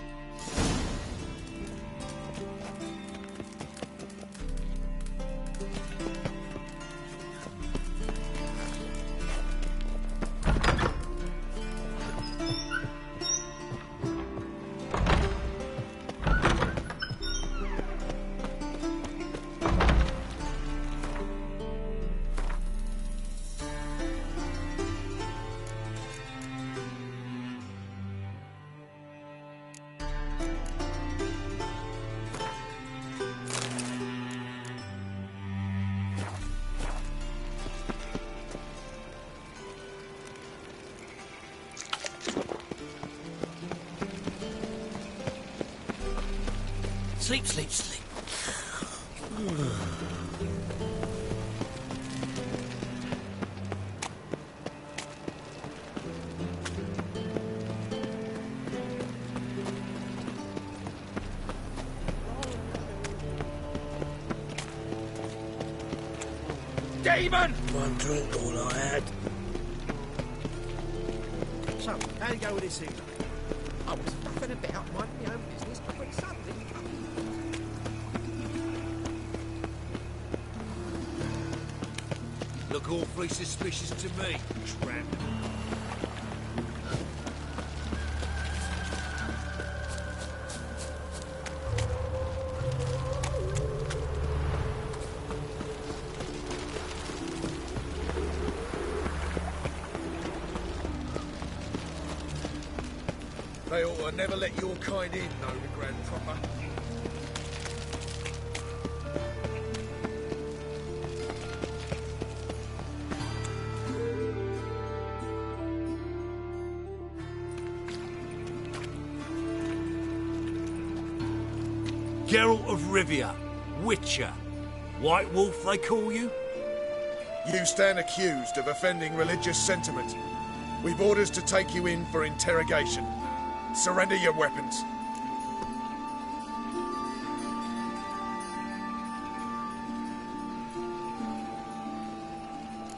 Sleep, sleep, sleep. Demon! One drink, all I had. So, how do you go with this evening? I was nothing about minding my own business, but suddenly... Look awfully suspicious to me, tramp. They ought to never let your kind in, though, the Grand Proper. Geralt of Rivia, Witcher. White Wolf, they call you? You stand accused of offending religious sentiment. We've orders to take you in for interrogation. Surrender your weapons.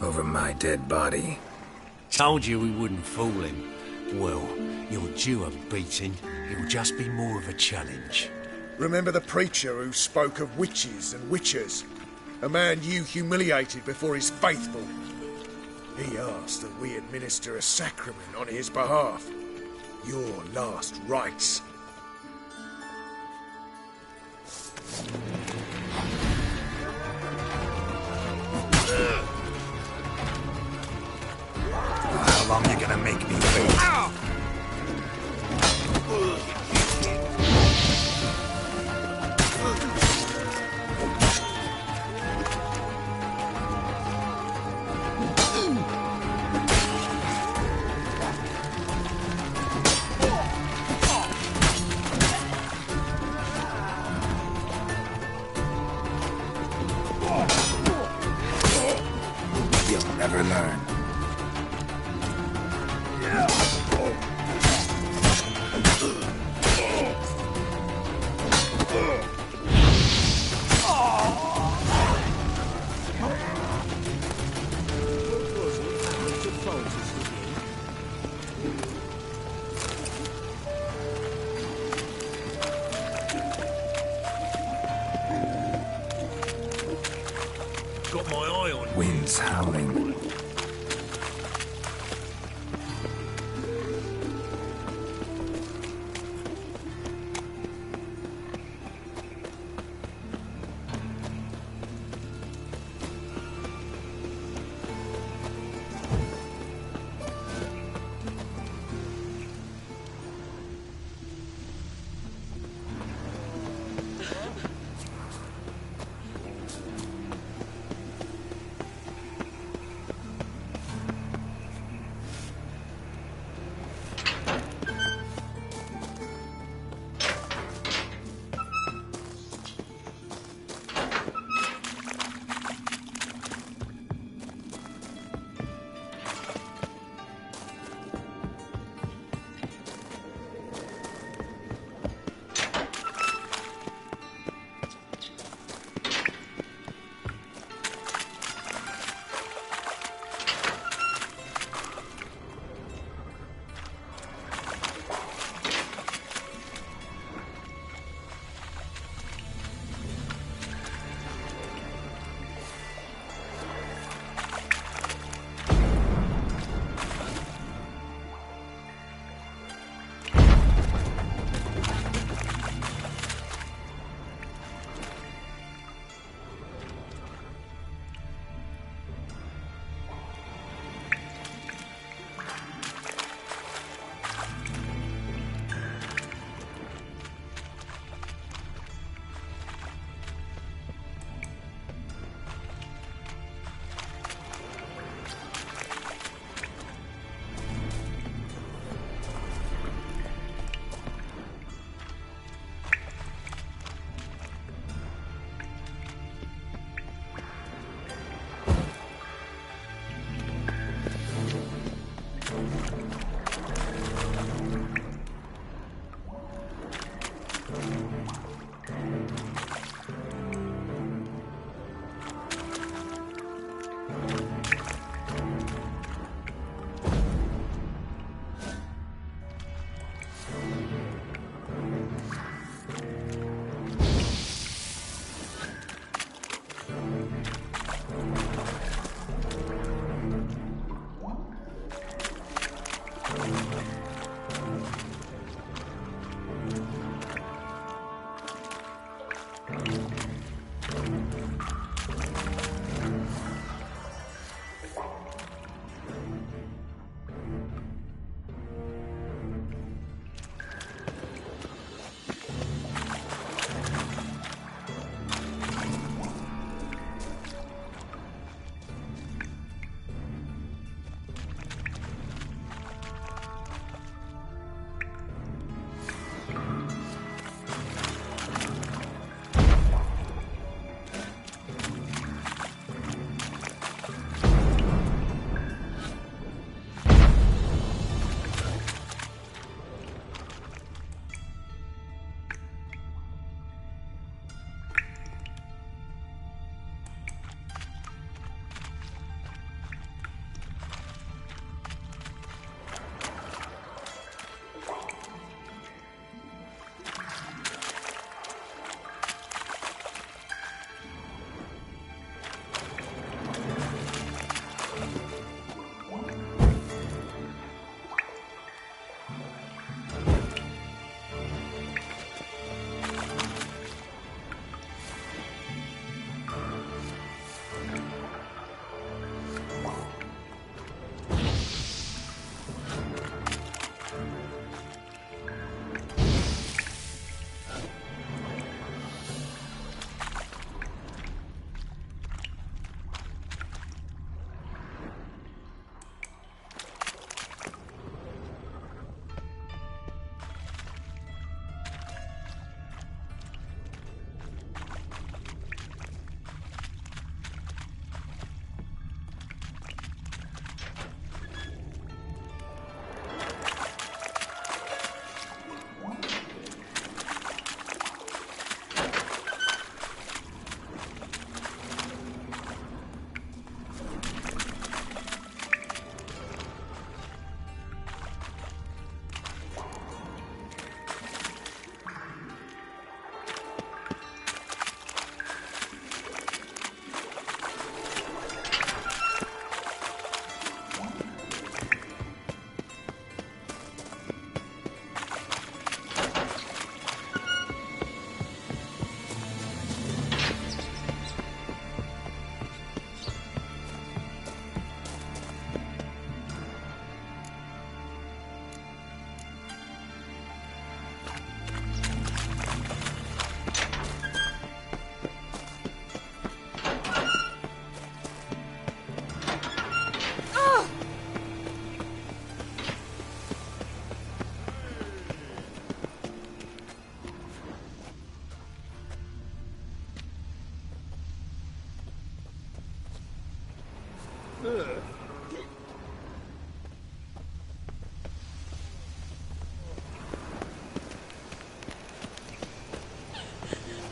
Over my dead body. Told you we wouldn't fool him. Well, you're due a beating. It'll just be more of a challenge. Remember the preacher who spoke of witches and witchers? A man you humiliated before his faithful. He asked that we administer a sacrament on his behalf. Your last rites. never learn. Got my eye on Wind's howling.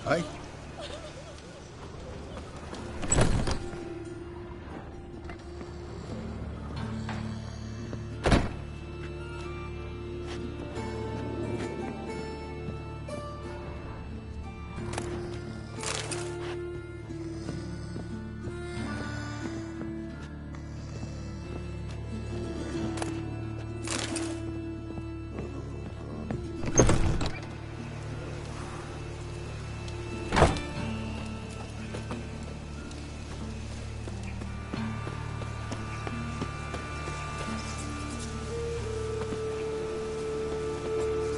Eh?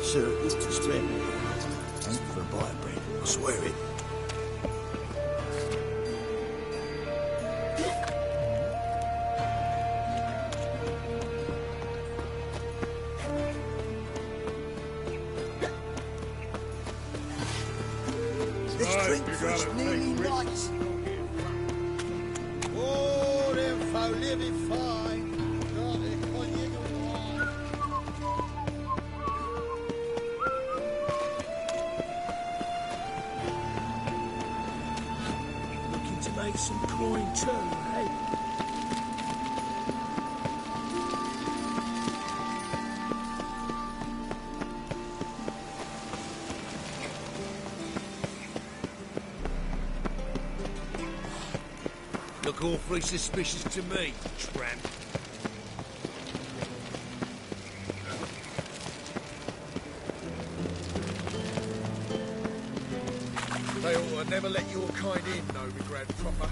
Sir, it's just bread. Ain't for a bite of bread, I swear it. This drink is nearly nice. Oh, them folk living fine. God, they call you Looking to make some coin too, eh? Look awfully suspicious to me, tramp. They ought to never let your kind in, though, me Grand Proper.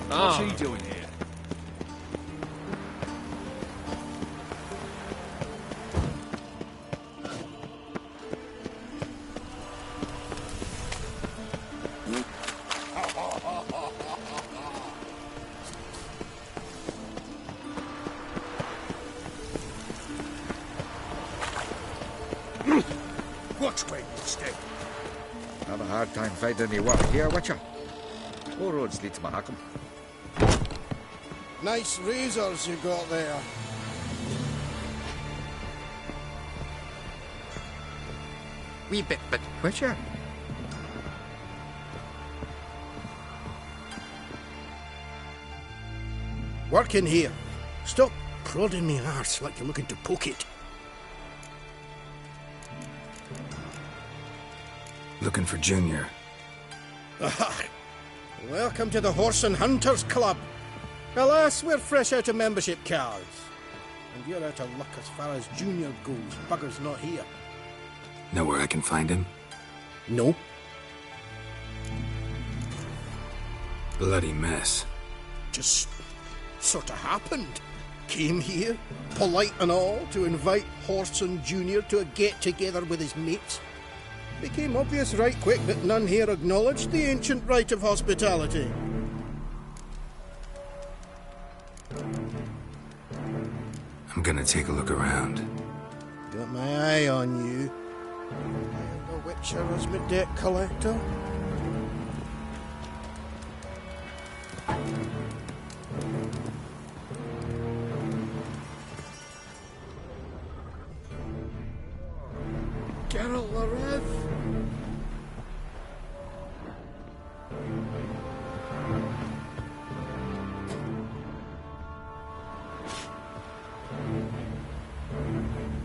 What's he doing here? Watch where you step. Have a hard time finding any work here, Witcher. All roads lead to Mahakam. Nice razors you got there. Wee bit, but Witcher. Work in here. Stop prodding me arse like you're looking to poke it. Looking for Junior. Ah, welcome to the Horse and Hunters Club. Alas, we're fresh out of membership cards. And you're out of luck as far as Junior goes. Bugger's not here. Know where I can find him? No. Bloody mess. Just sort of happened. Came here, polite and all, to invite Horson Jr. to a get-together with his mates. Became obvious right quick that none here acknowledged the ancient rite of hospitality. I'm gonna take a look around. Got my eye on you. I have the Witcher as my debt collector. Geralt Larev.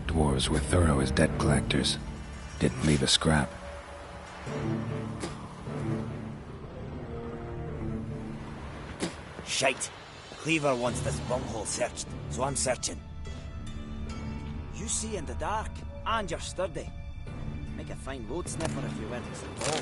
Dwarves were thorough as debt collectors. Didn't leave a scrap. Shite. Cleaver wants this bunghole searched, so I'm searching. You see in the dark, and you're sturdy. Make a fine road sniffer if you weren't so tall.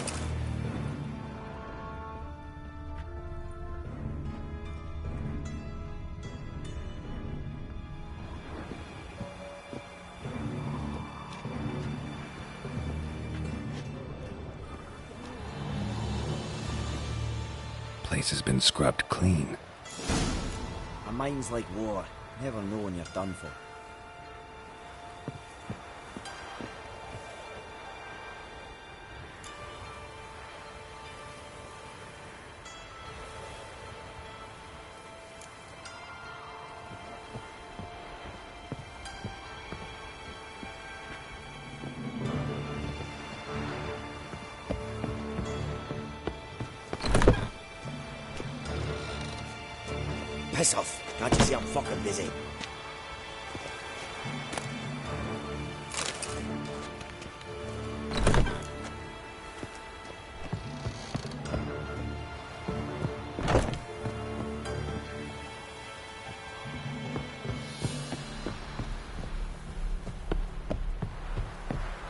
Place has been scrubbed clean. A mine's like war. Never know when you're done for. Piss off. Can't you see I'm fucking busy?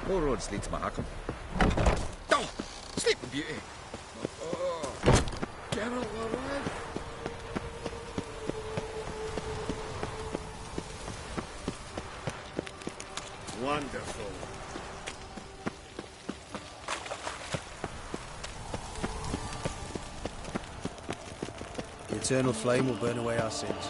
All roads lead to Mahakam. Down! Sleeping Beauty! Oh. Geralt the Red. Wonderful. The eternal flame will burn away our sins.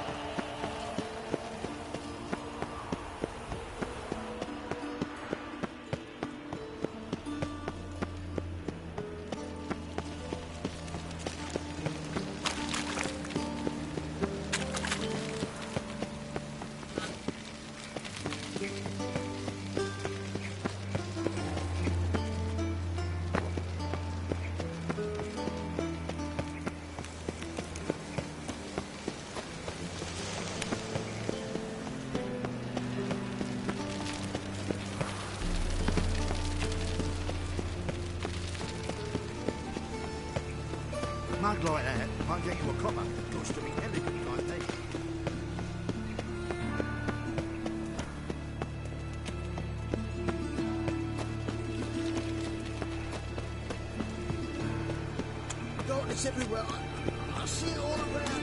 Mug like that might get you a copper. Looks to be elegant like this. Darkness everywhere. I see it all around.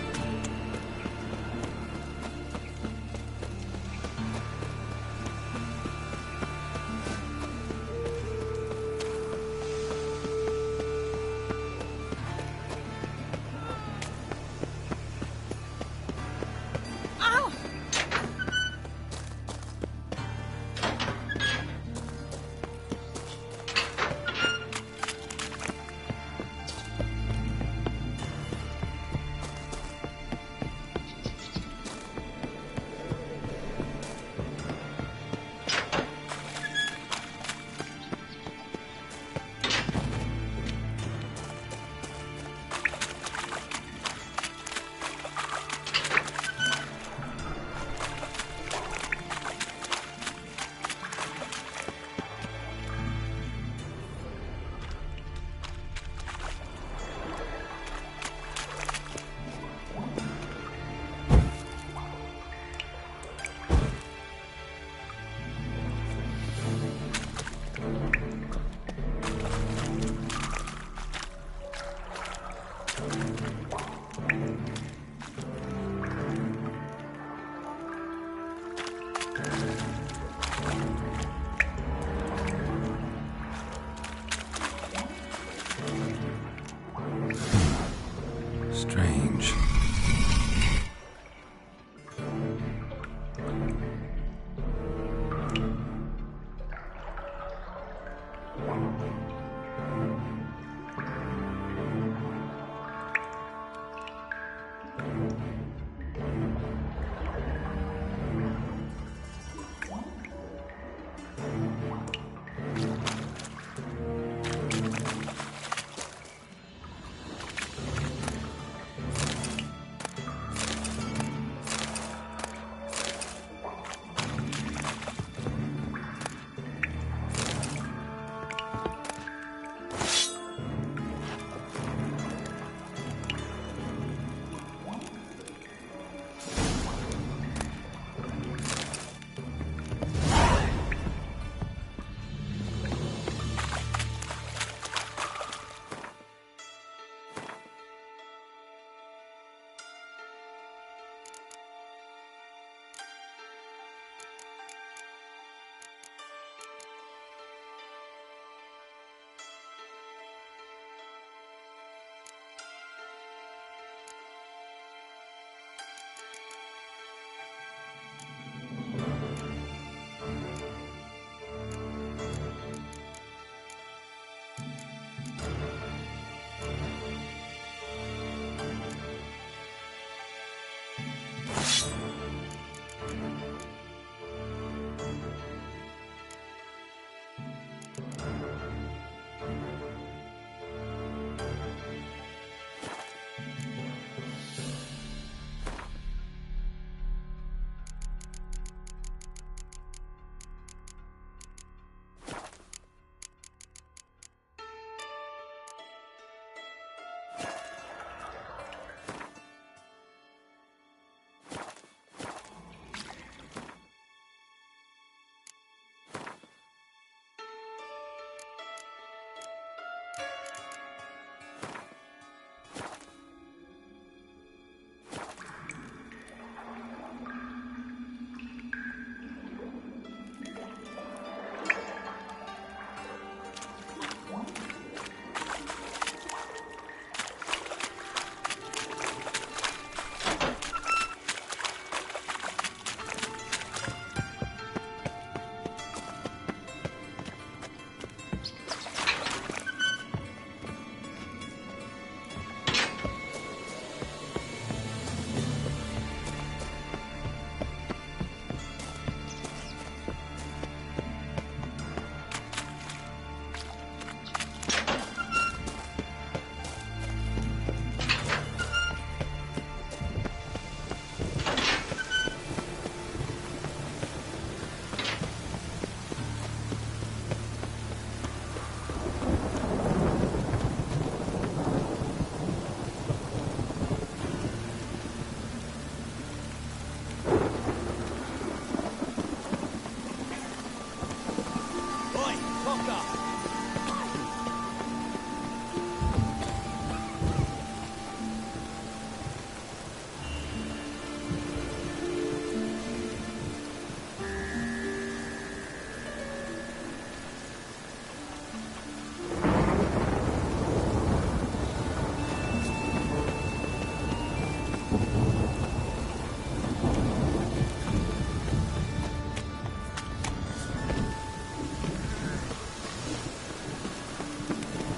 Strange.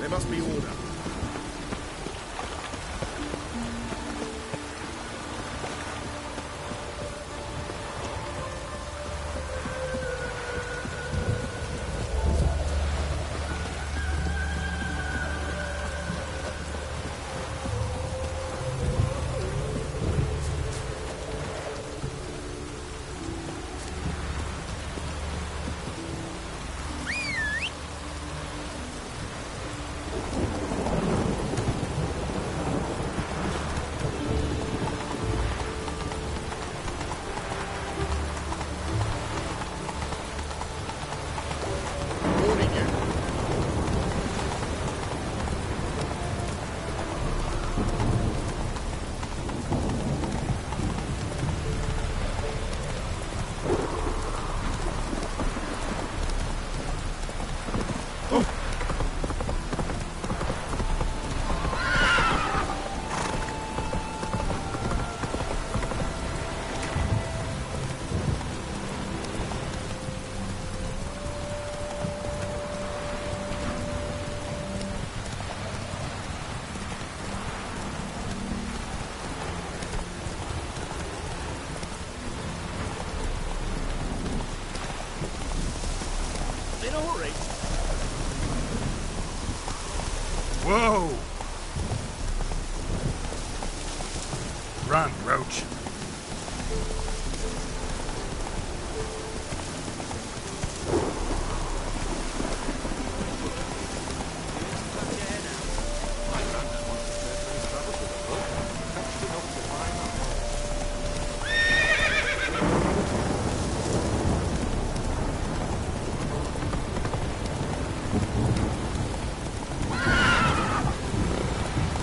There must be order. Whoa! Run, Roach.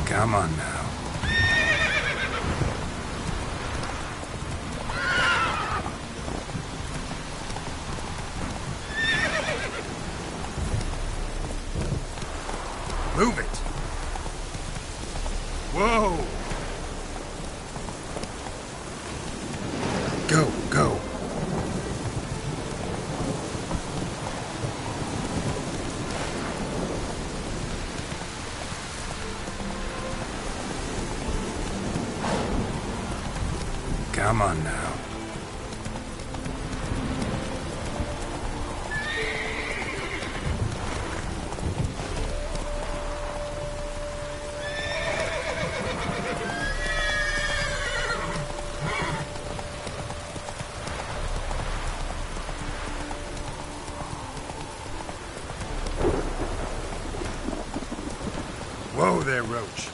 Come on now. Move it. Whoa. Go, go. Come on now. Whoa there, Roach.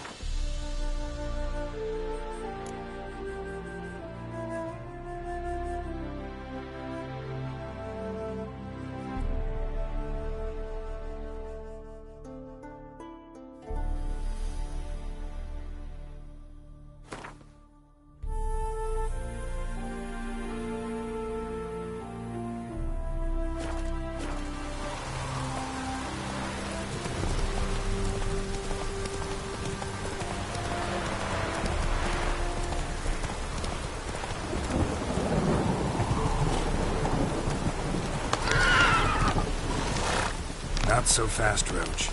Not so fast, Roach.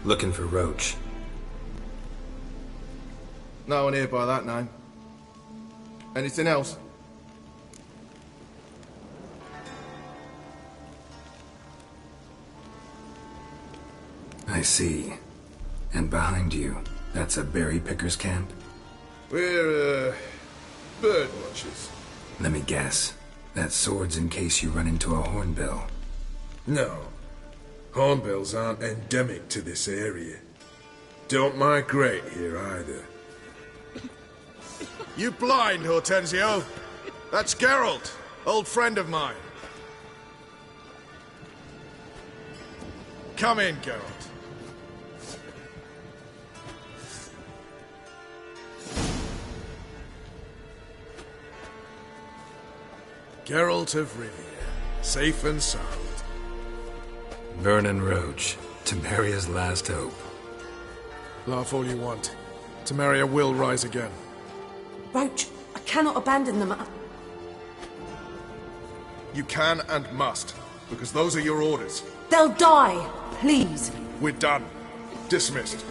Looking for Roach. No one here by that name. Anything else? I see. And behind you, that's a berry picker's camp? We're, bird watchers. Let me guess. That sword's in case you run into a hornbill. No. Hornbills aren't endemic to this area. Don't migrate here either. You blind, Hortensio? That's Geralt, old friend of mine. Come in, Geralt. Geralt of Rivia, safe and sound. Vernon Roach, Temeria's last hope. Laugh all you want. Temeria will rise again. Roach, I cannot abandon them. You can and must, because those are your orders. They'll die, please. We're done. Dismissed.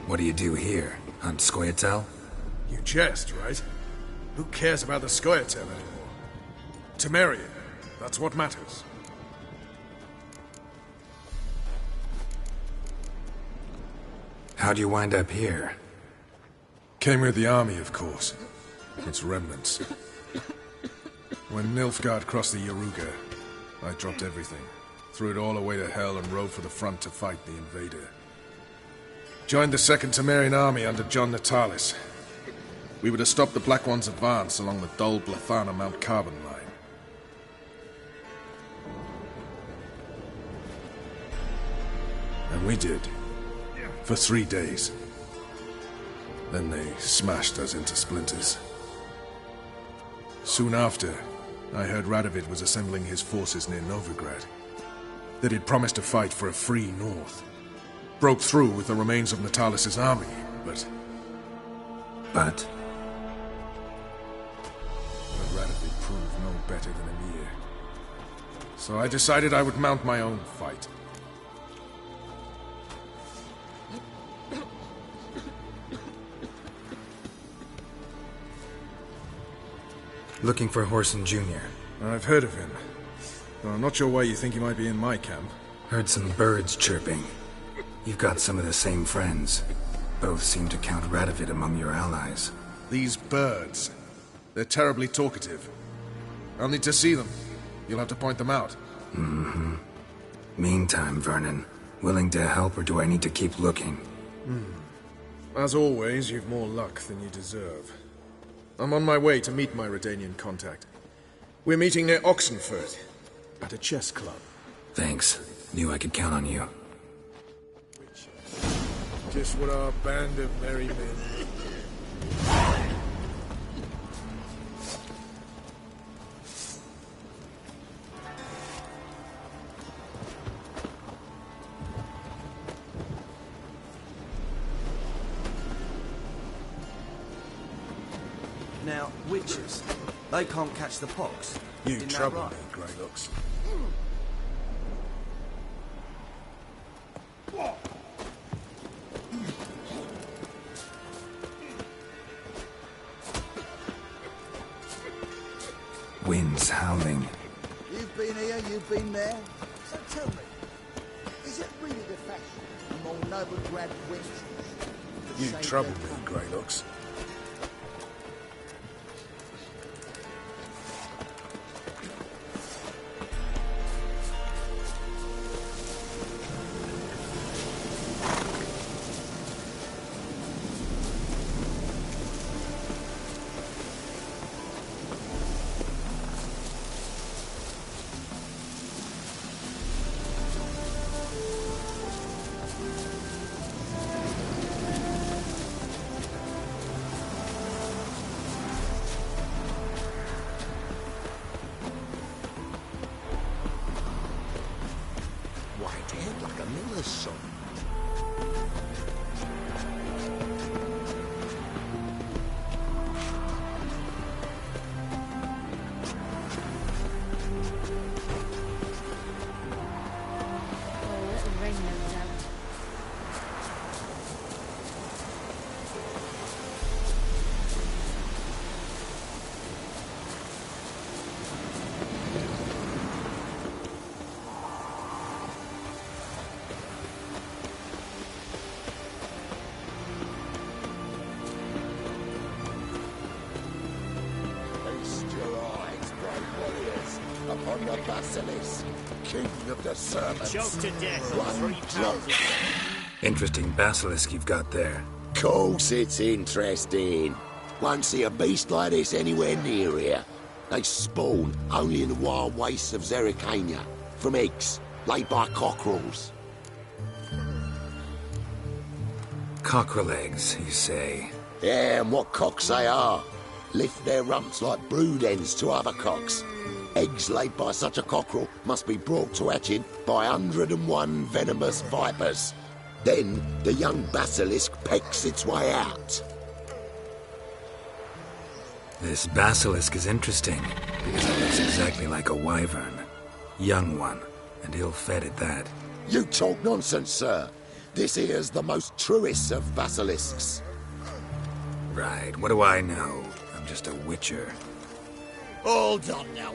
What do you do here? Hunt Scoia'tael? You jest, right? Who cares about the Scoia'tael anymore? Temeria, that's what matters. How'd you wind up here? Came with the army, of course. Its remnants. When Nilfgaard crossed the Yaruga, I dropped everything. Threw it all away to hell and rode for the front to fight the invader. Joined the 2nd Temerian army under John Natalis. We were to stop the Black One's advance along the Dol Blathana Mount Carbon line. And we did. For 3 days. Then they smashed us into splinters. Soon after, I heard Radovid was assembling his forces near Novigrad. That he'd promised to fight for a free North. Broke through with the remains of Natalis' army, but... But Radovid proved no better than Emir. So I decided I would mount my own fight. looking for Whoreson Jr. I've heard of him. Though I'm not sure why you think he might be in my camp. Heard some birds chirping. You've got some of the same friends. Both seem to count Radovid among your allies. These birds. They're terribly talkative. I'll need to see them. You'll have to point them out. Mm-hmm. Meantime, Vernon, willing to help or do I need to keep looking? As always, you've more luck than you deserve. I'm on my way to meet my Redanian contact. We're meeting near Oxenford, at a chess club. Thanks. Knew I could count on you. Just what our band of merry men. Now, witches, they can't catch the pox. You Isn't that trouble right? me, Greylocks. Winds howling. You've been here, you've been there. So tell me, is it really the fashion among Novigrad wenches? You trouble me, Greylocks. Upon the Basilisk, king of the servants. Choked to death One on 3 pounds. Interesting basilisk you've got there. Course it's interesting. Won't see a beast like this anywhere near here. They spawn only in the wild wastes of Zerrikania, from eggs laid by cockerels. Cockerel eggs, you say? Yeah, and what cocks they are. Lift their rumps like brood hens to other cocks. Eggs laid by such a cockerel must be brought to hatching by 101 venomous vipers. Then the young basilisk pecks its way out. This basilisk is interesting, because it looks exactly like a wyvern. Young one, and ill-fed at that. You talk nonsense, sir. This here's the most truest of basilisks. Right, what do I know? I'm just a witcher. Hold on now.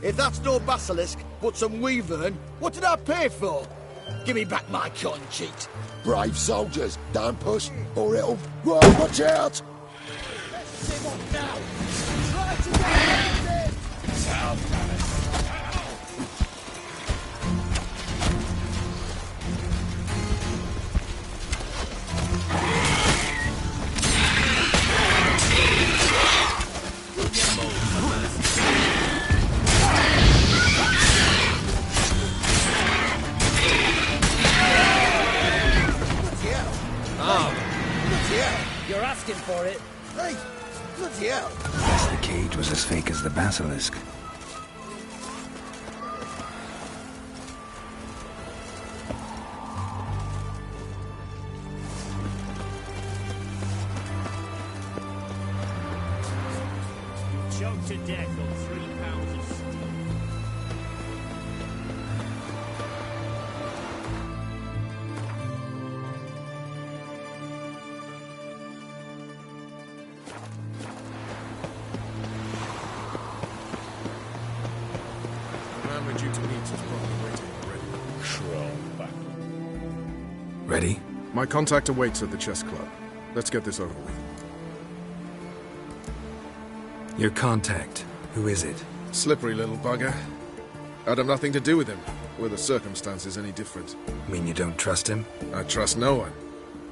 If that's no basilisk, but some wyvern, what did I pay for? Give me back my cotton cheeks. Brave soldiers, don't push, or it'll... Whoa, watch out! Let's him up now. Try to get him in. hell! You're asking for it. Hey, bloody hell! Guess the cage was as fake as the basilisk. Choked to death on 3 pounds of steel. The man we're due to meet is probably waiting already. Ready? My contact awaits at the chess club. Let's get this over with. Your contact. Who is it? Slippery little bugger. I'd have nothing to do with him. Were the circumstances any different? Mean you don't trust him? I trust no one,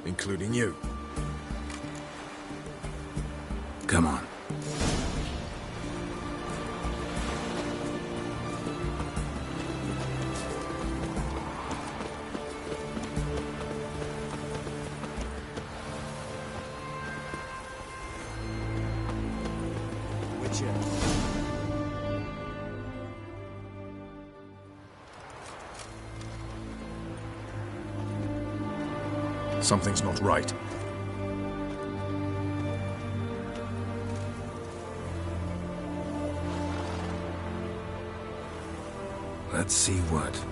including you. Come on. Something's not right. Let's see what.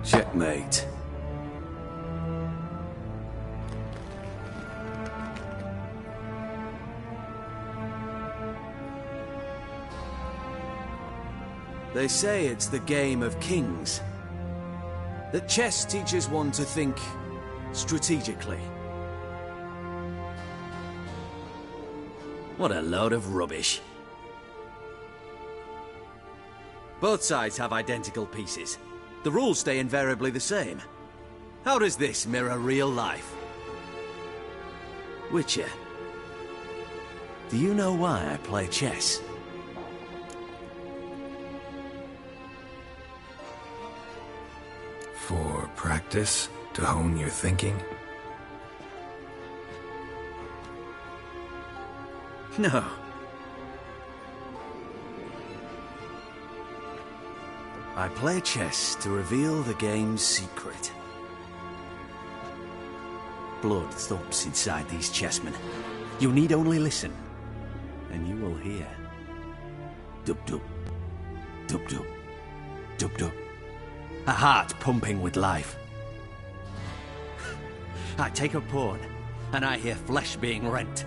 Checkmate. They say it's the game of kings. That chess teaches one to think strategically. What a load of rubbish. Both sides have identical pieces. The rules stay invariably the same. How does this mirror real life? Witcher, do you know why I play chess? For practice? To hone your thinking? No. I play chess to reveal the game's secret. Blood thumps inside these chessmen. You need only listen, and you will hear. Dub-dub. Dub-dub. Dub-dub. A heart pumping with life. I take a pawn, and I hear flesh being rent.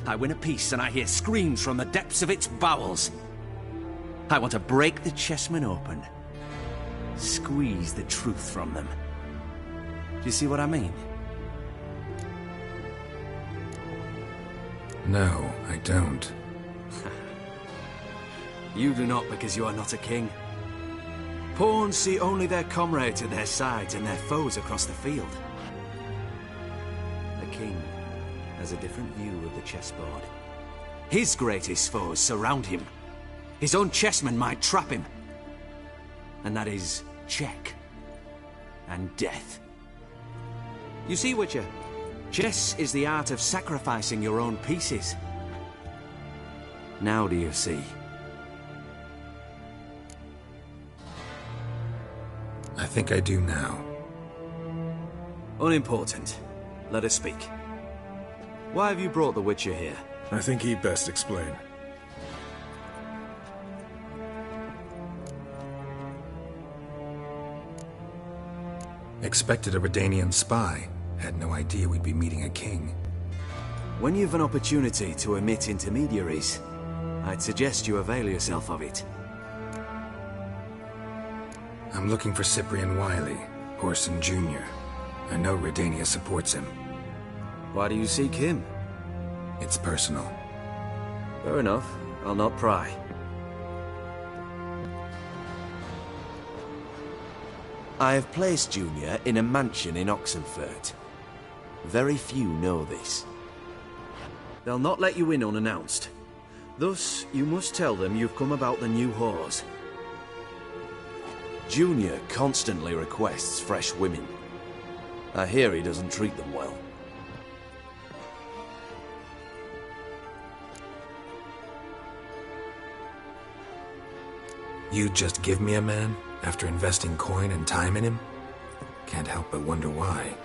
I win a piece, and I hear screams from the depths of its bowels. I want to break the chessmen open. Squeeze the truth from them. Do you see what I mean? No, I don't. You do not because you are not a king. Pawns see only their comrades at their sides and their foes across the field. A king has a different view of the chessboard. His greatest foes surround him. His own chessmen might trap him. And that is check and death. You see, Witcher, chess is the art of sacrificing your own pieces. Now do you see? I think I do now. Unimportant. Let us speak. Why have you brought the Witcher here? I think he'd best explain. Expected a Redanian spy. Had no idea we'd be meeting a king. When you've an opportunity to omit intermediaries, I'd suggest you avail yourself of it. I'm looking for Cyprian Wiley, Whoreson Jr. I know Redania supports him. Why do you seek him? It's personal. Fair enough. I'll not pry. I have placed Junior in a mansion in Oxenfurt. Very few know this. They'll not let you in unannounced. Thus, you must tell them you've come about the new whores. Junior constantly requests fresh women. I hear he doesn't treat them well. You'd just give me a man after investing coin and time in him? Can't help but wonder why.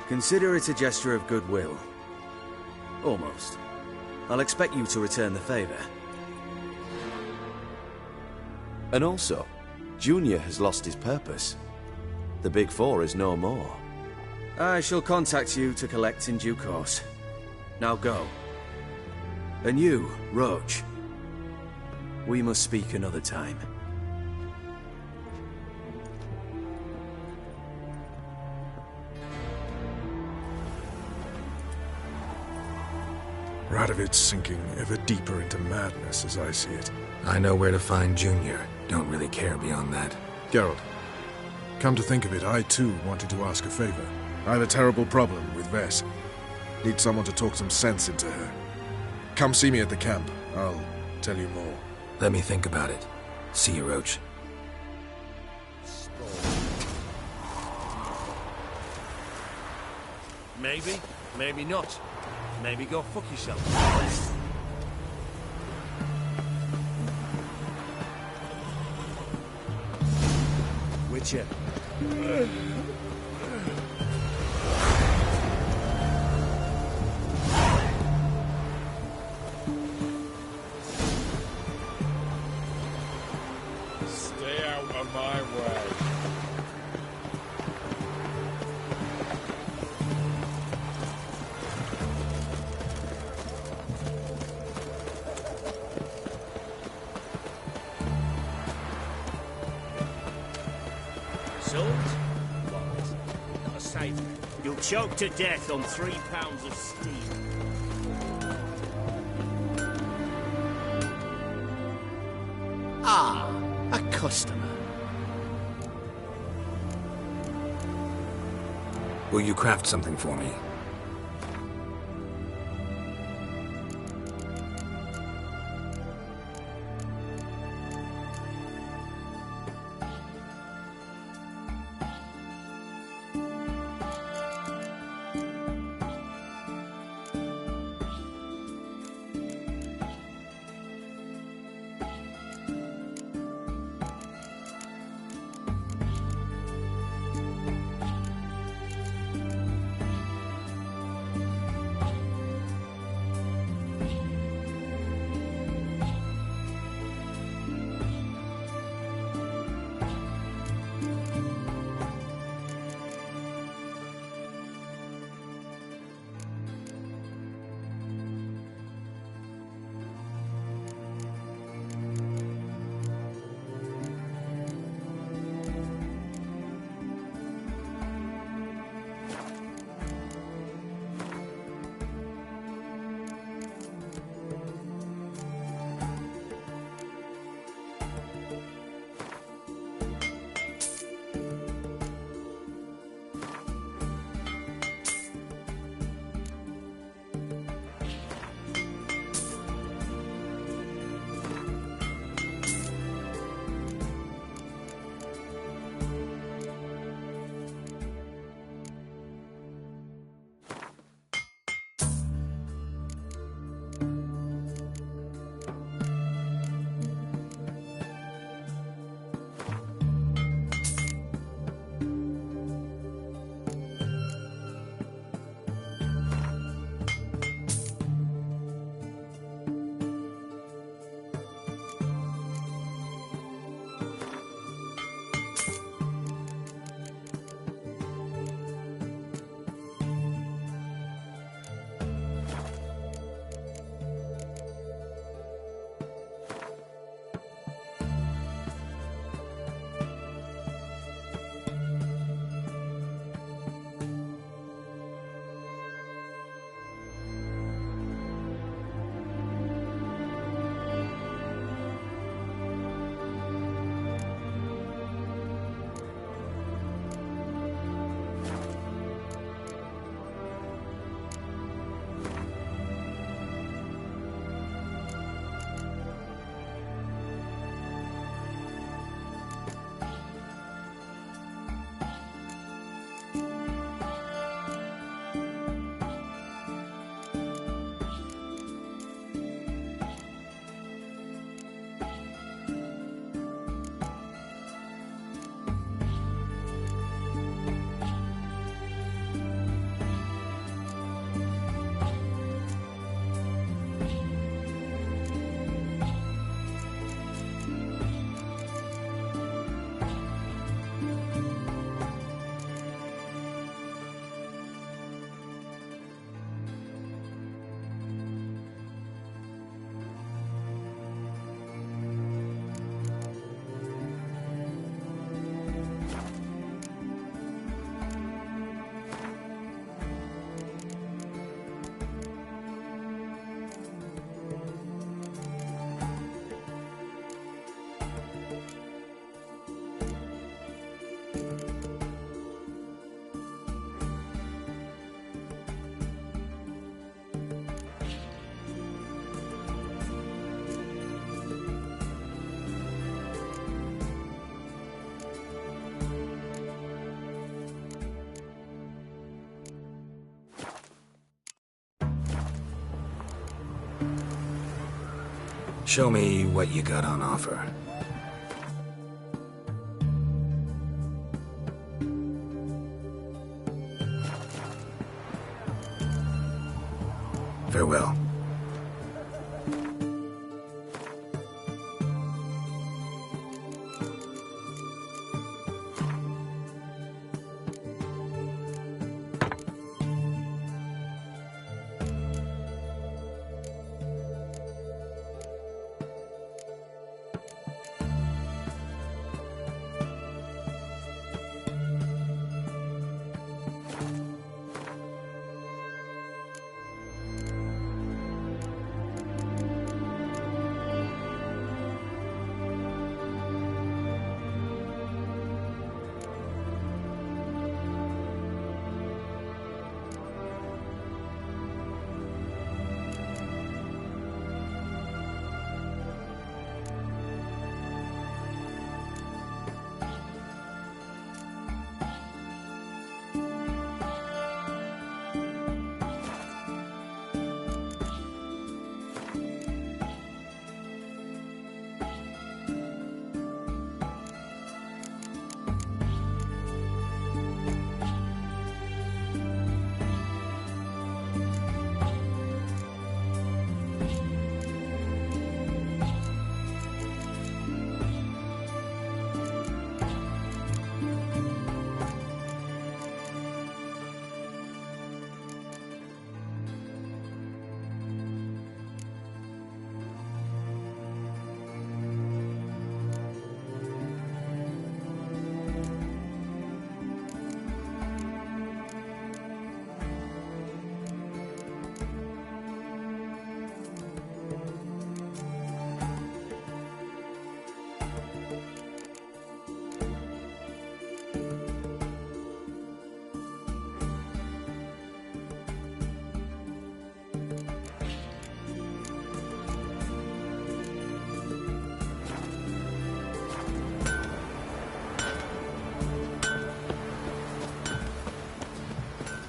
Consider it a gesture of goodwill. Almost. I'll expect you to return the favor. And also, Junior has lost his purpose. The Big Four is no more. I shall contact you to collect in due course. Now go. And you, Roach. We must speak another time. Radovid's sinking ever deeper into madness as I see it. I know where to find Junior. Don't really care beyond that. Geralt, come to think of it, I too wanted to ask a favor. I have a terrible problem with Vess. Need someone to talk some sense into her. Come see me at the camp. I'll tell you more. Let me think about it. See you, Roach. Maybe, maybe not. Maybe go fuck yourself. Witcher. Stay out of my way. Result? What? Not a safe. You'll choke to death on 3 pounds of steel. Ah, a customer. Will you craft something for me? Show me what you got on offer. Farewell.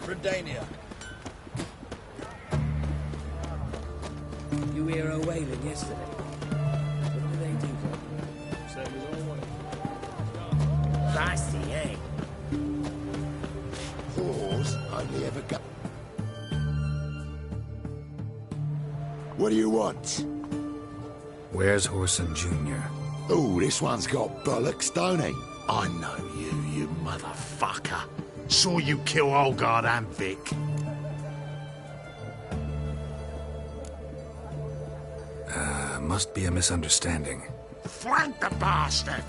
Redania. You hear her wailing yesterday? What did they do for her? Same as always. Feisty, eh? Whores only ever go... What do you want? Where's Whoreson Jr.? Oh, this one's got bollocks, don't he? I know you motherfucker. Saw you kill Olgard and Vic. Must be a misunderstanding. Flank the bastard!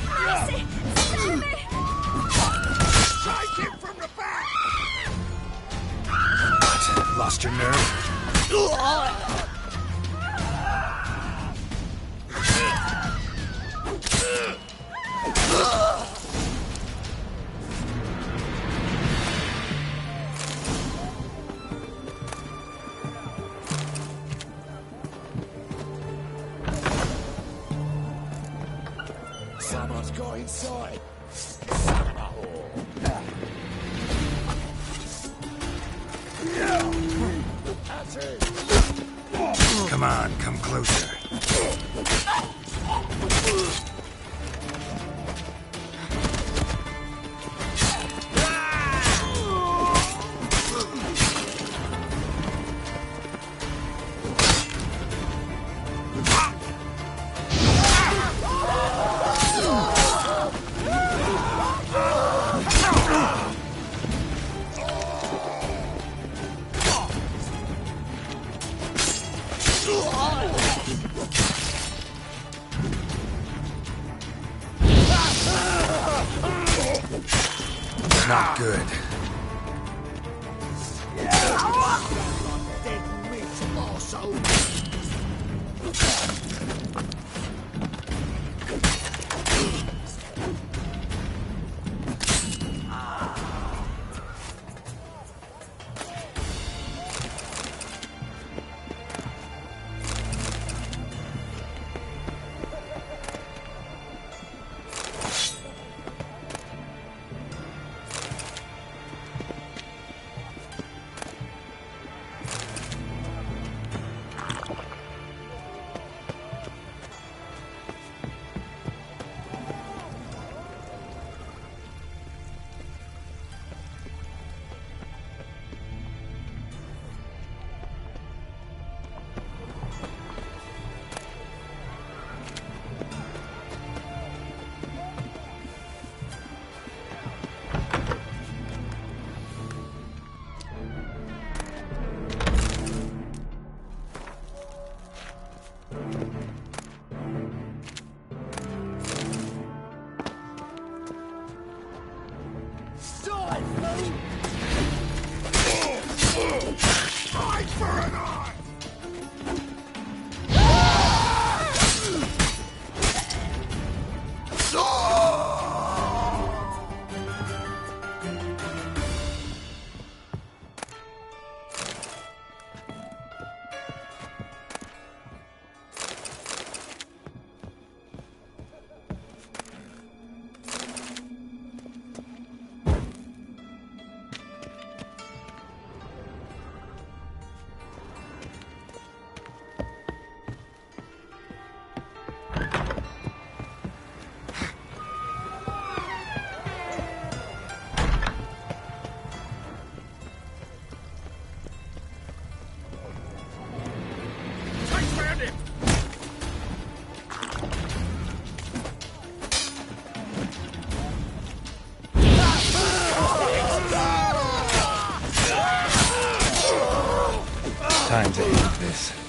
Mercy! Save me! Take him from the back! What? Lost your nerve? Someone's got inside. Son of a whore. That's it. Come on, come closer. Not good. Dead meat, arsehole. times I hate this.